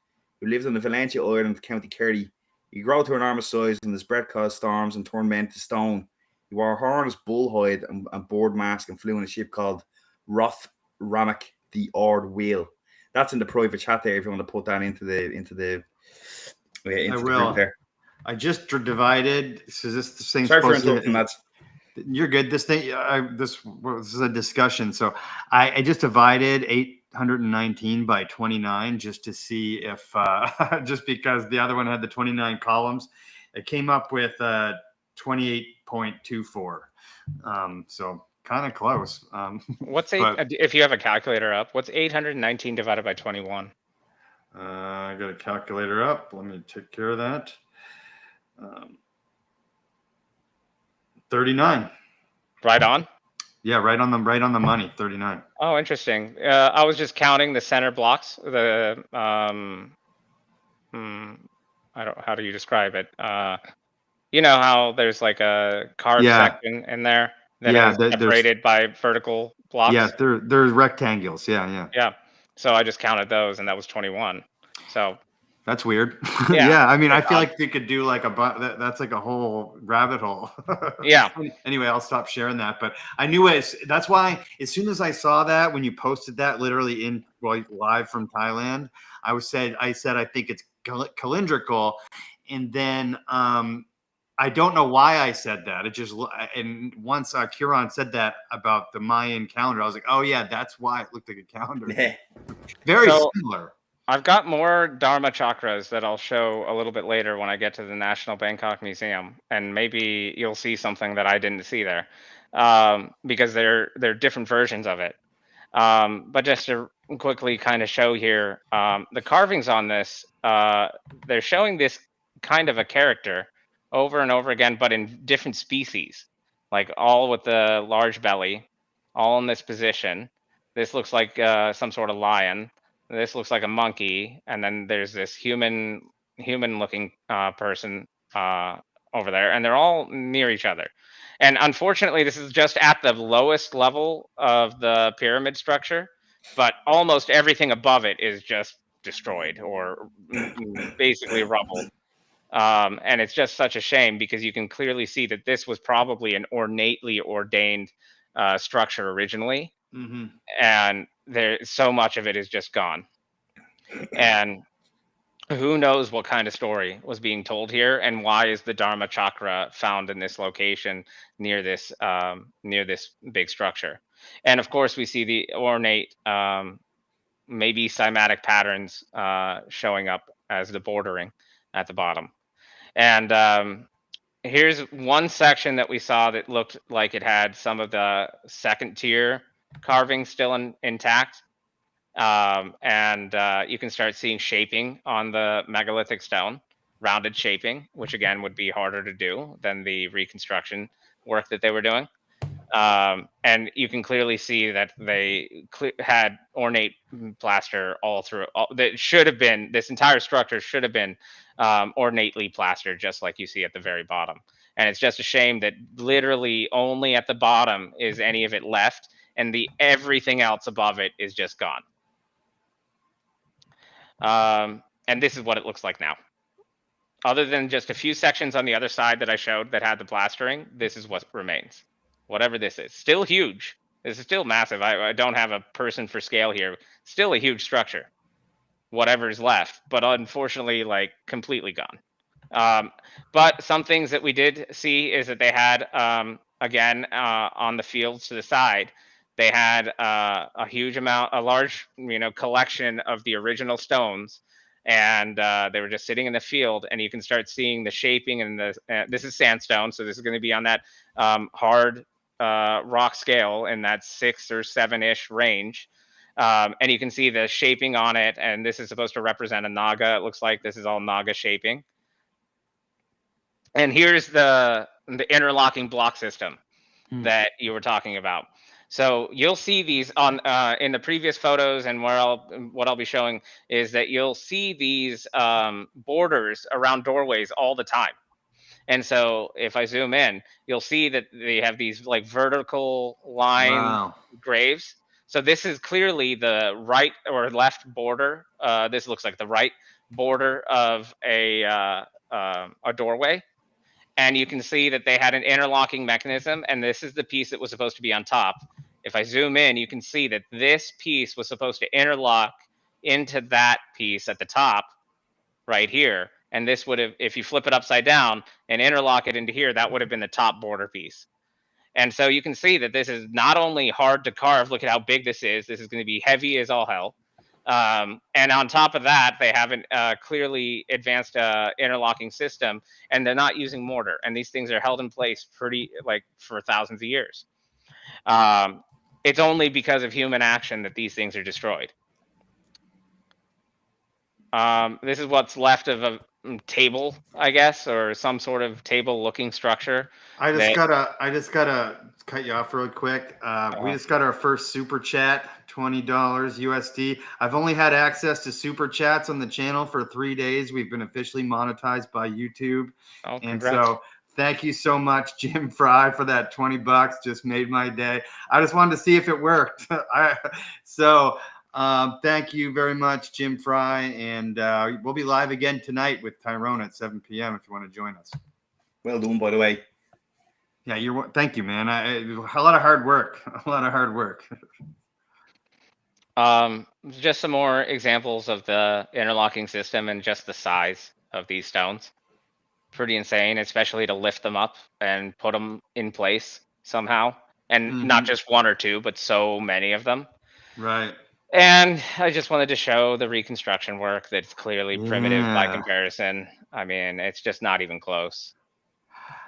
S3: who lived on the Valentia Island, County Kerry. He grew to enormous size, and his breath caused storms and turned men to stone. He wore a hornless bullhide and board mask and flew in a ship called Roth Ramak, the Ord Wheel. That's in the private chat there if you want to put that into the group there.
S1: I just divided. So this thing.
S3: Sorry for interrupting that.
S1: You're good. This thing. This is a discussion. So I just divided 819 by 29 just to see if just because the other one had the 29 columns, it came up with 28.24. So kind of close.
S2: What's
S1: but,
S2: if you have a calculator up, what's 819 divided by 21?
S1: I got a calculator up. Let me take care of that. 39.
S2: Right on.
S1: Yeah, right on the money. 39.
S2: Oh, interesting. I was just counting the center blocks. The I don't. How do you describe it? You know how there's like a carved section in there that is separated by vertical blocks.
S1: Yeah, they're rectangles. Yeah.
S2: Yeah. So I just counted those, and that was 21. So
S1: that's weird.
S2: Yeah.
S1: Yeah, I mean, I feel like they could do like that's like a whole rabbit hole.
S2: Yeah.
S1: Anyway, I'll stop sharing that. But I knew it. That's why as soon as I saw that, when you posted that literally live from Thailand, I said I think it's cylindrical, and then I don't know why I said that. It just, and once Ciaran said that about the Mayan calendar, I was like, oh yeah, that's why it looked like a calendar. Very similar.
S2: I've got more Dharma chakras that I'll show a little bit later when I get to the National Bangkok Museum, and maybe you'll see something that I didn't see there, because they're different versions of it. But just to quickly kind of show here, the carvings on this, they're showing this kind of a character over and over again, but in different species, like all with the large belly, all in this position. This looks like some sort of lion. This looks like a monkey, and then there's this human-looking person over there, and they're all near each other. And unfortunately, this is just at the lowest level of the pyramid structure, but almost everything above it is just destroyed or basically rubble. And it's just such a shame because you can clearly see that this was probably an ornately ordained structure originally.
S1: Mm-hmm.
S2: And so much of it is just gone. And who knows what kind of story was being told here, and why is the Dharma chakra found in this location near this big structure? And of course, we see the ornate, maybe cymatic patterns showing up as the bordering at the bottom. And here's one section that we saw that looked like it had some of the second tier carving still intact. And you can start seeing shaping on the megalithic stone, rounded shaping, which again would be harder to do than the reconstruction work that they were doing. And you can clearly see that they had ornate plaster all through. That should have been, this entire structure should have been ornately plastered, just like you see at the very bottom. And it's just a shame that literally only at the bottom is any of it left, and everything else above it is just gone. And this is what it looks like now. Other than just a few sections on the other side that I showed that had the plastering, this is what remains. Whatever this is. Still huge. This is still massive. I don't have a person for scale here. Still a huge structure. Whatever's left. But unfortunately, like, completely gone. But some things that we did see is that they had, again, on the fields to the side, they had a large, collection of the original stones, and they were just sitting in the field, and you can start seeing the shaping, and this is sandstone, so this is going to be on that hard rock scale in that 6 or 7-ish range. And you can see the shaping on it, and this is supposed to represent a naga. It looks like this is all naga shaping. And here's the interlocking block system that you were talking about. So you'll see these on in the previous photos, and what I'll be showing is that you'll see these borders around doorways all the time. And so if I zoom in, you'll see that they have these like vertical line graves. So this is clearly the right or left border. This looks like the right border of a doorway. And you can see that they had an interlocking mechanism, and this is the piece that was supposed to be on top. If I zoom in, you can see that this piece was supposed to interlock into that piece at the top right here. And this would have, if you flip it upside down and interlock it into here, that would have been the top border piece. And so you can see that this is not only hard to carve, look at how big this is. This is going to be heavy as all hell. And on top of that, they have a clearly advanced interlocking system, and they're not using mortar. And these things are held in place for thousands of years. It's only because of human action that these things are destroyed. This is what's left of a table, I guess, or some sort of table-looking structure.
S1: I just gotta cut you off real quick. We just got our first super chat, $20 USD. I've only had access to super chats on the channel for 3 days. We've been officially monetized by YouTube, and so thank you so much, Jim Fry, for that $20. Just made my day. I just wanted to see if it worked. Thank you very much, Jim Fry, and we'll be live again tonight with Tyrone at 7 p.m. if you want to join us.
S3: Well done, by the way.
S1: Yeah, thank you, man. A lot of hard work. A lot of hard work.
S2: Just some more examples of the interlocking system and just the size of these stones. Pretty insane, especially to lift them up and put them in place somehow. And not just one or two, but so many of them.
S1: Right.
S2: And I just wanted to show the reconstruction work that's clearly primitive by comparison. I mean, it's just not even close.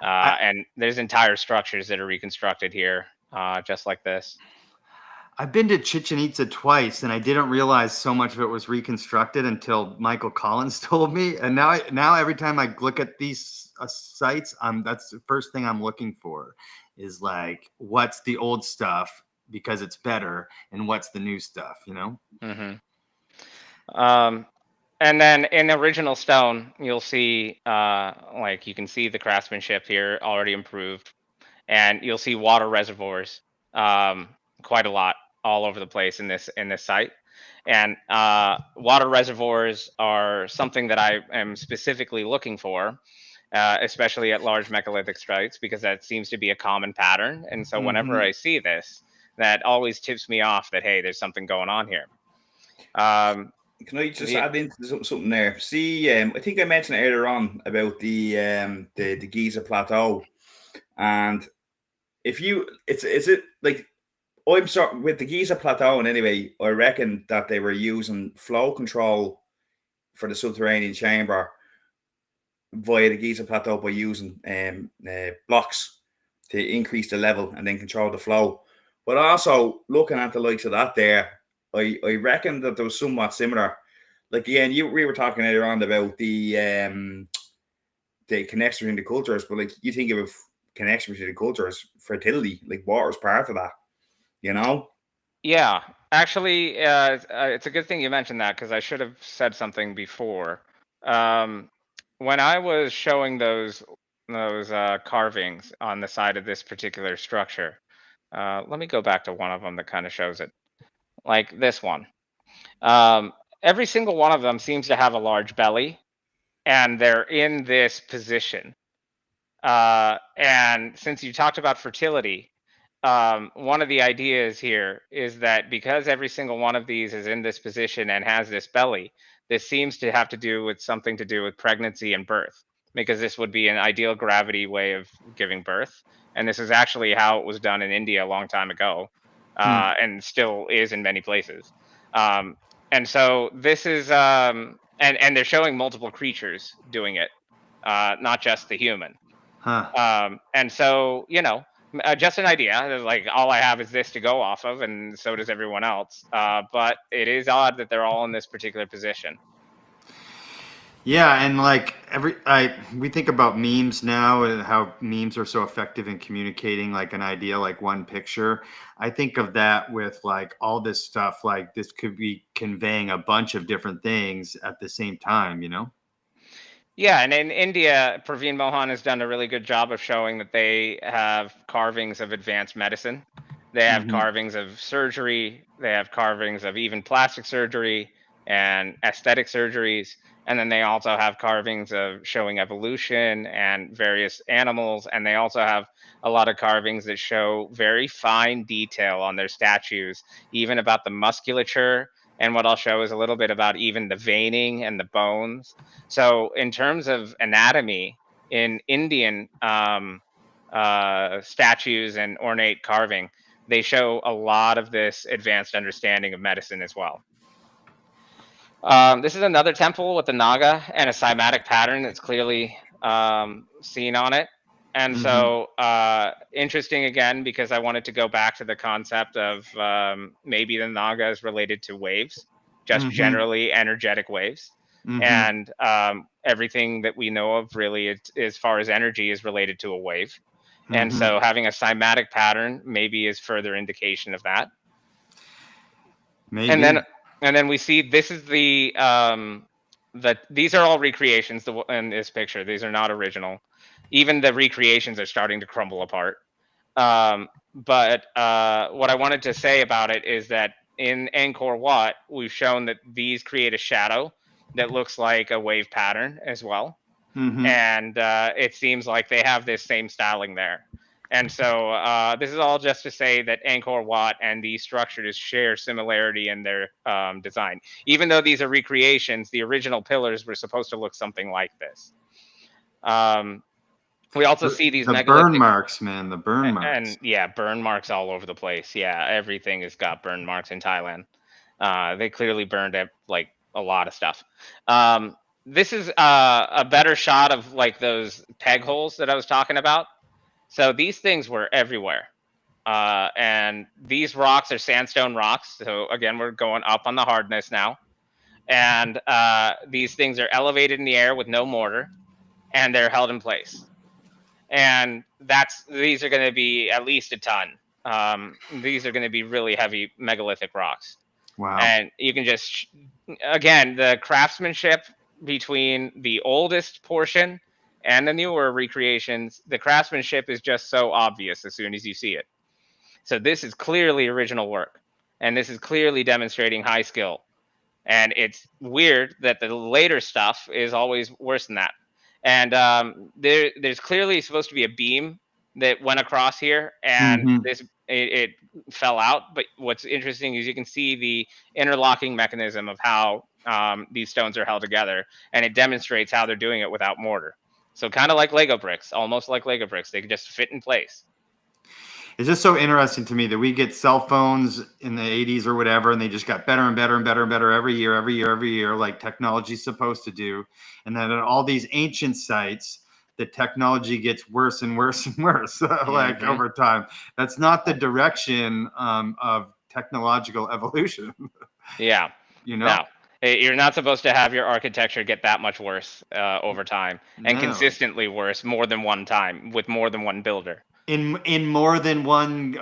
S2: And there's entire structures that are reconstructed here, just like this.
S1: I've been to Chichen Itza twice, and I didn't realize so much of it was reconstructed until Michael Collins told me. And now every time I look at these sites, that's the first thing I'm looking for is like, what's the old stuff because it's better, and what's the new stuff, you know?
S2: And then in original stone, you'll see, you can see the craftsmanship here already improved, and you'll see water reservoirs quite a lot all over the place in this site. And water reservoirs are something that I am specifically looking for, especially at large megalithic sites, because that seems to be a common pattern. And so whenever I see this, that always tips me off that, hey, there's something going on here.
S3: Can I just add into something there? See, I think I mentioned earlier on about the Giza plateau, and if you, is it like, I'm sorry, with the Giza plateau, and anyway, I reckon that they were using flow control for the subterranean chamber via the Giza plateau by using blocks to increase the level and then control the flow. But also looking at the likes of that there, I reckon that there was somewhat similar. Like again, we were talking earlier on about the connection between the cultures, but like you think of connection between the cultures, fertility, like water is part of that, you know?
S2: Yeah, actually, it's a good thing you mentioned that, because I should have said something before. When I was showing those carvings on the side of this particular structure, let me go back to one of them that kind of shows it, like this one. Every single one of them seems to have a large belly, and they're in this position. And since you talked about fertility, one of the ideas here is that because every single one of these is in this position and has this belly, this seems to have to do with something to do with pregnancy and birth, because this would be an ideal gravity way of giving birth. And this is actually how it was done in India a long time ago, and still is in many places. And so this is, and they're showing multiple creatures doing it, not just the human. And so, just an idea. Like, all I have is this to go off of, and so does everyone else. But it is odd that they're all in this particular position.
S1: Yeah, and like we think about memes now and how memes are so effective in communicating like an idea, like one picture. I think of that with like all this stuff, like this could be conveying a bunch of different things at the same time, you know?
S2: Yeah, and in India, Praveen Mohan has done a really good job of showing that they have carvings of advanced medicine. They have carvings of surgery. They have carvings of even plastic surgery and aesthetic surgeries. And then they also have carvings of showing evolution and various animals. And they also have a lot of carvings that show very fine detail on their statues, even about the musculature. And what I'll show is a little bit about even the veining and the bones. So in terms of anatomy in Indian statues and ornate carving, they show a lot of this advanced understanding of medicine as well. This is another temple with the Naga and a cymatic pattern that's clearly seen on it. And so interesting again, because I wanted to go back to the concept of maybe the Naga is related to waves, just generally energetic waves. And everything that we know of really as far as energy is related to a wave. And so having a cymatic pattern maybe is further indication of that.
S1: Maybe.
S2: And then we see this is the these are all recreations in this picture. These are not original. Even the recreations are starting to crumble apart. But what I wanted to say about it is that in Angkor Wat, we've shown that these create a shadow that looks like a wave pattern as well. And it seems like they have this same styling there. And so this is all just to say that Angkor Wat and these structures share similarity in their design. Even though these are recreations, the original pillars were supposed to look something like this. We also see these
S1: the
S2: megalithic
S1: burn marks, man. The burn marks.
S2: and yeah, burn marks all over the place. Yeah, everything has got burn marks in Thailand. They clearly burned it, like a lot of stuff. This is a better shot of like those peg holes that I was talking about. So these things were everywhere. And these rocks are sandstone rocks. So again, we're going up on the hardness now. And these things are elevated in the air with no mortar, and they're held in place. And these are going to be at least a ton. These are going to be really heavy megalithic rocks.
S1: Wow.
S2: And you can just, again, the craftsmanship between the oldest portion and the newer recreations, the craftsmanship is just so obvious as soon as you see it. So this is clearly original work, and this is clearly demonstrating high skill. And it's weird that the later stuff is always worse than that. And there's clearly supposed to be a beam that went across here, and it fell out. But what's interesting is you can see the interlocking mechanism of how these stones are held together, and it demonstrates how they're doing it without mortar. So kind of like Lego bricks, almost like Lego bricks. They can just fit in place.
S1: It's just so interesting to me that we get cell phones in the 80s or whatever, and they just got better and better and better and better every year, like technology's supposed to do. And then at all these ancient sites, the technology gets worse and worse and worse, like over time. That's not the direction of technological evolution.
S2: Yeah.
S1: You know?
S2: No. You're not supposed to have your architecture get that much worse over time, and consistently worse more than one time with more than one builder.
S1: In more than one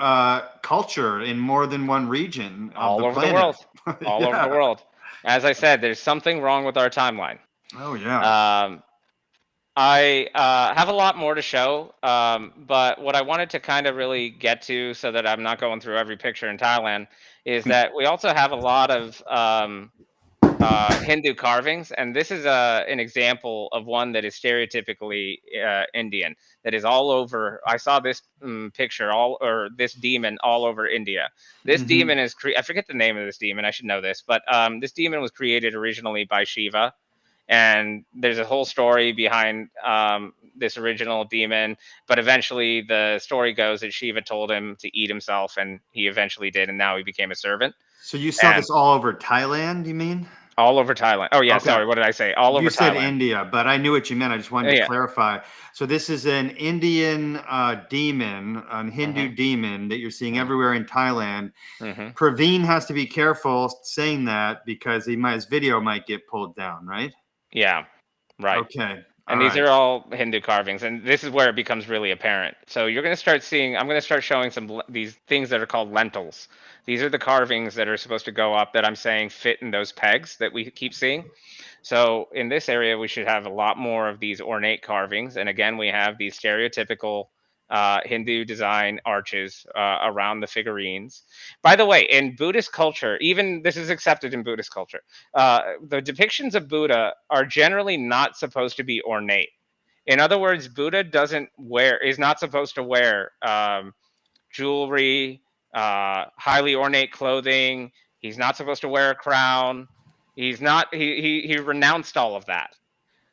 S1: culture, in more than one region of
S2: all
S1: the
S2: over
S1: planet.
S2: the world, all over the world. As I said, there's something wrong with our timeline.
S1: Oh yeah.
S2: I have a lot more to show, but what I wanted to kind of really get to, so that I'm not going through every picture in Thailand, is that we also have a lot of Hindu carvings, and this is an example of one that is stereotypically Indian. That is all over. I saw this picture or this demon all over India. This demon is I forget the name of this demon. I should know this, but this demon was created originally by Shiva, and there's a whole story behind this original demon. But eventually, the story goes that Shiva told him to eat himself, and he eventually did, and now he became a servant.
S1: So you saw this all over Thailand, you mean?
S2: All over Thailand. Oh yeah, sorry. What did I say? All over Thailand.
S1: You said India, but I knew what you meant. I just wanted to clarify. So this is an Indian demon, an Hindu demon that you're seeing everywhere in Thailand. Praveen has to be careful saying that because his video might get pulled down, right?
S2: Yeah, right.
S1: Okay.
S2: And these are all Hindu carvings, and this is where it becomes really apparent. So you're going to start seeing, I'm going to start showing these things that are called lentils. These are the carvings that are supposed to go up that I'm saying fit in those pegs that we keep seeing. So in this area, we should have a lot more of these ornate carvings. And again, we have these stereotypical Hindu design arches around the figurines. By the way, in Buddhist culture, even this is accepted in Buddhist culture, the depictions of Buddha are generally not supposed to be ornate. In other words, Buddha is not supposed to wear jewelry, highly ornate clothing. He's not supposed to wear a crown. He renounced all of that.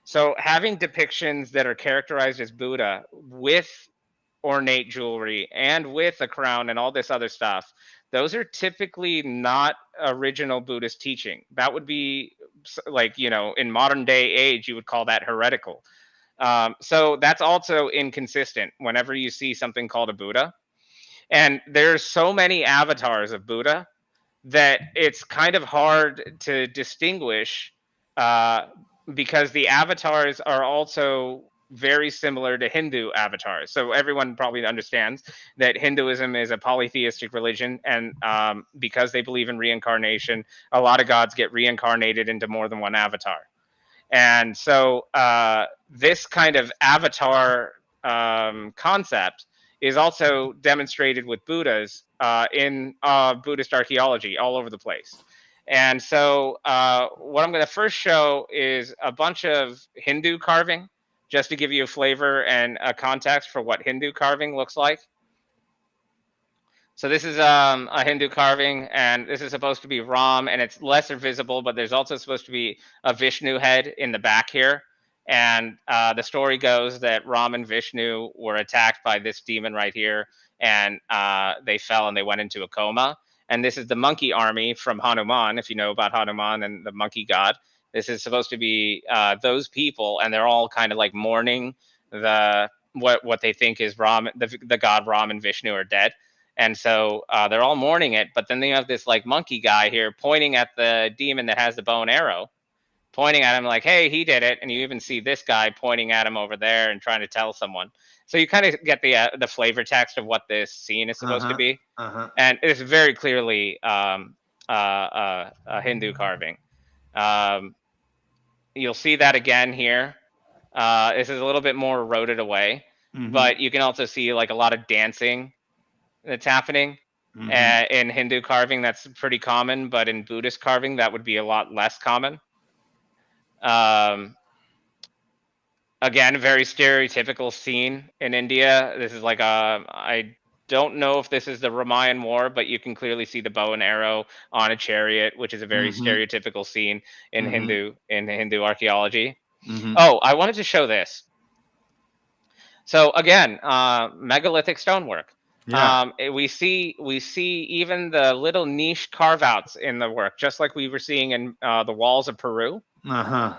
S2: So having depictions that are characterized as Buddha with ornate jewelry and with a crown and all this other stuff, those are typically not original Buddhist teaching. That would be like, you know, in modern day age, you would call that heretical. So that's also inconsistent whenever you see something called a Buddha. And there's so many avatars of Buddha that it's kind of hard to distinguish, uh, because the avatars are also very similar to Hindu avatars. So everyone probably understands that Hinduism is a polytheistic religion, and because they believe in reincarnation, a lot of gods get reincarnated into more than one avatar. And so this kind of avatar concept is also demonstrated with Buddhas in Buddhist archaeology all over the place. And so what I'm going to first show is a bunch of Hindu carving, just to give you a flavor and a context for what Hindu carving looks like. So this is a Hindu carving, and this is supposed to be Ram, and it's lesser visible, but there's also supposed to be a Vishnu head in the back here. And the story goes that Ram and Vishnu were attacked by this demon right here, and they fell and they went into a coma. And this is the monkey army from Hanuman, if you know about Hanuman and the monkey god. This is supposed to be those people, and they're all kind of like mourning what they think is Ram, the god Ram and Vishnu are dead. And so they're all mourning it, but then they have this like monkey guy here pointing at the demon that has the bow and arrow, pointing at him like, hey, he did it. And you even see this guy pointing at him over there and trying to tell someone. So you kind of get the flavor text of what this scene is supposed to be. And it's very clearly a Hindu carving. You'll see that again here. This is a little bit more eroded away, but you can also see like a lot of dancing that's happening in Hindu carving. That's pretty common, but in Buddhist carving, that would be a lot less common. Again, a very stereotypical scene in India. This is like I don't know if this is the Ramayan War, but you can clearly see the bow and arrow on a chariot, which is a very stereotypical scene in Hindu archaeology. Oh, I wanted to show this. So again, megalithic stonework. Yeah. We see even the little niche carve outs in the work, just like we were seeing in the walls of Peru.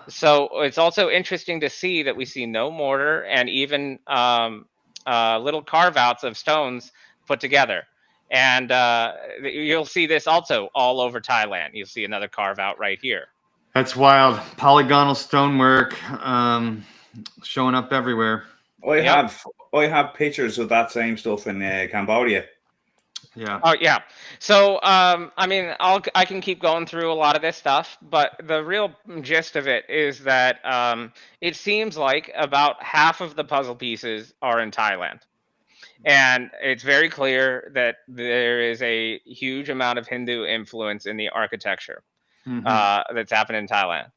S2: So it's also interesting to see that we see no mortar and even little carve outs of stones put together. And you'll see this also all over Thailand. You'll see another carve out right here.
S1: That's wild. Polygonal stonework showing up everywhere.
S3: I have pictures of that same stuff in Cambodia.
S1: Yeah.
S2: Oh yeah. So I mean, I can keep going through a lot of this stuff, but the real gist of it is that it seems like about half of the puzzle pieces are in Thailand, and it's very clear that there is a huge amount of Hindu influence in the architecture that's happened in Thailand,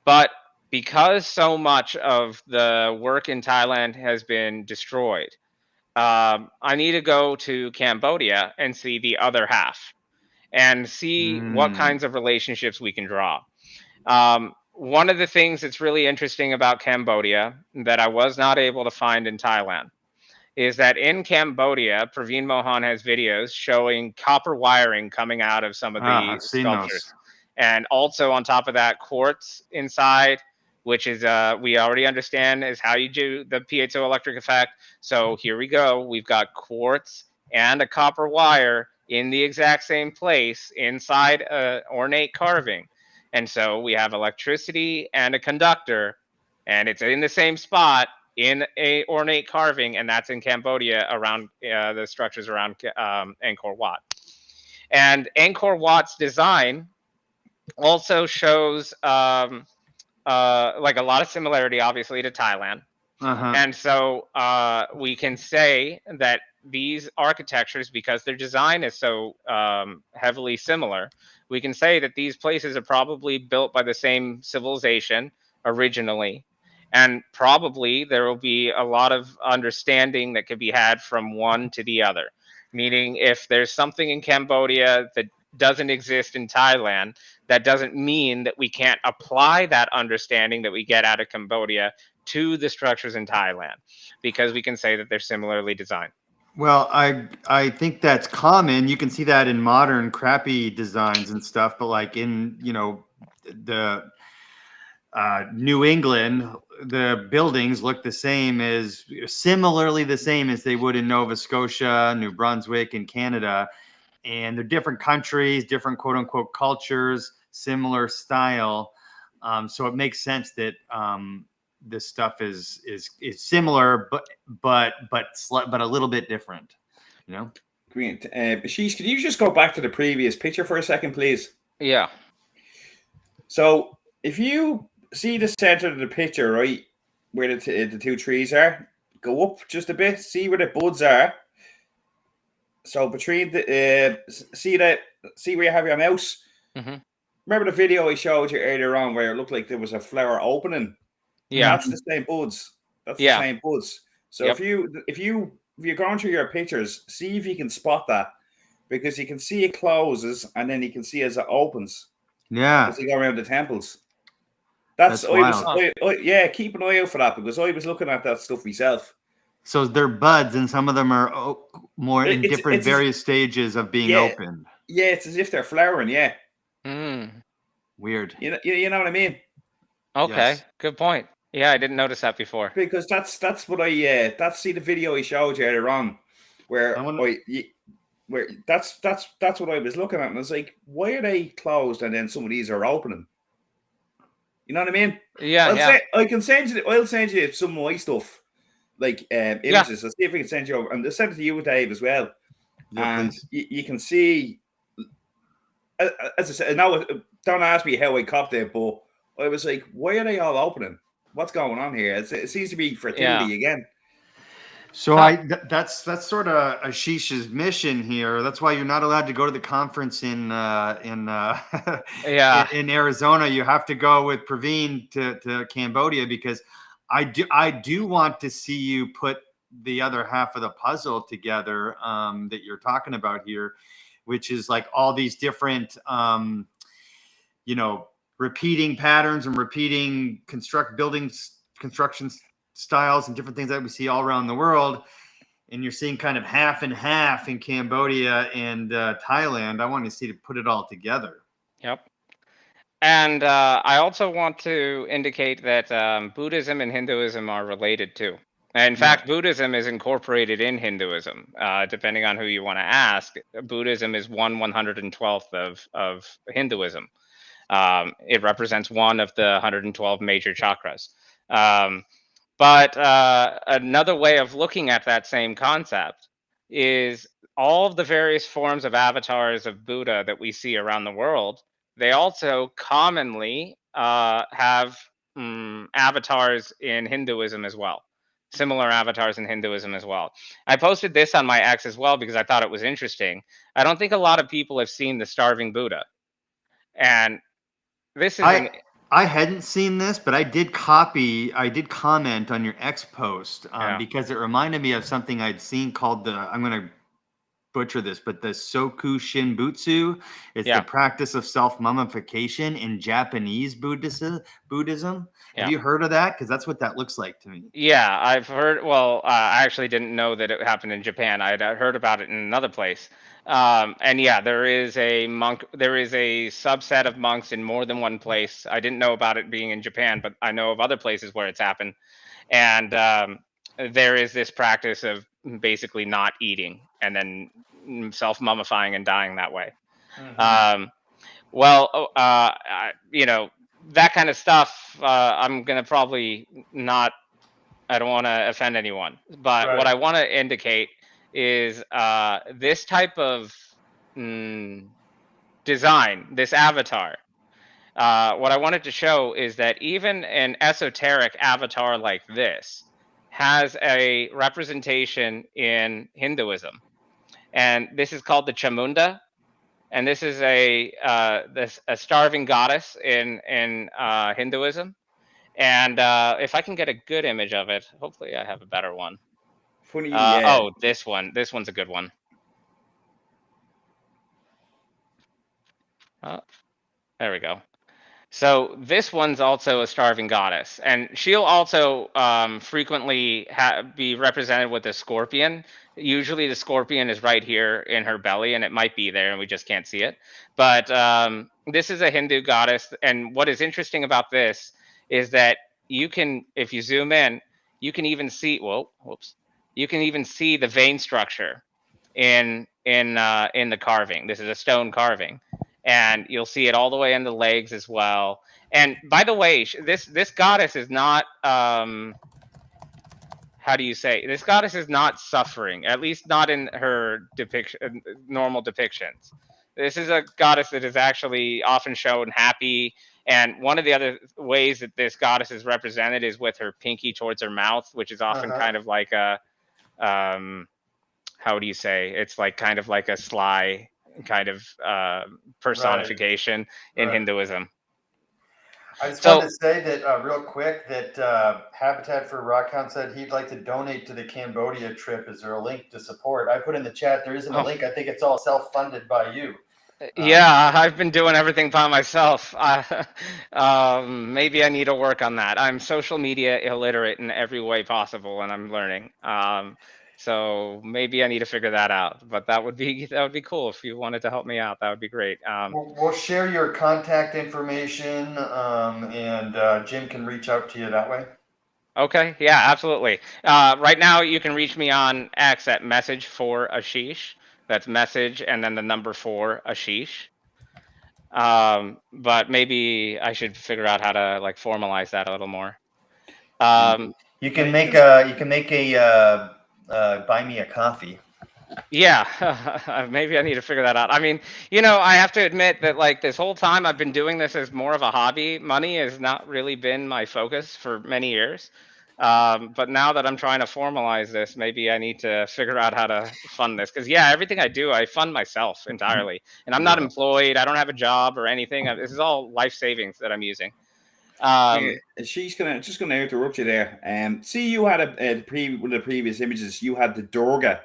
S2: but because so much of the work in Thailand has been destroyed, I need to go to Cambodia and see the other half and see what kinds of relationships we can draw. One of the things that's really interesting about Cambodia that I was not able to find in Thailand is that in Cambodia, Praveen Mohan has videos showing copper wiring coming out of some of the sculptures. And also on top of that, quartz inside, which is we already understand is how you do the piezoelectric effect. So here we go. We've got quartz and a copper wire in the exact same place inside an ornate carving. And so we have electricity and a conductor, and it's in the same spot in a ornate carving, and that's in Cambodia around the structures around Angkor Wat. And Angkor Wat's design also shows like a lot of similarity, obviously, to Thailand. And so we can say that these architectures, because their design is so heavily similar, we can say that these places are probably built by the same civilization originally. And probably there will be a lot of understanding that could be had from one to the other. Meaning, if there's something in Cambodia that doesn't exist in Thailand, that doesn't mean that we can't apply that understanding that we get out of Cambodia to the structures in Thailand, because we can say that they're similarly designed.
S1: Well, I think that's common. You can see that in modern crappy designs and stuff, but like in, you know, the New England, the buildings look similarly the same as they would in Nova Scotia, New Brunswick, and Canada. And they're different countries, different quote unquote cultures, similar style. So it makes sense that this stuff is similar, but a little bit different. You know.
S3: Great. Ashish, could you just go back to the previous picture for a second, please?
S2: Yeah.
S3: So if you see the center of the picture, right, where the two trees are, go up just a bit, see where the buds are. So between the see where you have your mouse.
S2: Mm-hmm.
S3: Remember the video I showed you earlier on where it looked like there was a flower opening?
S2: Yeah,
S3: that's the same buds. That's the same buds. So
S2: Yep.
S3: if you're going through your pictures, see if you can spot that, because you can see it closes and then you can see as it opens.
S1: Yeah.
S3: As they go around the temples.
S1: That's wild.
S3: Yeah, keep an eye out for that, because I was looking at that stuff myself.
S1: So they're buds, and some of them are more in different various stages of being opened.
S3: Yeah, it's as if they're flowering. Yeah.
S1: Weird.
S3: You know what I mean?
S2: Okay, yes. Good point. Yeah, I didn't notice that before.
S3: Because that's what see the video I showed you earlier on, where that's what I was looking at, and I was like, why are they closed and then some of these are opening? You know what I mean?
S2: Yeah,
S3: I'll send you some of my stuff, like images. I'll see if we can send you over, and I'll send it to you, Dave, as well. Yeah, and you can see, as I said, now don't ask me how I copped it, but I was like, why are they all opening? What's going on here? It seems to be fertility again.
S1: So that's sort of Ashish's mission here. That's why you're not allowed to go to the conference in Arizona. You have to go with Praveen to Cambodia, because I do want to see you put the other half of the puzzle together that you're talking about here, which is like all these different repeating patterns and repeating construction styles and different things that we see all around the world. And you're seeing kind of half and half in Cambodia and Thailand. I want to see to put it all together.
S2: Yep. And I also want to indicate that Buddhism and Hinduism are related too. In fact, Buddhism is incorporated in Hinduism, depending on who you want to ask. Buddhism is 1/112th of Hinduism. It represents one of the 112 major chakras. But another way of looking at that same concept is all of the various forms of avatars of Buddha that we see around the world. They also commonly have avatars in Hinduism as well. Similar avatars in Hinduism as well. I posted this on my X as well because I thought it was interesting. I don't think a lot of people have seen the Starving Buddha. And this is
S1: I hadn't seen this, but I did comment on your X post because it reminded me of something I'd seen called I'm going to butcher this, but the Soku Shinbutsu. It's the practice of self-mummification in Japanese Buddhism. Have you heard of that? Because that's what that looks like to me.
S2: Yeah, I've heard. Well, I actually didn't know that it happened in Japan. I'd heard about it in another place. And yeah, there is a subset of monks in more than one place. I didn't know about it being in Japan, but I know of other places where it's happened. And there is this practice of basically not eating and then self-mummifying and dying that way. Mm-hmm. That kind of stuff, I'm going to probably not, I don't want to offend anyone, but what I want to indicate is this type of design, this avatar. What I wanted to show is that even an esoteric avatar like this has a representation in Hinduism. And this is called the Chamunda. And this is a starving goddess in Hinduism. And if I can get a good image of it, hopefully I have a better one.
S3: Funny, yeah.
S2: This one. This one's a good one. There we go. So this one's also a starving goddess, and she'll also frequently be represented with a scorpion. Usually the scorpion is right here in her belly, and it might be there, and we just can't see it. But this is a Hindu goddess, and what is interesting about this is that you can, if you zoom in, you can even see. Whoops! You can even see the vein structure in the carving. This is a stone carving, and you'll see it all the way in the legs as well. And by the way, this goddess is not how do you say, this goddess is not suffering, at least not in her depiction, normal depictions. This is a goddess that is actually often shown happy. And one of the other ways that this goddess is represented is with her pinky towards her mouth, which is often kind of like a how do you say, it's like kind of like a sly kind of personification in Hinduism.
S1: I just
S2: So-
S1: wanted to say that real quick that Habitat for Rockhound said he'd like to donate to the Cambodia trip. Is there a link to support? I put in the chat. There isn't a link. I think it's all self-funded by you.
S2: Yeah, I've been doing everything by myself. Maybe I need to work on that. I'm social media illiterate in every way possible, and I'm learning. So maybe I need to figure that out. But that would be cool if you wanted to help me out. That would be great.
S1: We'll share your contact information, and Jim can reach out to you that way.
S2: Okay, yeah, absolutely. Right now, you can reach me on X at message for Ashish. That's message and then the number 4 Ashish. But maybe I should figure out how to like formalize that a little more.
S1: You can make a buy me a coffee.
S2: Yeah, maybe I need to figure that out. I mean, I have to admit that like this whole time I've been doing this as more of a hobby. Money has not really been my focus for many years. But now that I'm trying to formalize this, maybe I need to figure out how to fund this. Because yeah, everything I do, I fund myself entirely, and I'm not employed. I don't have a job or anything. This is all life savings that I'm using.
S3: She's just gonna interrupt you there. See, you had one of the previous images. You had the Durga.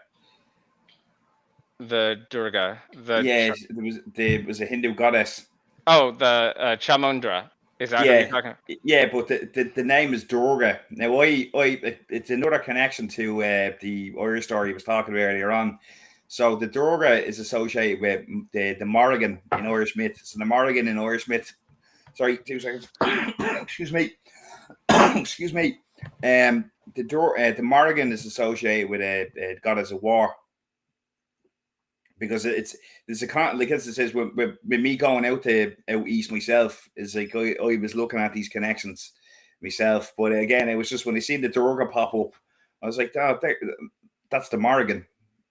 S2: The Durga.
S3: There was a Hindu goddess.
S2: Oh, the Chamundra. Is that what you're talking about?
S3: Yeah, but the name is Durga. Now, it's another connection to the Irish story I was talking about earlier on. So the Durga is associated with the Morrigan in Irish myth. So the Morrigan in Irish myth. Sorry, 2 seconds. Excuse me. Excuse me. The Morrigan is associated with a goddess of war. Because there's a like as it says with me going out east myself, is like I was looking at these connections myself. But again, it was just when I seen the Durga pop up, I was like, oh, that's the Morrigan.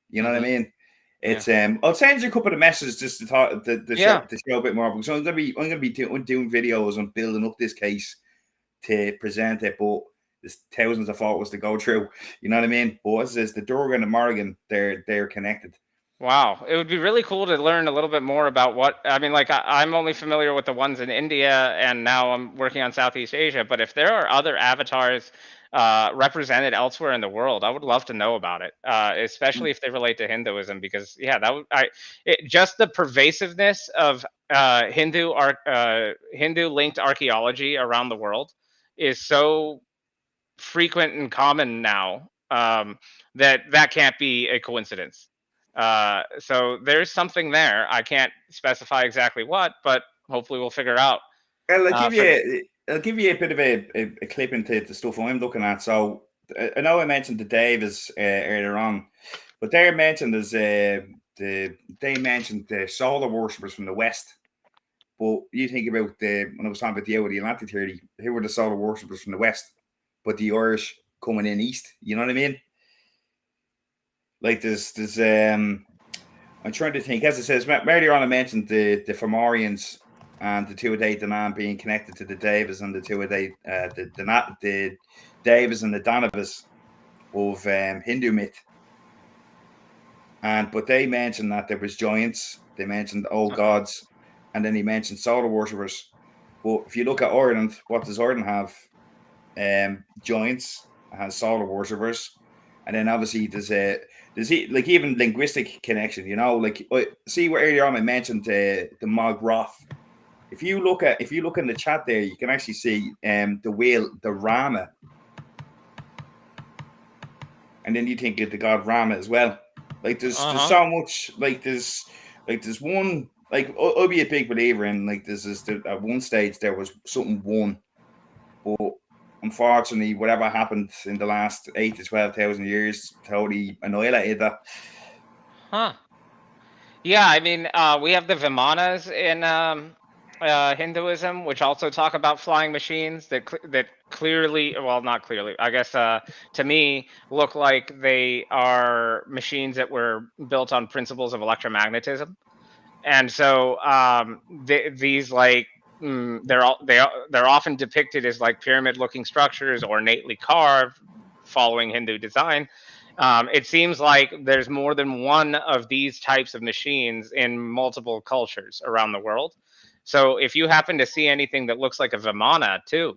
S3: You know what I mean? It's I'll send you a couple of messages just to talk to show a bit more, because I'm gonna be doing videos on building up this case to present it, but there's thousands of photos to go through. You know what I mean? But as it says, the Durga and the Morrigan, they're connected.
S2: Wow, it would be really cool to learn a little bit more about what, I mean, like I'm only familiar with the ones in India, and now I'm working on Southeast Asia, but if there are other avatars represented elsewhere in the world, I would love to know about it, especially if they relate to Hinduism, because yeah, just the pervasiveness of Hindu linked archaeology around the world is so frequent and common now, that can't be a coincidence. So there's something there. I can't specify exactly what, but hopefully we'll figure out.
S3: Well, I'll give you a bit of a clip into the stuff I'm looking at. So I know I mentioned the Daves earlier on, but they're mentioned as they mentioned the solar worshippers from the West. But you think about when I was talking about the Atlantic theory, who were the solar worshippers from the West, but the Irish coming in East. You know what I mean? Like there's I'm trying to think. As it says earlier on, I mentioned the Fomorians and the Tuatha Danann being connected to the Daves and the Tuatha the Daves and the Danavas of Hindu myth. But they mentioned that there was giants. They mentioned old gods, and then he mentioned solar worshippers. But if you look at Ireland, what does Ireland have? Giants. It has solar worshippers, and then obviously there's even linguistic connection. You know, like see where earlier on I mentioned the Mog Roth. If you look in the chat there, you can actually see the whale, the Rama, and then you think of the god Rama as well. Like there's so much. Like there's one. like I'll be a big believer in like this is at one stage there was something one, but unfortunately whatever happened in the last 8 to 12,000 years totally annihilated that.
S2: Huh. Yeah, I mean, we have the Vimanas in Hinduism, which also talk about flying machines that clearly, well, not clearly, I guess, to me, look like they are machines that were built on principles of electromagnetism. And so these like they're often depicted as like pyramid-looking structures, ornately carved, following Hindu design. It seems like there's more than one of these types of machines in multiple cultures around the world. So if you happen to see anything that looks like a Vimana too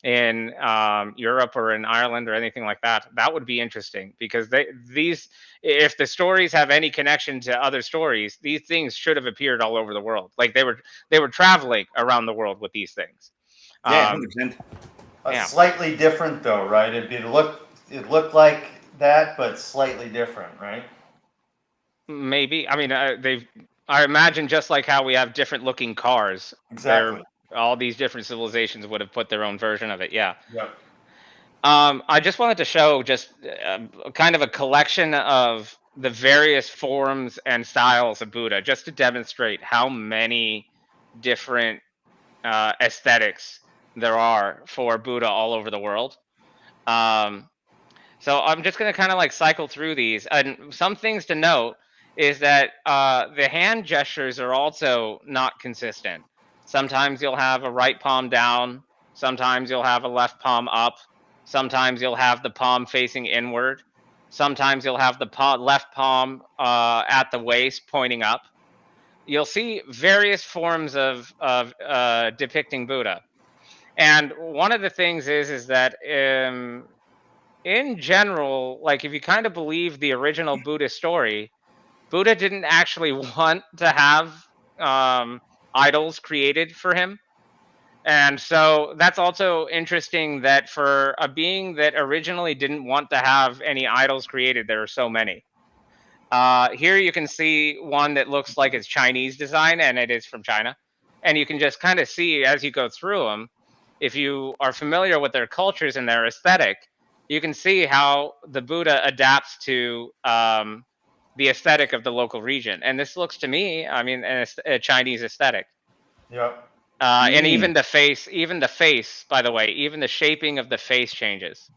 S2: in Europe or in Ireland or anything like that, that would be interesting, because if the stories have any connection to other stories, these things should have appeared all over the world. Like they were traveling around the world with these things.
S3: Yeah, 100%.
S2: Yeah.
S1: Slightly different though, right? It looked like that, but slightly different, right?
S2: Maybe. I mean, I imagine just like how we have different looking cars.
S1: Exactly.
S2: All these different civilizations would have put their own version of it. Yeah.
S1: Yep.
S2: I just wanted to show just kind of a collection of the various forms and styles of Buddha, just to demonstrate how many different aesthetics there are for Buddha all over the world. So I'm just going to kind of like cycle through these. And some things to note is that the hand gestures are also not consistent. Sometimes you'll have a right palm down. Sometimes you'll have a left palm up. Sometimes you'll have the palm facing inward. Sometimes you'll have the left palm at the waist pointing up. You'll see various forms of depicting Buddha. And one of the things is that in general, like if you kind of believe the original Buddhist story, Buddha didn't actually want to have idols created for him. And so that's also interesting, that for a being that originally didn't want to have any idols created, there are so many. Here you can see one that looks like it's Chinese design, and it is from China. And you can just kind of see as you go through them, if you are familiar with their cultures and their aesthetic, you can see how the Buddha adapts to the aesthetic of the local region. And this looks to me, I mean, a Chinese aesthetic.
S1: Yep.
S2: And even the face, by the way, even the shaping of the face changes.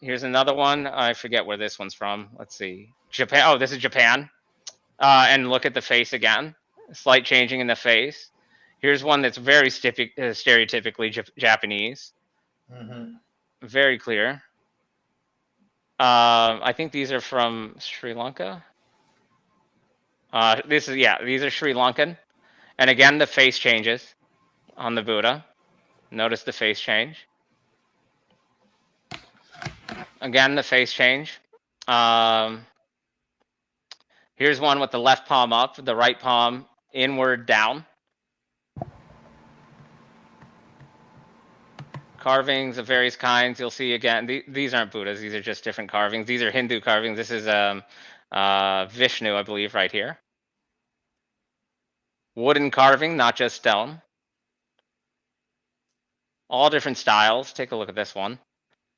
S2: Here's another one. I forget where this one's from. Let's see. Japan. Oh, this is Japan. And look at the face again. Slight changing in the face. Here's one that's very stereotypically Japanese.
S1: Mm-hmm.
S2: Very clear. I think these are from Sri Lanka. These are Sri Lankan. And again, the face changes on the Buddha. Notice the face change. Again, the face change. Here's one with the left palm up, the right palm inward down. Carvings of various kinds. You'll see again, these aren't Buddhas. These are just different carvings. These are Hindu carvings. This is Vishnu, I believe, right here. Wooden carving, not just stone. All different styles. Take a look at this one.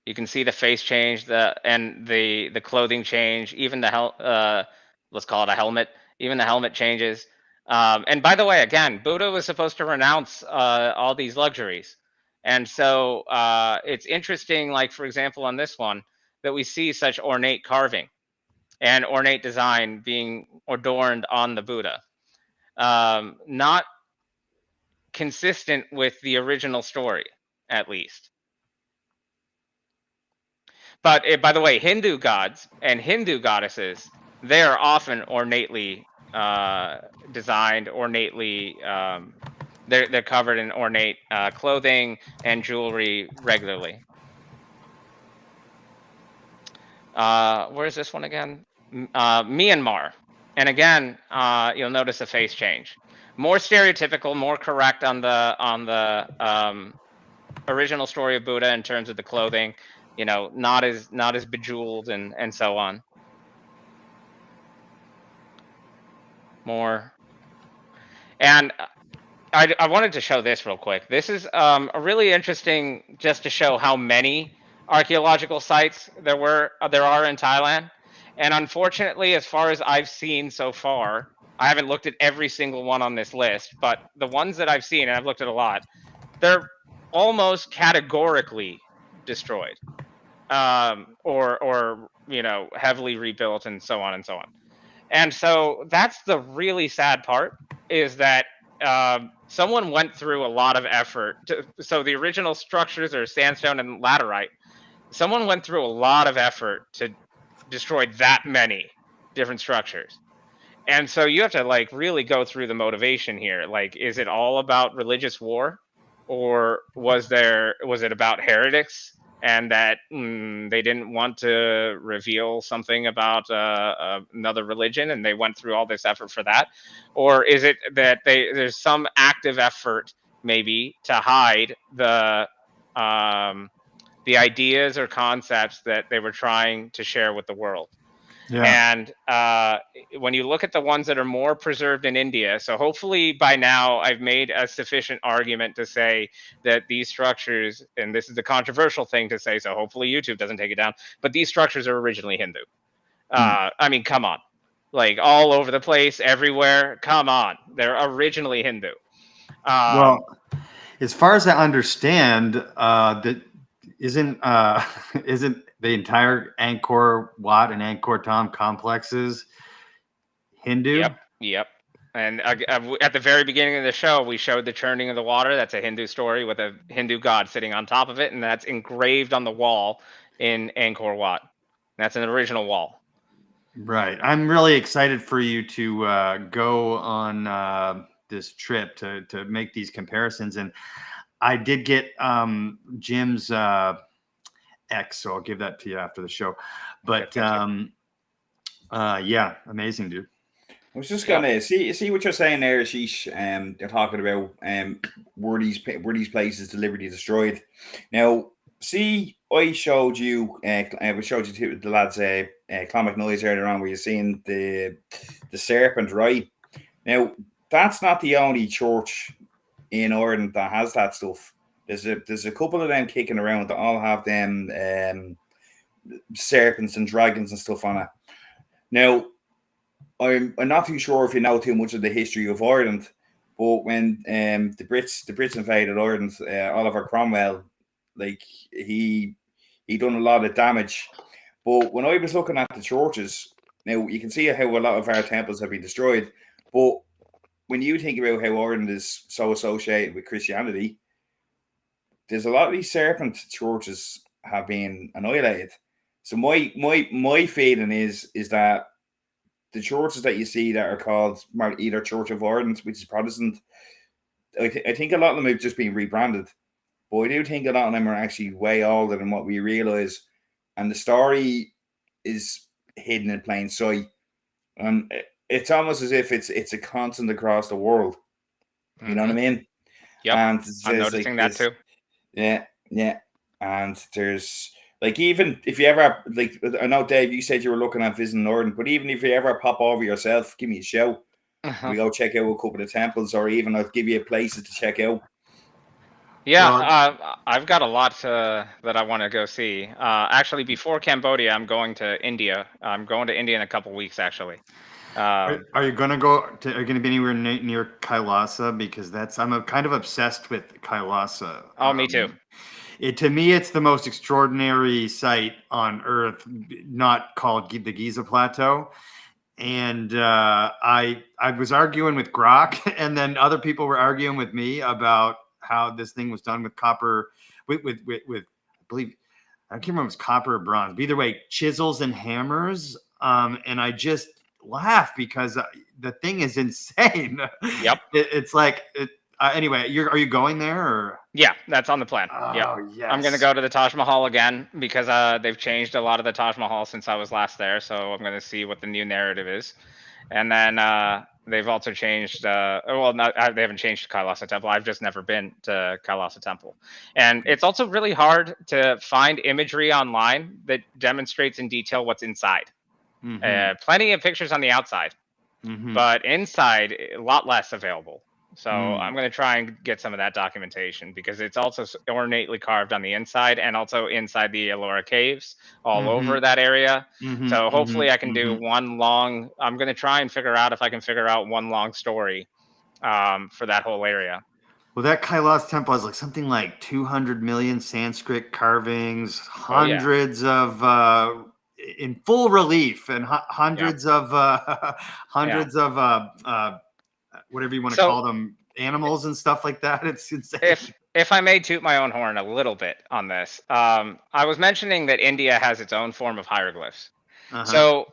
S2: You can see the face change, the clothing change, even the let's call it a helmet. Even the helmet changes. And by the way, again, Buddha was supposed to renounce all these luxuries. And so it's interesting, like, for example, on this one, that we see such ornate carving and ornate design being adorned on the Buddha. Not consistent with the original story, at least. But by the way, Hindu gods and Hindu goddesses, they are often ornately designed, ornately, they're covered in ornate clothing and jewelry regularly. Where's this one again? Myanmar. And again, you'll notice a face change. More stereotypical, more correct on the original story of Buddha in terms of the clothing. You know, not as bejeweled and so on. more. And I wanted to show this real quick. This is a really interesting, just to show how many archaeological sites there are in Thailand. And unfortunately, as far as I've seen so far, I haven't looked at every single one on this list, but the ones that I've seen, and I've looked at a lot, they're almost categorically destroyed, or heavily rebuilt, and so on and so on. And so that's the really sad part, is that someone went through a lot of effort. So the original structures are sandstone and laterite. Someone went through a lot of effort to destroy that many different structures. And so you have to like really go through the motivation here. Like, is it all about religious war, or was it about heretics, and that they didn't want to reveal something about another religion, and they went through all this effort for that? Or is it that there's some active effort maybe to hide the ideas or concepts that they were trying to share with the world?
S1: Yeah.
S2: And when you look at the ones that are more preserved in India, so hopefully by now I've made a sufficient argument to say that these structures, and this is a controversial thing to say, so hopefully YouTube doesn't take it down, but these structures are originally Hindu. I mean, come on. Like, all over the place, everywhere, come on. They're originally Hindu.
S1: Well, as far as I understand, that isn't the entire Angkor Wat and Angkor Thom complexes Hindu?
S2: Yep. And at the very beginning of the show, we showed the churning of the water. That's a Hindu story with a Hindu god sitting on top of it, and that's engraved on the wall in Angkor Wat. That's an original wall.
S1: Right. I'm really excited for you to go on this trip to make these comparisons. And I did get Jim's X, so I'll give that to you after the show. But yeah, amazing, dude.
S3: I was just gonna see what you're saying there, Ashish. They're talking about were these places deliberately destroyed. Now, see, I showed you the lads Clonmacnoise noise earlier on, where you're seeing the serpent, right? Now, that's not the only church in Ireland that has that stuff. There's a couple of them kicking around that all have them serpents and dragons and stuff on it. Now, I'm not too sure if you know too much of the history of Ireland, but when the Brits invaded Ireland, Oliver Cromwell, like he done a lot of damage. But when I was looking at the churches, now you can see how a lot of our temples have been destroyed. But when you think about how Ireland is so associated with Christianity, there's a lot of these serpent churches have been annihilated. So my feeling is that the churches that you see that are called either Church of Ireland, which is Protestant, I think a lot of them have just been rebranded. But I do think a lot of them are actually way older than what we realise. And the story is hidden in plain sight. And it's almost as if it's a constant across the world. You know what I mean?
S2: Yep.
S3: And
S2: I'm noticing that too.
S3: Yeah. And there's, like, even if you ever, like, I know, Dave, you said you were looking at visiting Ireland, but even if you ever pop over yourself, give me a shout. We go check out a couple of temples, or even I'll give you places to check out.
S2: Yeah, I've got a lot that I want to go see. Actually, before Cambodia, I'm going to India. I'm going to India in a couple weeks, actually.
S1: Are you going to go? Are you going to be anywhere near Kailasa? Because I'm kind of obsessed with Kailasa.
S2: Oh, me too.
S1: To me, it's the most extraordinary site on Earth, not called the Giza Plateau. And I was arguing with Grok, and then other people were arguing with me about how this thing was done with copper, with I believe, I can't remember if it was copper or bronze. But either way, chisels and hammers. And I just laugh because the thing is insane.
S2: Yep.
S1: It's like anyway. Are you going there? Or?
S2: Yeah, that's on the plan.
S1: Oh,
S2: yep.
S1: Yes.
S2: I'm going to go to the Taj Mahal again because they've changed a lot of the Taj Mahal since I was last there. So I'm going to see what the new narrative is. And then they've also changed, they haven't changed Kailasa Temple. I've just never been to Kailasa Temple. And it's also really hard to find imagery online that demonstrates in detail what's inside.
S1: Mm-hmm.
S2: Plenty of pictures on the outside, but inside a lot less available. So
S1: Mm.
S2: I'm going to try and get some of that documentation because it's also ornately carved on the inside and also inside the Ellora caves all over that area. So hopefully I can do one long, I'm going to try and figure out if I can figure out one long story for that whole area.
S1: Well, that Kailash temple has like something like 200 million Sanskrit carvings,
S2: Oh, yeah.
S1: hundreds of in full relief, and hundreds of hundreds of whatever you want to
S2: So-
S1: call them, animals and stuff like that. It's insane.
S2: If I may toot my own horn a little bit on this, I was mentioning that India has its own form of hieroglyphs. So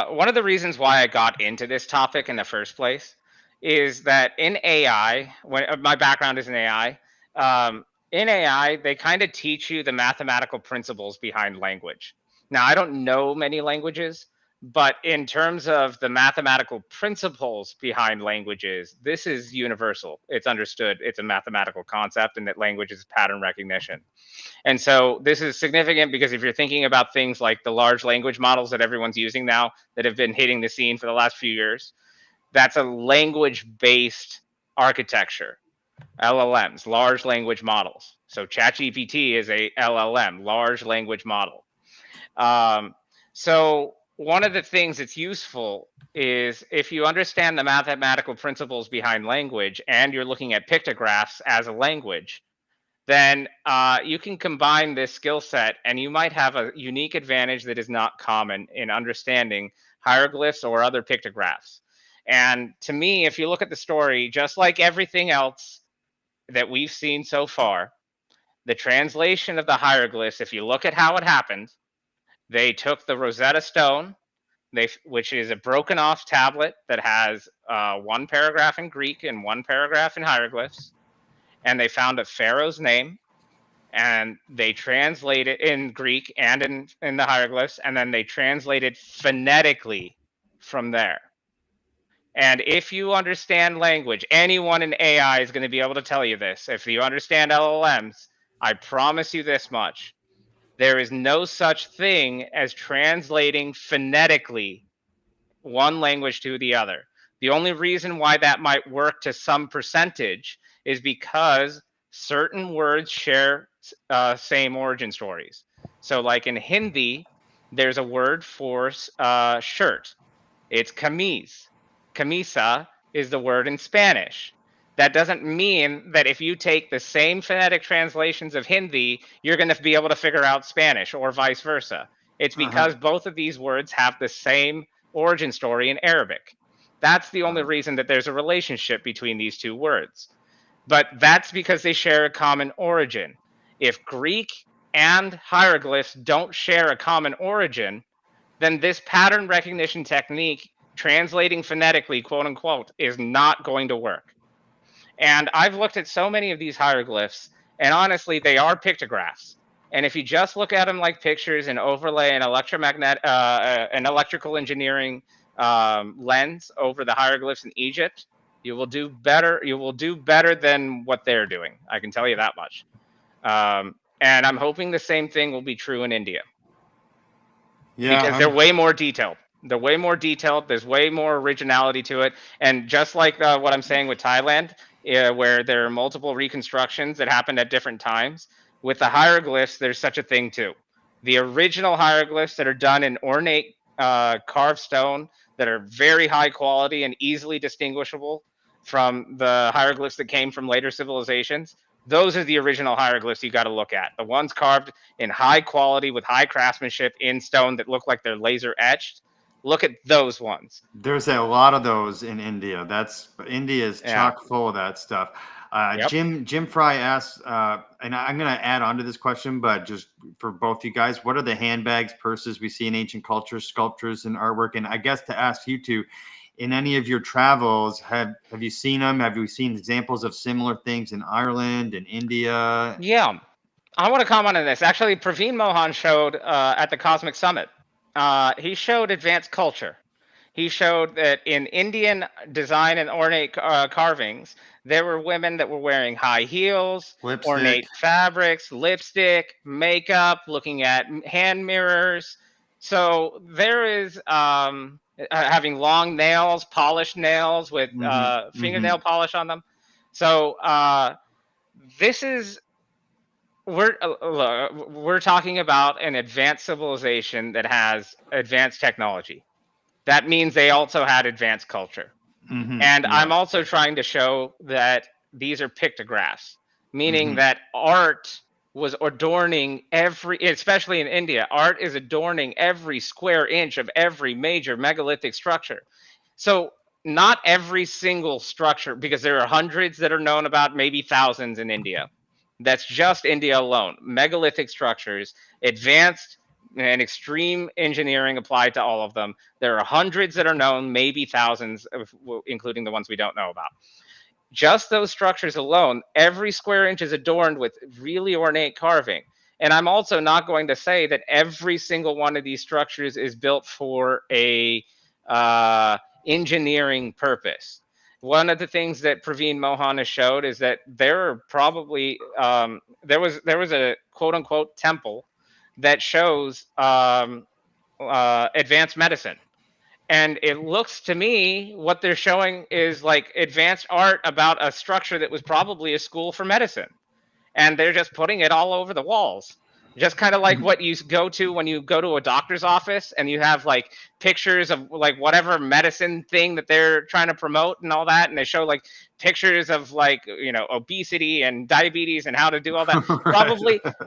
S2: one of the reasons why I got into this topic in the first place is that in AI, when my background is in AI, they kind of teach you the mathematical principles behind language. Now, I don't know many languages, but in terms of the mathematical principles behind languages, this is universal. It's understood. It's a mathematical concept, and that language is pattern recognition. And so this is significant because if you're thinking about things like the large language models that everyone's using now that have been hitting the scene for the last few years, that's a language-based architecture. LLMs, large language models. So ChatGPT is a LLM, large language model. So one of the things that's useful is if you understand the mathematical principles behind language and you're looking at pictographs as a language, then you can combine this skill set and you might have a unique advantage that is not common in understanding hieroglyphs or other pictographs. And to me, if you look at the story, just like everything else that we've seen so far, the translation of the hieroglyphs, if you look at how it happened, they took the Rosetta Stone, which is a broken off tablet that has one paragraph in Greek and one paragraph in hieroglyphs, and they found a pharaoh's name, and they translate it in Greek and in the hieroglyphs, and then they translated phonetically from there. And if you understand language, anyone in AI is going to be able to tell you this. If you understand LLMs, I promise you this much. There is no such thing as translating phonetically one language to the other. The only reason why that might work to some percentage is because certain words share same origin stories. So like in Hindi, there's a word for shirt. It's camise. Camisa is the word in Spanish. That doesn't mean that if you take the same phonetic translations of Hindi, you're going to be able to figure out Spanish or vice versa. It's because both of these words have the same origin story in Arabic. That's the only reason that there's a relationship between these two words. But that's because they share a common origin. If Greek and hieroglyphs don't share a common origin, then this pattern recognition technique, translating phonetically, quote unquote, is not going to work. And I've looked at so many of these hieroglyphs, and honestly, they are pictographs. And if you just look at them like pictures and overlay an electrical engineering lens over the hieroglyphs in Egypt, you will do better. You will do better than what they're doing. I can tell you that much. And I'm hoping the same thing will be true in India. Yeah, because they're way more detailed. They're way more detailed. There's way more originality to it. And just like what I'm saying with Thailand, where there are multiple reconstructions that happened at different times, with the hieroglyphs, there's such a thing too. The original hieroglyphs that are done in ornate carved stone that are very high quality and easily distinguishable from the hieroglyphs that came from later civilizations, those are the original hieroglyphs you got to look at. The ones carved in high quality with high craftsmanship in stone that look like they're laser etched. Look at those ones.
S1: There's a lot of those in India. India is chock full of that stuff. Jim Fry asked, and I'm going to add on to this question, but just for both you guys, what are the handbags, purses we see in ancient cultures, sculptures, and artwork? And I guess to ask you two, in any of your travels, have you seen them? Have you seen examples of similar things in Ireland and India?
S2: Yeah, I want to comment on this. Actually, Praveen Mohan showed at the Cosmic Summit. He showed advanced culture. He showed that in Indian design and ornate carvings, there were women that were wearing high heels, ornate fabrics, lipstick, makeup, looking at hand mirrors. So there is having long nails, polished nails with fingernail polish on them. So this is we're talking about an advanced civilization that has advanced technology. That means they also had advanced culture. And I'm also trying to show that these are pictographs, meaning that art was adorning every, especially in India, art is adorning every square inch of every major megalithic structure. So not every single structure, because there are hundreds that are known about, maybe thousands in India. That's just India alone. Megalithic structures, advanced and extreme engineering applied to all of them. There are hundreds that are known, maybe thousands, including the ones we don't know about. Just those structures alone, every square inch is adorned with really ornate carving. And I'm also not going to say that every single one of these structures is built for a engineering purpose. One of the things that Praveen Mohan has showed is that there are probably there was a quote unquote temple that shows advanced medicine. And it looks to me what they're showing is like advanced art about a structure that was probably a school for medicine. And they're just putting it all over the walls. Just kind of like what you go to when you go to a doctor's office and you have like pictures of like whatever medicine thing that they're trying to promote and all that. And they show like pictures of like, you know, obesity and diabetes and how to do all that.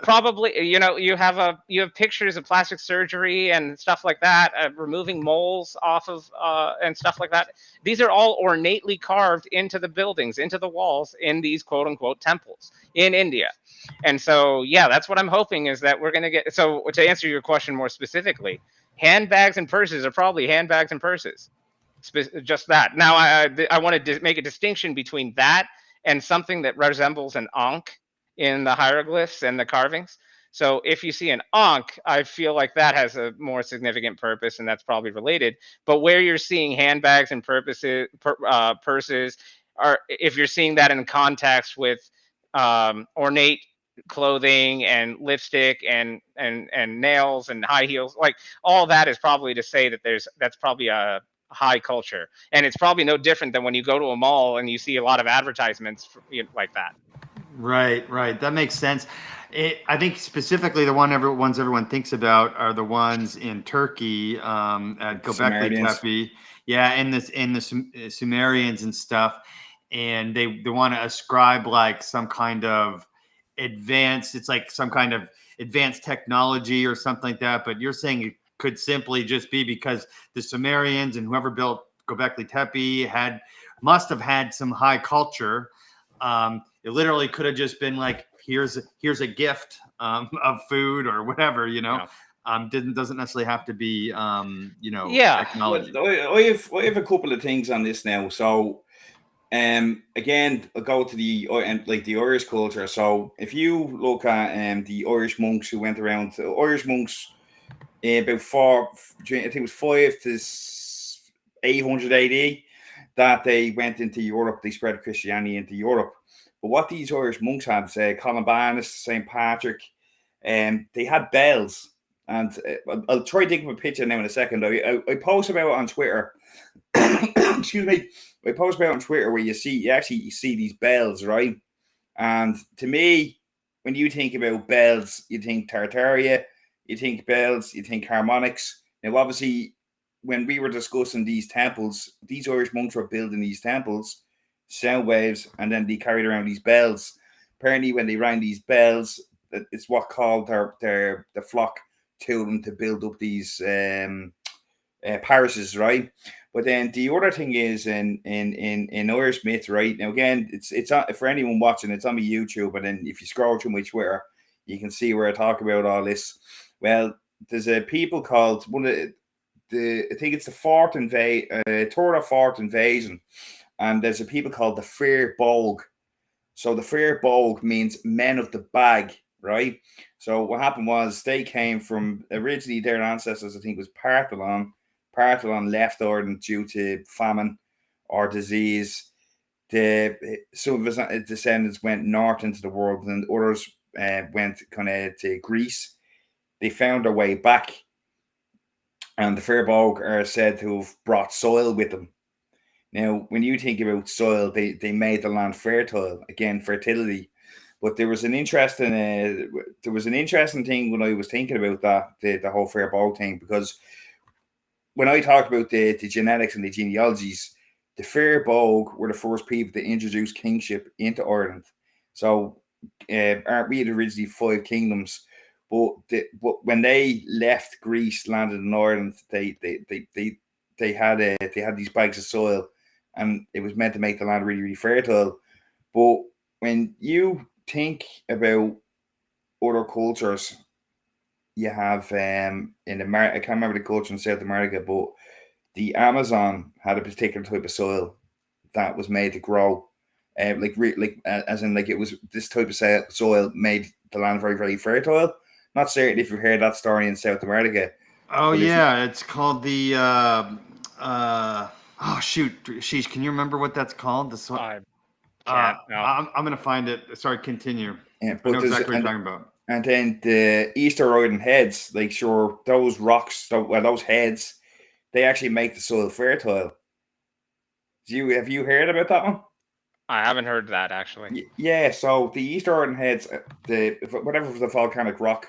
S2: Probably, you know, you have pictures of plastic surgery and stuff like that, removing moles off of and stuff like that. These are all ornately carved into the buildings, into the walls in these quote unquote temples in India. And so, yeah, that's what I'm hoping is that we're going to get. So to answer your question more specifically, handbags and purses are probably handbags and purses. Just that. Now, I want to make a distinction between that and something that resembles an ankh in the hieroglyphs and the carvings. So if you see an ankh, I feel like that has a more significant purpose, and that's probably related. But where you're seeing handbags and purses, are if you're seeing that in context with ornate clothing and lipstick and nails and high heels, like all that is probably to say that that's probably a high culture, and it's probably no different than when you go to a mall and you see a lot of advertisements for, you know, like that.
S1: Right. That makes sense. I think specifically the ones everyone thinks about are the ones in Turkey, at Göbekli Tepe. Yeah, in the Sumerians and stuff, and they want to ascribe like some kind of advanced. It's like some kind of advanced technology or something like that. But you're saying it could simply just be because the Sumerians and whoever built Göbekli Tepe must have had some high culture. It literally could have just been like, here's a gift of food or whatever, you know. Doesn't necessarily have to be you know, technology.
S3: I have a couple of things on this now. So again, I'll go to the Irish culture. So if you look at the Irish monks who went around, Irish monks about I think it was 5 to 800 AD, that they went into Europe. They spread Christianity into Europe. But what these Irish monks had, Columbanus, St. Patrick, they had bells. And I'll try to dig up a picture now in a second. I post about it on Twitter. Excuse me. I post about it on Twitter where you actually see these bells, right? And to me, when you think about bells, you think Tartaria, you think bells, you think harmonics. Now, obviously, when we were discussing these temples, these Irish monks were building these temples, sound waves, and then they carried around these bells. Apparently, when they rang these bells, it's what called the flock to them to build up these parishes, right? But then the other thing is in Irish myth, right? Now again, it's for anyone watching, it's on my YouTube, and then if you scroll through my Twitter, you can see where I talk about all this. Well, there's a people called I think it's the third or fourth invasion, and there's a people called the Fair Bolg. So the Fair Bolg means men of the bag, right? So what happened was they came from, originally their ancestors, I think, was Partholon. Partholon left Ireland due to famine or disease. Some of his descendants went north into the world, and others went kind of to Greece. They found their way back. and the Firbolg are said to have brought soil with them. Now, when you think about soil, they made the land fertile, again, fertility. But there was an interesting thing when I was thinking about that, the whole Firbolg thing, because when I talk about the genetics and the genealogies, the Firbolg were the first people to introduce kingship into Ireland. So, aren't we originally 5 kingdoms? But when they left Greece, landed in Ireland, they had these bags of soil, and it was meant to make the land really, really fertile. But when you think about other cultures, you have in America, I can't remember the culture in South America, but the Amazon had a particular type of soil that was made to grow, as in it was this type of soil made the land very, very fertile. Not certain if you've heard that story in South America.
S1: Oh yeah, it's called the oh shoot, Ashish, can you remember what that's called?
S2: I can't. No.
S1: I'm gonna find it. Sorry, continue.
S3: Yeah,
S1: I know exactly what you're talking about.
S3: And then the Easter Island heads, like sure, those rocks, those heads, they actually make the soil fertile. Have you heard about that one?
S2: I haven't heard that actually.
S3: Yeah, so the Easter Island heads, whatever the volcanic rock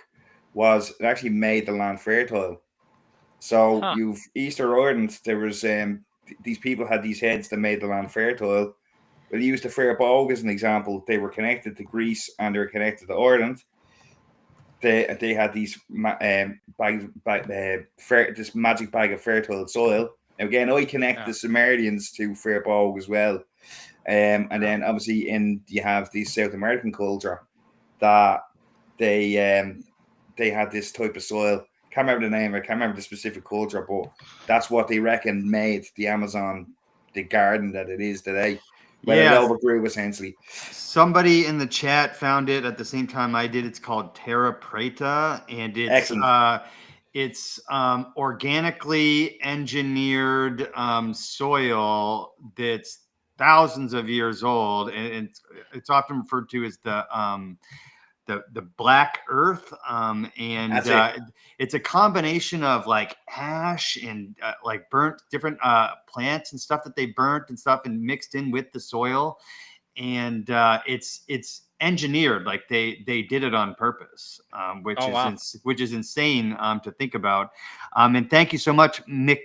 S3: was, it actually made the land fertile. So you've Easter Island, there was these people had these heads that made the land fertile. We'll use the Firbolg as an example. They were connected to Greece and they were connected to Ireland. They had these this magic bag of fertile soil. Now again, I connect the Sumerians to Firbolg as well. And then obviously you have the South American culture that they had this type of soil. Can't remember the name, I can't remember the specific culture, but that's what they reckon made the Amazon the garden that it is today. Well, it overgrew essentially.
S1: Somebody in the chat found it at the same time I did. It's called Terra Preta, and it's organically engineered soil that's thousands of years old, and it's often referred to as the black earth, and it's a combination of like ash and like burnt different plants and stuff that they burnt and stuff and mixed in with the soil, and it's engineered, like they did it on purpose, which is insane to think about. And thank you so much, Moo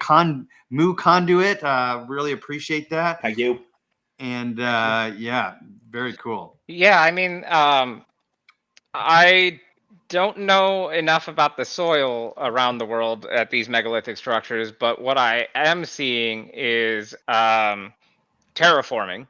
S1: Conduit. Really appreciate that.
S3: Thank you.
S1: And yeah, very cool.
S2: Yeah, I mean, I don't know enough about the soil around the world at these megalithic structures, but what I am seeing is terraforming.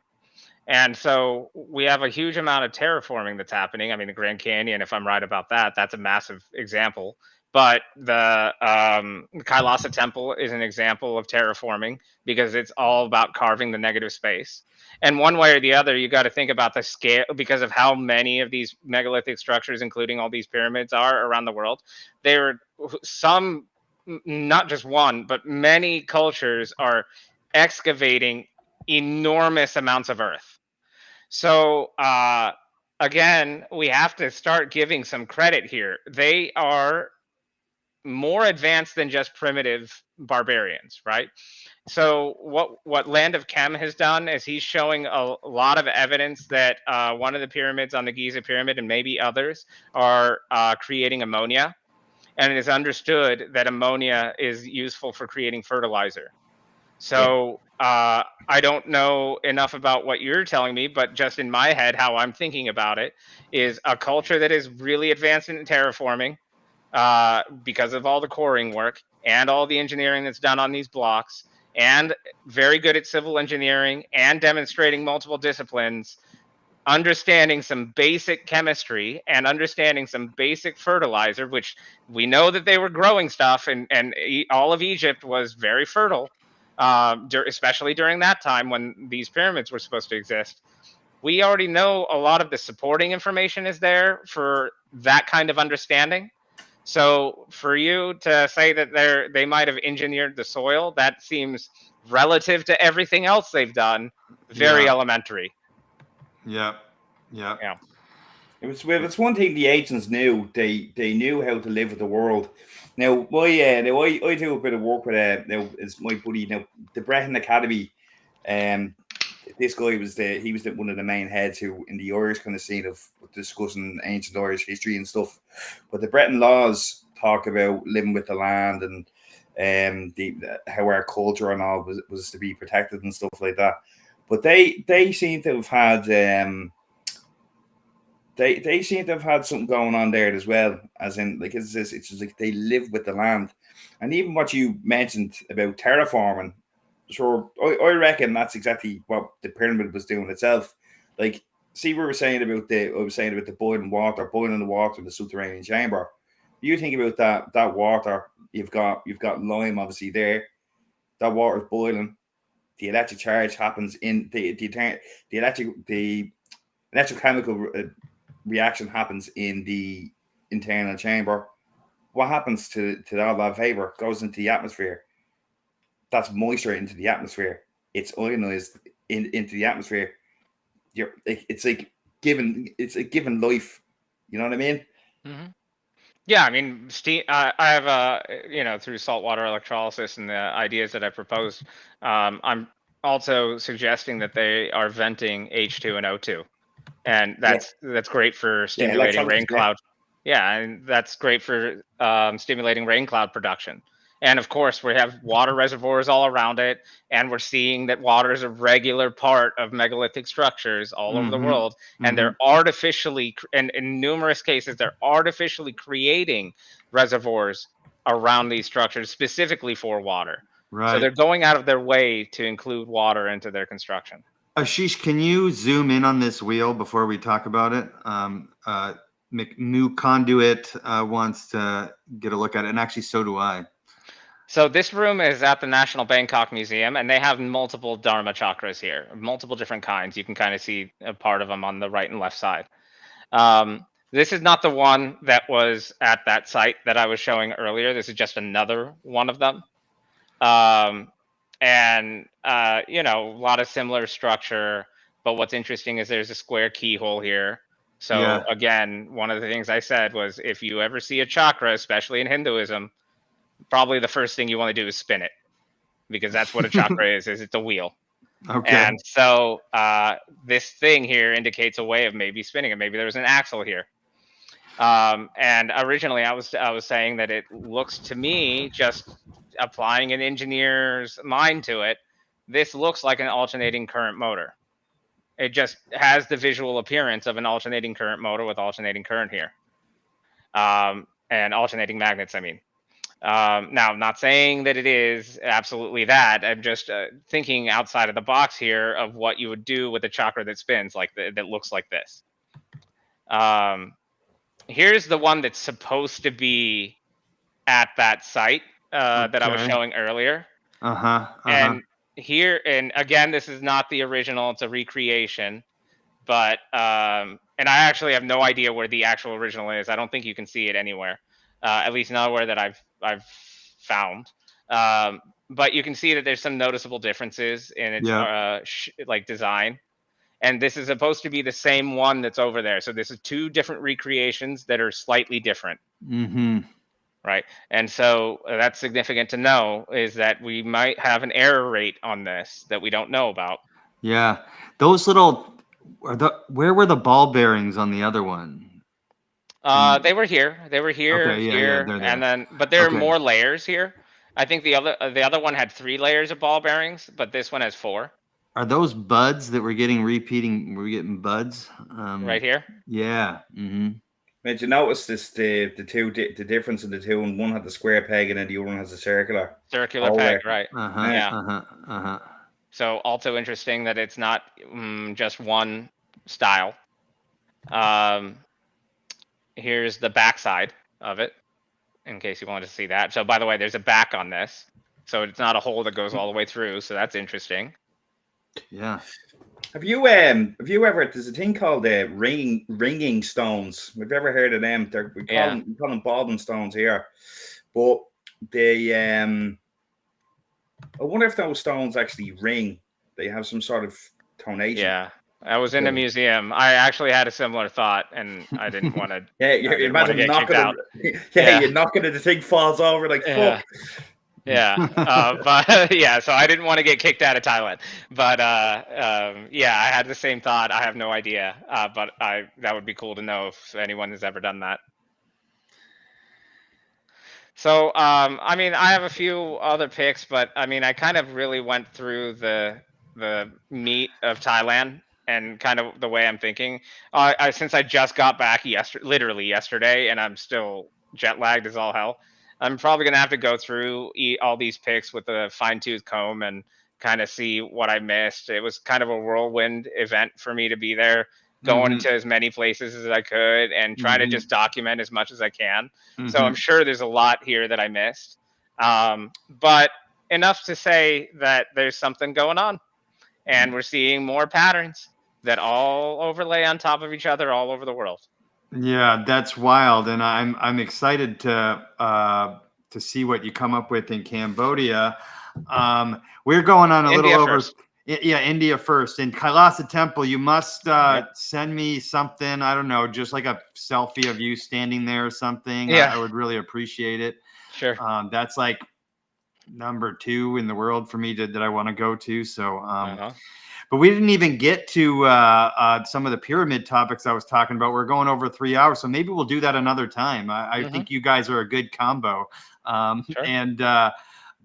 S2: And so we have a huge amount of terraforming that's happening. I mean, the Grand Canyon, if I'm right about that, that's a massive example. But the Kailasa Temple is an example of terraforming because it's all about carving the negative space. And one way or the other, you got to think about the scale because of how many of these megalithic structures, including all these pyramids, are around the world. There are some, not just one, but many cultures are excavating enormous amounts of earth. So again, we have to start giving some credit here. They are more advanced than just primitive barbarians, right? So what Land of Chem has done is he's showing a lot of evidence that one of the pyramids on the Giza pyramid and maybe others are creating ammonia, and it is understood that ammonia is useful for creating fertilizer. So I don't know enough about what you're telling me, but just in my head, how I'm thinking about it is a culture that is really advanced in terraforming because of all the coring work and all the engineering that's done on these blocks, and very good at civil engineering and demonstrating multiple disciplines, understanding some basic chemistry and understanding some basic fertilizer, which we know that they were growing stuff, and all of Egypt was very fertile. Especially during that time when these pyramids were supposed to exist. We already know a lot of the supporting information is there for that kind of understanding. So for you to say that they might have engineered the soil, that seems, relative to everything else they've done, very elementary.
S1: Yeah.
S3: It's one thing the ancients knew. They knew how to live with the world. Now, I do a bit of work with now it's my buddy now the Breton Academy. This guy was one of the main heads who in the Irish kind of scene of discussing ancient Irish history and stuff. But the Breton laws talk about living with the land and how our culture and all was to be protected and stuff like that. But they seem to have had they seem to have had something going on there as well, as in like it's just like they live with the land, and even what you mentioned about terraforming. So I reckon that's exactly what the pyramid was doing itself. Like, see, I was saying about the boiling the water in the subterranean chamber. You think about that water. You've got lime obviously there. That water is boiling. The electric charge happens in the electrochemical reaction happens in the internal chamber. What happens to all that vapor? Goes into the atmosphere. That's moisture into the atmosphere. It's ionized into the atmosphere. It's like given life. You know what I mean?
S2: Mm-hmm. Yeah, I mean, steam. I have through saltwater electrolysis and the ideas that I proposed. I'm also suggesting that they are venting H2 and O2, and that's great for stimulating rain cloud. Yeah, and that's great for stimulating rain cloud production. And of course, we have water reservoirs all around it, and we're seeing that water is a regular part of megalithic structures all over the world. And they're artificially, and in numerous cases, they're artificially creating reservoirs around these structures specifically for water.
S1: Right.
S2: So they're going out of their way to include water into their construction.
S1: Ashish, can you zoom in on this wheel before we talk about it? New Conduit wants to get a look at it, and actually so do I.
S2: So this room is at the National Bangkok Museum, and they have multiple Dharma chakras here, multiple different kinds. You can kind of see a part of them on the right and left side. This is not the one that was at that site that I was showing earlier. This is just another one of them. A lot of similar structure, but what's interesting is there's a square keyhole here. So again, one of the things I said was if you ever see a chakra, especially in Hinduism, probably the first thing you want to do is spin it, because that's what a chakra is it's a wheel. Okay. And so this thing here indicates a way of maybe spinning it. Maybe there's an axle here. And originally I was saying that it looks to me, just applying an engineer's mind to it, this looks like an alternating current motor. It just has the visual appearance of an alternating current motor with alternating current here. And alternating magnets, I mean. Now, I'm not saying that it is absolutely that. I'm just thinking outside of the box here of what you would do with a chakra that spins that looks like this. Here's the one that's supposed to be at that site that I was showing earlier. And here, and again, this is not the original; it's a recreation. But and I actually have no idea where the actual original is. I don't think you can see it anywhere. At least nowhere that I've found. But you can see that there's some noticeable differences in its design. And this is supposed to be the same one that's over there. So this is two different recreations that are slightly different. Right. And so that's significant to know, is that we might have an error rate on this that we don't know about.
S1: Yeah. Those little, where were the ball bearings on the other one?
S2: They were here. They were here, and then, but there are more layers here. I think the other one had 3 layers of ball bearings, but this one has 4.
S1: Are those buds that we're getting repeating? We're getting buds
S2: right here.
S1: Yeah.
S3: Did you notice this? The difference in the two, and one had the square peg, and then the other one has a circular
S2: peg, right? So also interesting that it's not just one style. Here's the back side of it, in case you wanted to see that. So by the way, there's a back on this, so it's not a hole that goes all the way through. So that's interesting.
S1: Yeah.
S3: Have you ever? There's a thing called ringing stones. Have you ever heard of them? We call them Baldwin stones here, but they I wonder if those stones actually ring. They have some sort of tonation.
S2: Yeah. I was in a museum. I actually had a similar thought, and I didn't want to.
S3: Yeah, imagine
S2: get
S3: knocking
S2: out.
S3: you're knocking it, the thing falls over like fuck.
S2: Yeah, but yeah, so I didn't want to get kicked out of Thailand, but yeah, I had the same thought. I have no idea, but that would be cool to know if anyone has ever done that. So, I mean, I have a few other picks, but I mean, I kind of really went through the meat of Thailand and kind of the way I'm thinking. Since I just got back literally yesterday, and I'm still jet lagged as all hell. I'm probably gonna have to go through all these picks with a fine-tooth comb and kind of see what I missed. It was kind of a whirlwind event for me to be there, going to as many places as I could and try to just document as much as I can. So I'm sure there's a lot here that I missed, but enough to say that there's something going on, and we're seeing more patterns that all overlay on top of each other all over the world.
S1: Yeah, that's wild, and I'm excited to see what you come up with in Cambodia. We're going on a
S2: India
S1: little over.
S2: first.
S1: Yeah, India first. In Kailasa Temple, you must send me something. I don't know, just like a selfie of you standing there or something.
S2: Yeah.
S1: I would really appreciate it.
S2: Sure.
S1: That's like number 2 in the world for me that I want to go to. So, but we didn't even get to some of the pyramid topics I was talking about. We're going over 3 hours, so maybe we'll do that another time. I think you guys are a good combo.
S2: Sure.
S1: And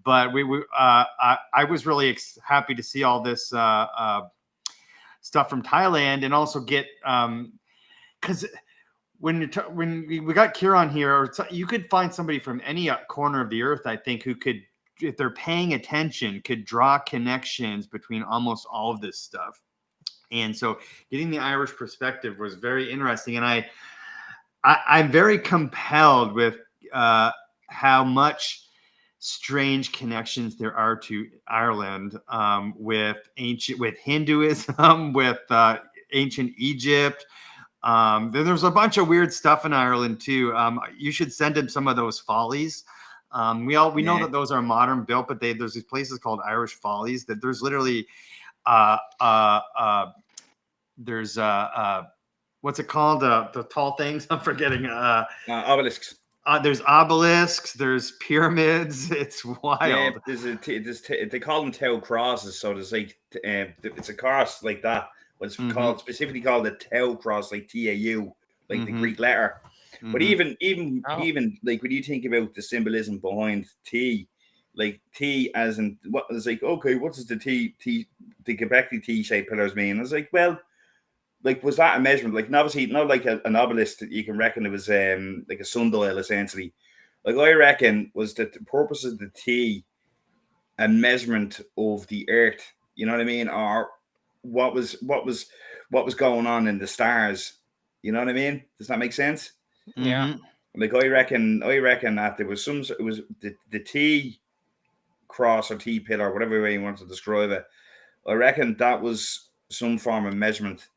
S1: but I was really happy to see all this stuff from Thailand, and also get because when we got Ciaran here, or you could find somebody from any corner of the earth, I think, who could, if they're paying attention, could draw connections between almost all of this stuff. And so getting the Irish perspective was very interesting. And I'm very compelled with how much strange connections there are to Ireland, with Hinduism, with ancient Egypt. There's a bunch of weird stuff in Ireland too. You should send him some of those follies. We know that those are modern built, but there's these places called Irish Follies that there's literally there's what's it called, the tall things, I'm forgetting,
S3: Obelisks.
S1: There's obelisks, there's pyramids. It's wild.
S3: Yeah, they call them Tau crosses. So there's like it's a cross like that. What's called specifically called the Tau cross, like TAU, like the Greek letter. But even like when you think about the symbolism behind T, like T as in what is like, okay, what does the the Göbekli T-shaped pillars mean? I was like, well, like, was that a measurement? Like, obviously not like an obelisk that you can reckon it was like a sundial essentially. Like, I reckon was that the purpose of the T a measurement of the earth, you know what I mean? Or what was going on in the stars, you know what I mean? Does that make sense?
S2: Yeah.
S3: Like, I reckon that there was it was the T cross or T pillar, whatever way you want to describe it. I reckon that was some form of measurement.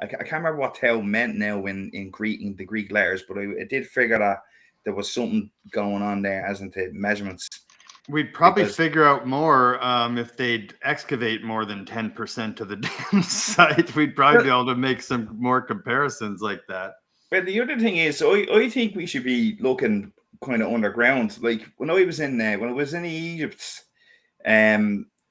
S3: I can't remember what Tau meant now in the Greek letters, but I did figure that there was something going on there as into measurements.
S1: We'd probably figure out more if they'd excavate more than 10% of the damn site. We'd probably be able to make some more comparisons like that.
S3: But the other thing is, I think we should be looking kind of underground. Like when I was in Egypt,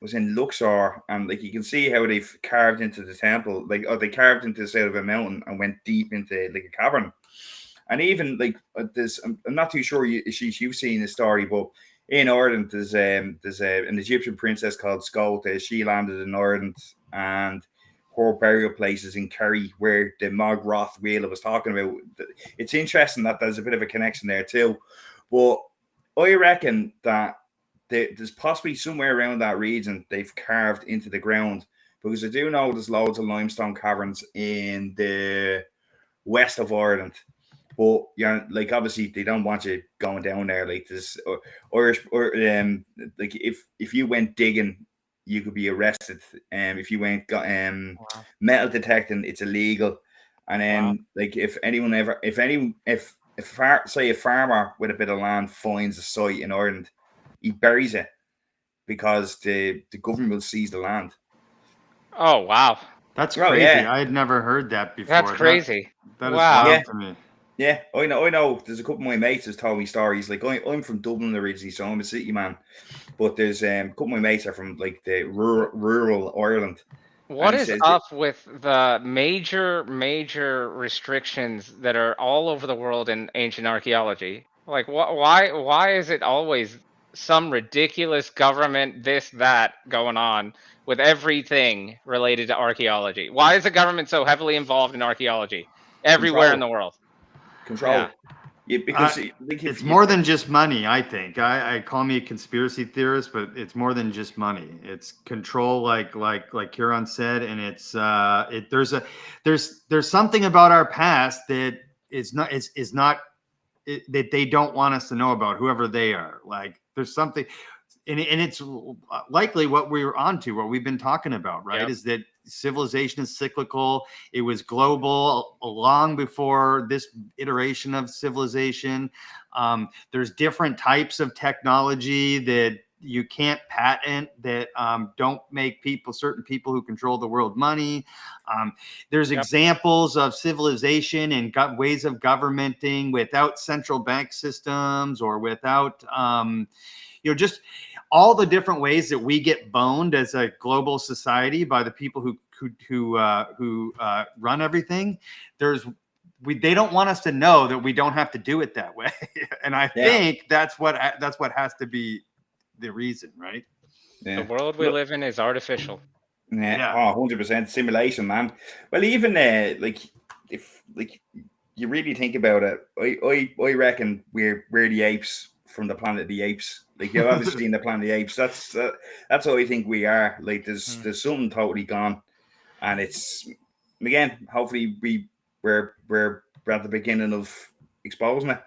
S3: was in Luxor, and like you can see how they've carved into the temple, like they carved into the side of a mountain and went deep into like a cavern. And even like there's, I'm not too sure you've seen the story, but in Ireland there's an Egyptian princess called Scota. She landed in Ireland, and her burial places in Kerry, where the Mog Roth wheel I was talking about. It's interesting that there's a bit of a connection there too. But I reckon that there's possibly somewhere around that region they've carved into the ground, because I do know there's loads of limestone caverns in the west of Ireland. But like obviously they don't want you going down there like this. Irish or like if you went digging, you could be arrested. If you went metal detecting, it's illegal. And then like if say a farmer with a bit of land finds a site in Ireland, he buries it because the government will seize the land.
S2: Oh wow,
S1: That's
S3: Oh,
S1: crazy.
S3: yeah.
S1: I had never heard that before.
S2: That's crazy.
S1: That is
S2: Wow.
S1: wild
S3: Yeah.
S1: to me.
S3: Yeah, I know. There's a couple of my mates that's told me stories. Like I'm from Dublin originally, so I'm a city man. But there's a couple of my mates are from like the rural Ireland.
S2: What
S3: And he
S2: is
S3: says,
S2: up with the major restrictions that are all over the world in ancient archaeology? Like, why is it always some ridiculous government, this, that going on with everything related to archaeology? Why is the government so heavily involved in archaeology everywhere in the world?
S3: Control. Yeah, because like
S1: it's more than just money. I think I call me a conspiracy theorist, but it's more than just money. It's control, like Ciaran said, and it's there's something about our past that is not that they don't want us to know about, whoever they are. Like there's something, and it's likely what we're onto, what we've been talking about, right?
S2: Yep.
S1: Is that civilization is cyclical. It was global long before this iteration of civilization. There's different types of technology that you can't patent, that don't make certain people who control the world money. There's examples of civilization and ways of governmenting without central bank systems, or without just all the different ways that we get boned as a global society by the people who run everything. They don't want us to know that we don't have to do it that way. And I think that's what has to be the reason, right?
S2: The world we live in is artificial.
S3: Yeah. Oh, 100% simulation, man. Well, even if you really think about it, I reckon we're the apes from the Planet of the Apes. Like, you've obviously seen the Planet of the Apes. That's how I think we are. Like, there's something totally gone, and it's, again, hopefully we're at the beginning of exposing it.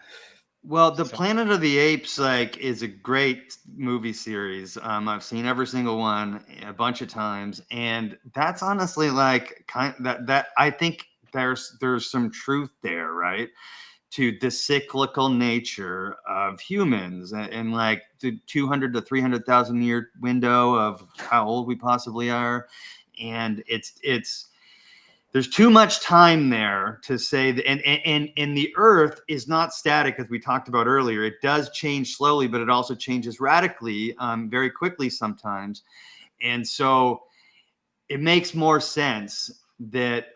S1: Well, the Planet of the Apes is a great movie series. I've seen every single one a bunch of times, and that's honestly that I think there's some truth there, right? To the cyclical nature of humans, and like the 200 to 300,000 year window of how old we possibly are, and it's there's too much time there to say that, and the Earth is not static, as we talked about earlier. It does change slowly, but it also changes radically, very quickly sometimes, and so it makes more sense that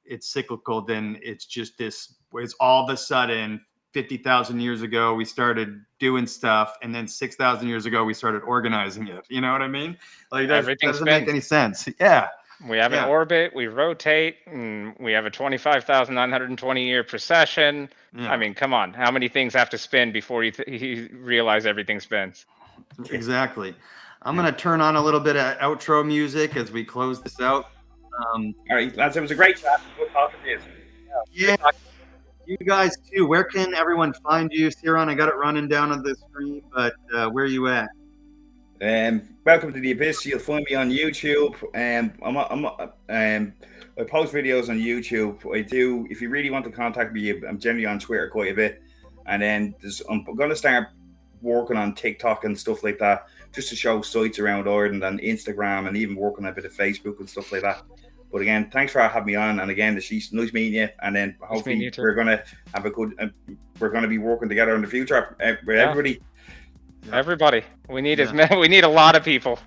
S1: it's cyclical than it's just this. It's all of a sudden 50,000 years ago we started doing stuff, and then 6,000 years ago we started organizing it. You know what I mean? Like that doesn't make any sense. Yeah.
S2: We have an orbit, we rotate, and we have a 25,920 year precession. I mean, come on. How many things have to spin before you realize everything spins?
S1: Exactly. I'm going to turn on a little bit of outro music as we close this out.
S3: All right, lads, it was a great chat. Good talking to you.
S1: Yeah. You guys too. Where can everyone find you, Ciaran? I got it running down on the screen, but where are you at?
S3: Welcome to the Abyss. You'll find me on YouTube. I post videos on YouTube. I do. If you really want to contact me, I'm generally on Twitter quite a bit, and then I'm going to start working on TikTok and stuff like that, just to show sites around Ireland, and Instagram, and even working on a bit of Facebook and stuff like that. But again, thanks for having me on. And again, Ashish, nice meeting you. And then hopefully we're going to have a good. We're going to be working together in the future with everybody.
S2: Everybody, we need we need a lot of people.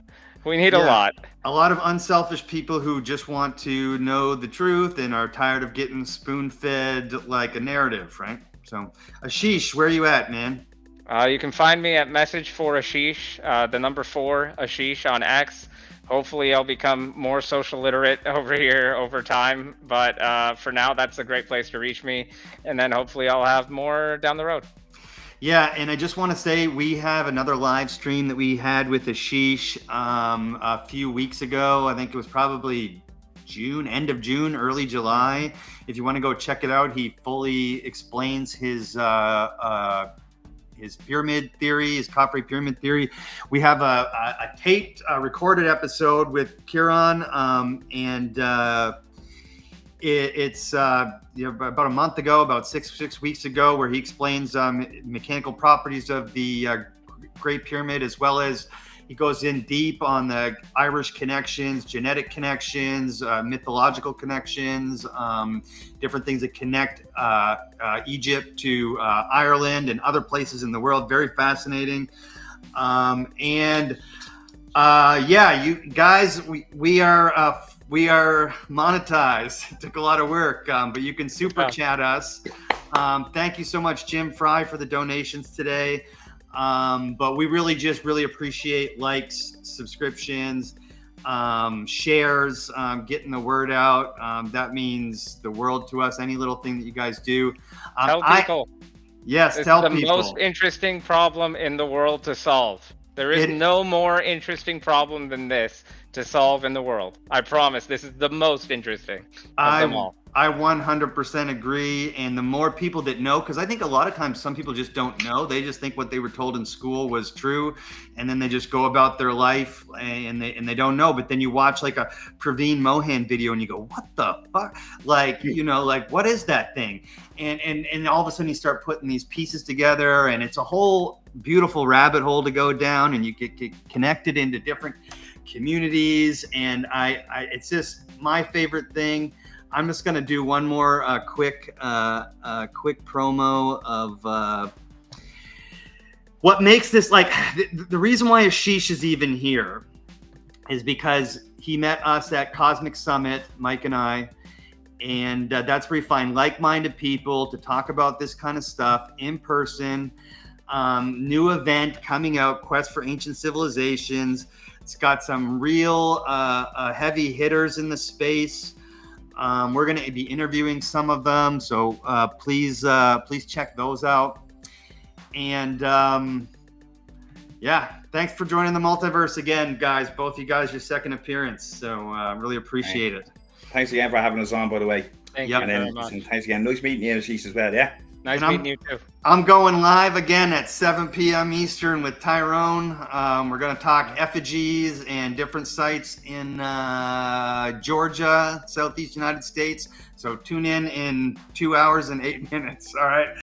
S2: We need a lot
S1: of unselfish people who just want to know the truth and are tired of getting spoon-fed like a narrative, right? So, Ashish, where are you at, man?
S2: You can find me at message for Ashish, the number 4 Ashish on X. Hopefully, I'll become more social literate over here over time. But for now, that's a great place to reach me. And then hopefully I'll have more down the road.
S1: Yeah, and I just want to say we have another live stream that we had with Ashish a few weeks ago. I think it was probably June, end of June, early July. If you want to go check it out, he fully explains his pyramid theory, his Khafre Pyramid theory. We have a taped, recorded episode with Ciaran, and it's about a month ago, about six weeks ago, where he explains mechanical properties of the Great Pyramid, as well as He goes in deep on the Irish connections, genetic connections, mythological connections, different things that connect Egypt to Ireland and other places in the world. Very fascinating. Yeah, you guys, we are monetized. It took a lot of work, but you can super chat us. Thank you so much, Jim Fry, for the donations today. But we really appreciate likes, subscriptions, shares, getting the word out. That means the world to us. Any little thing that you guys do.
S2: Tell people.
S1: Yes,
S2: it's
S1: tell
S2: the
S1: people.
S2: Most interesting problem in the world to solve. There is no more interesting problem than this to solve in the world. I promise. This is the most interesting of them all.
S1: I 100% agree. And the more people that know, because I think a lot of times some people just don't know. They just think what they were told in school was true, and then they just go about their life and they don't know. But then you watch like a Praveen Mohan video and you go, what the fuck? Like, you know, like what is that thing? And all of a sudden you start putting these pieces together, and it's a whole beautiful rabbit hole to go down, and you get connected into different communities. And it's just my favorite thing. I'm just going to do one more quick promo of what makes this, like, the reason why Ashish is even here is because he met us at Cosmic Summit, Mike and I, and that's where you find like-minded people to talk about this kind of stuff in person. New event coming out, Quest for Ancient Civilizations. It's got some real heavy hitters in the space. We're going to be interviewing some of them, so please check those out. And yeah, thanks for joining the Multiverse again, guys. Both you guys, your second appearance, so really appreciate it.
S3: Thanks again for having us on, by the way.
S2: Thank you very much.
S3: And thanks again. Nice meeting you, Ashish, as well. Yeah.
S2: Nice meeting you too.
S1: I'm going live again at 7 p.m. Eastern with Tyrone. We're going to talk effigies and different sites in Georgia, Southeast United States. So tune in 2 hours and 8 minutes. All right.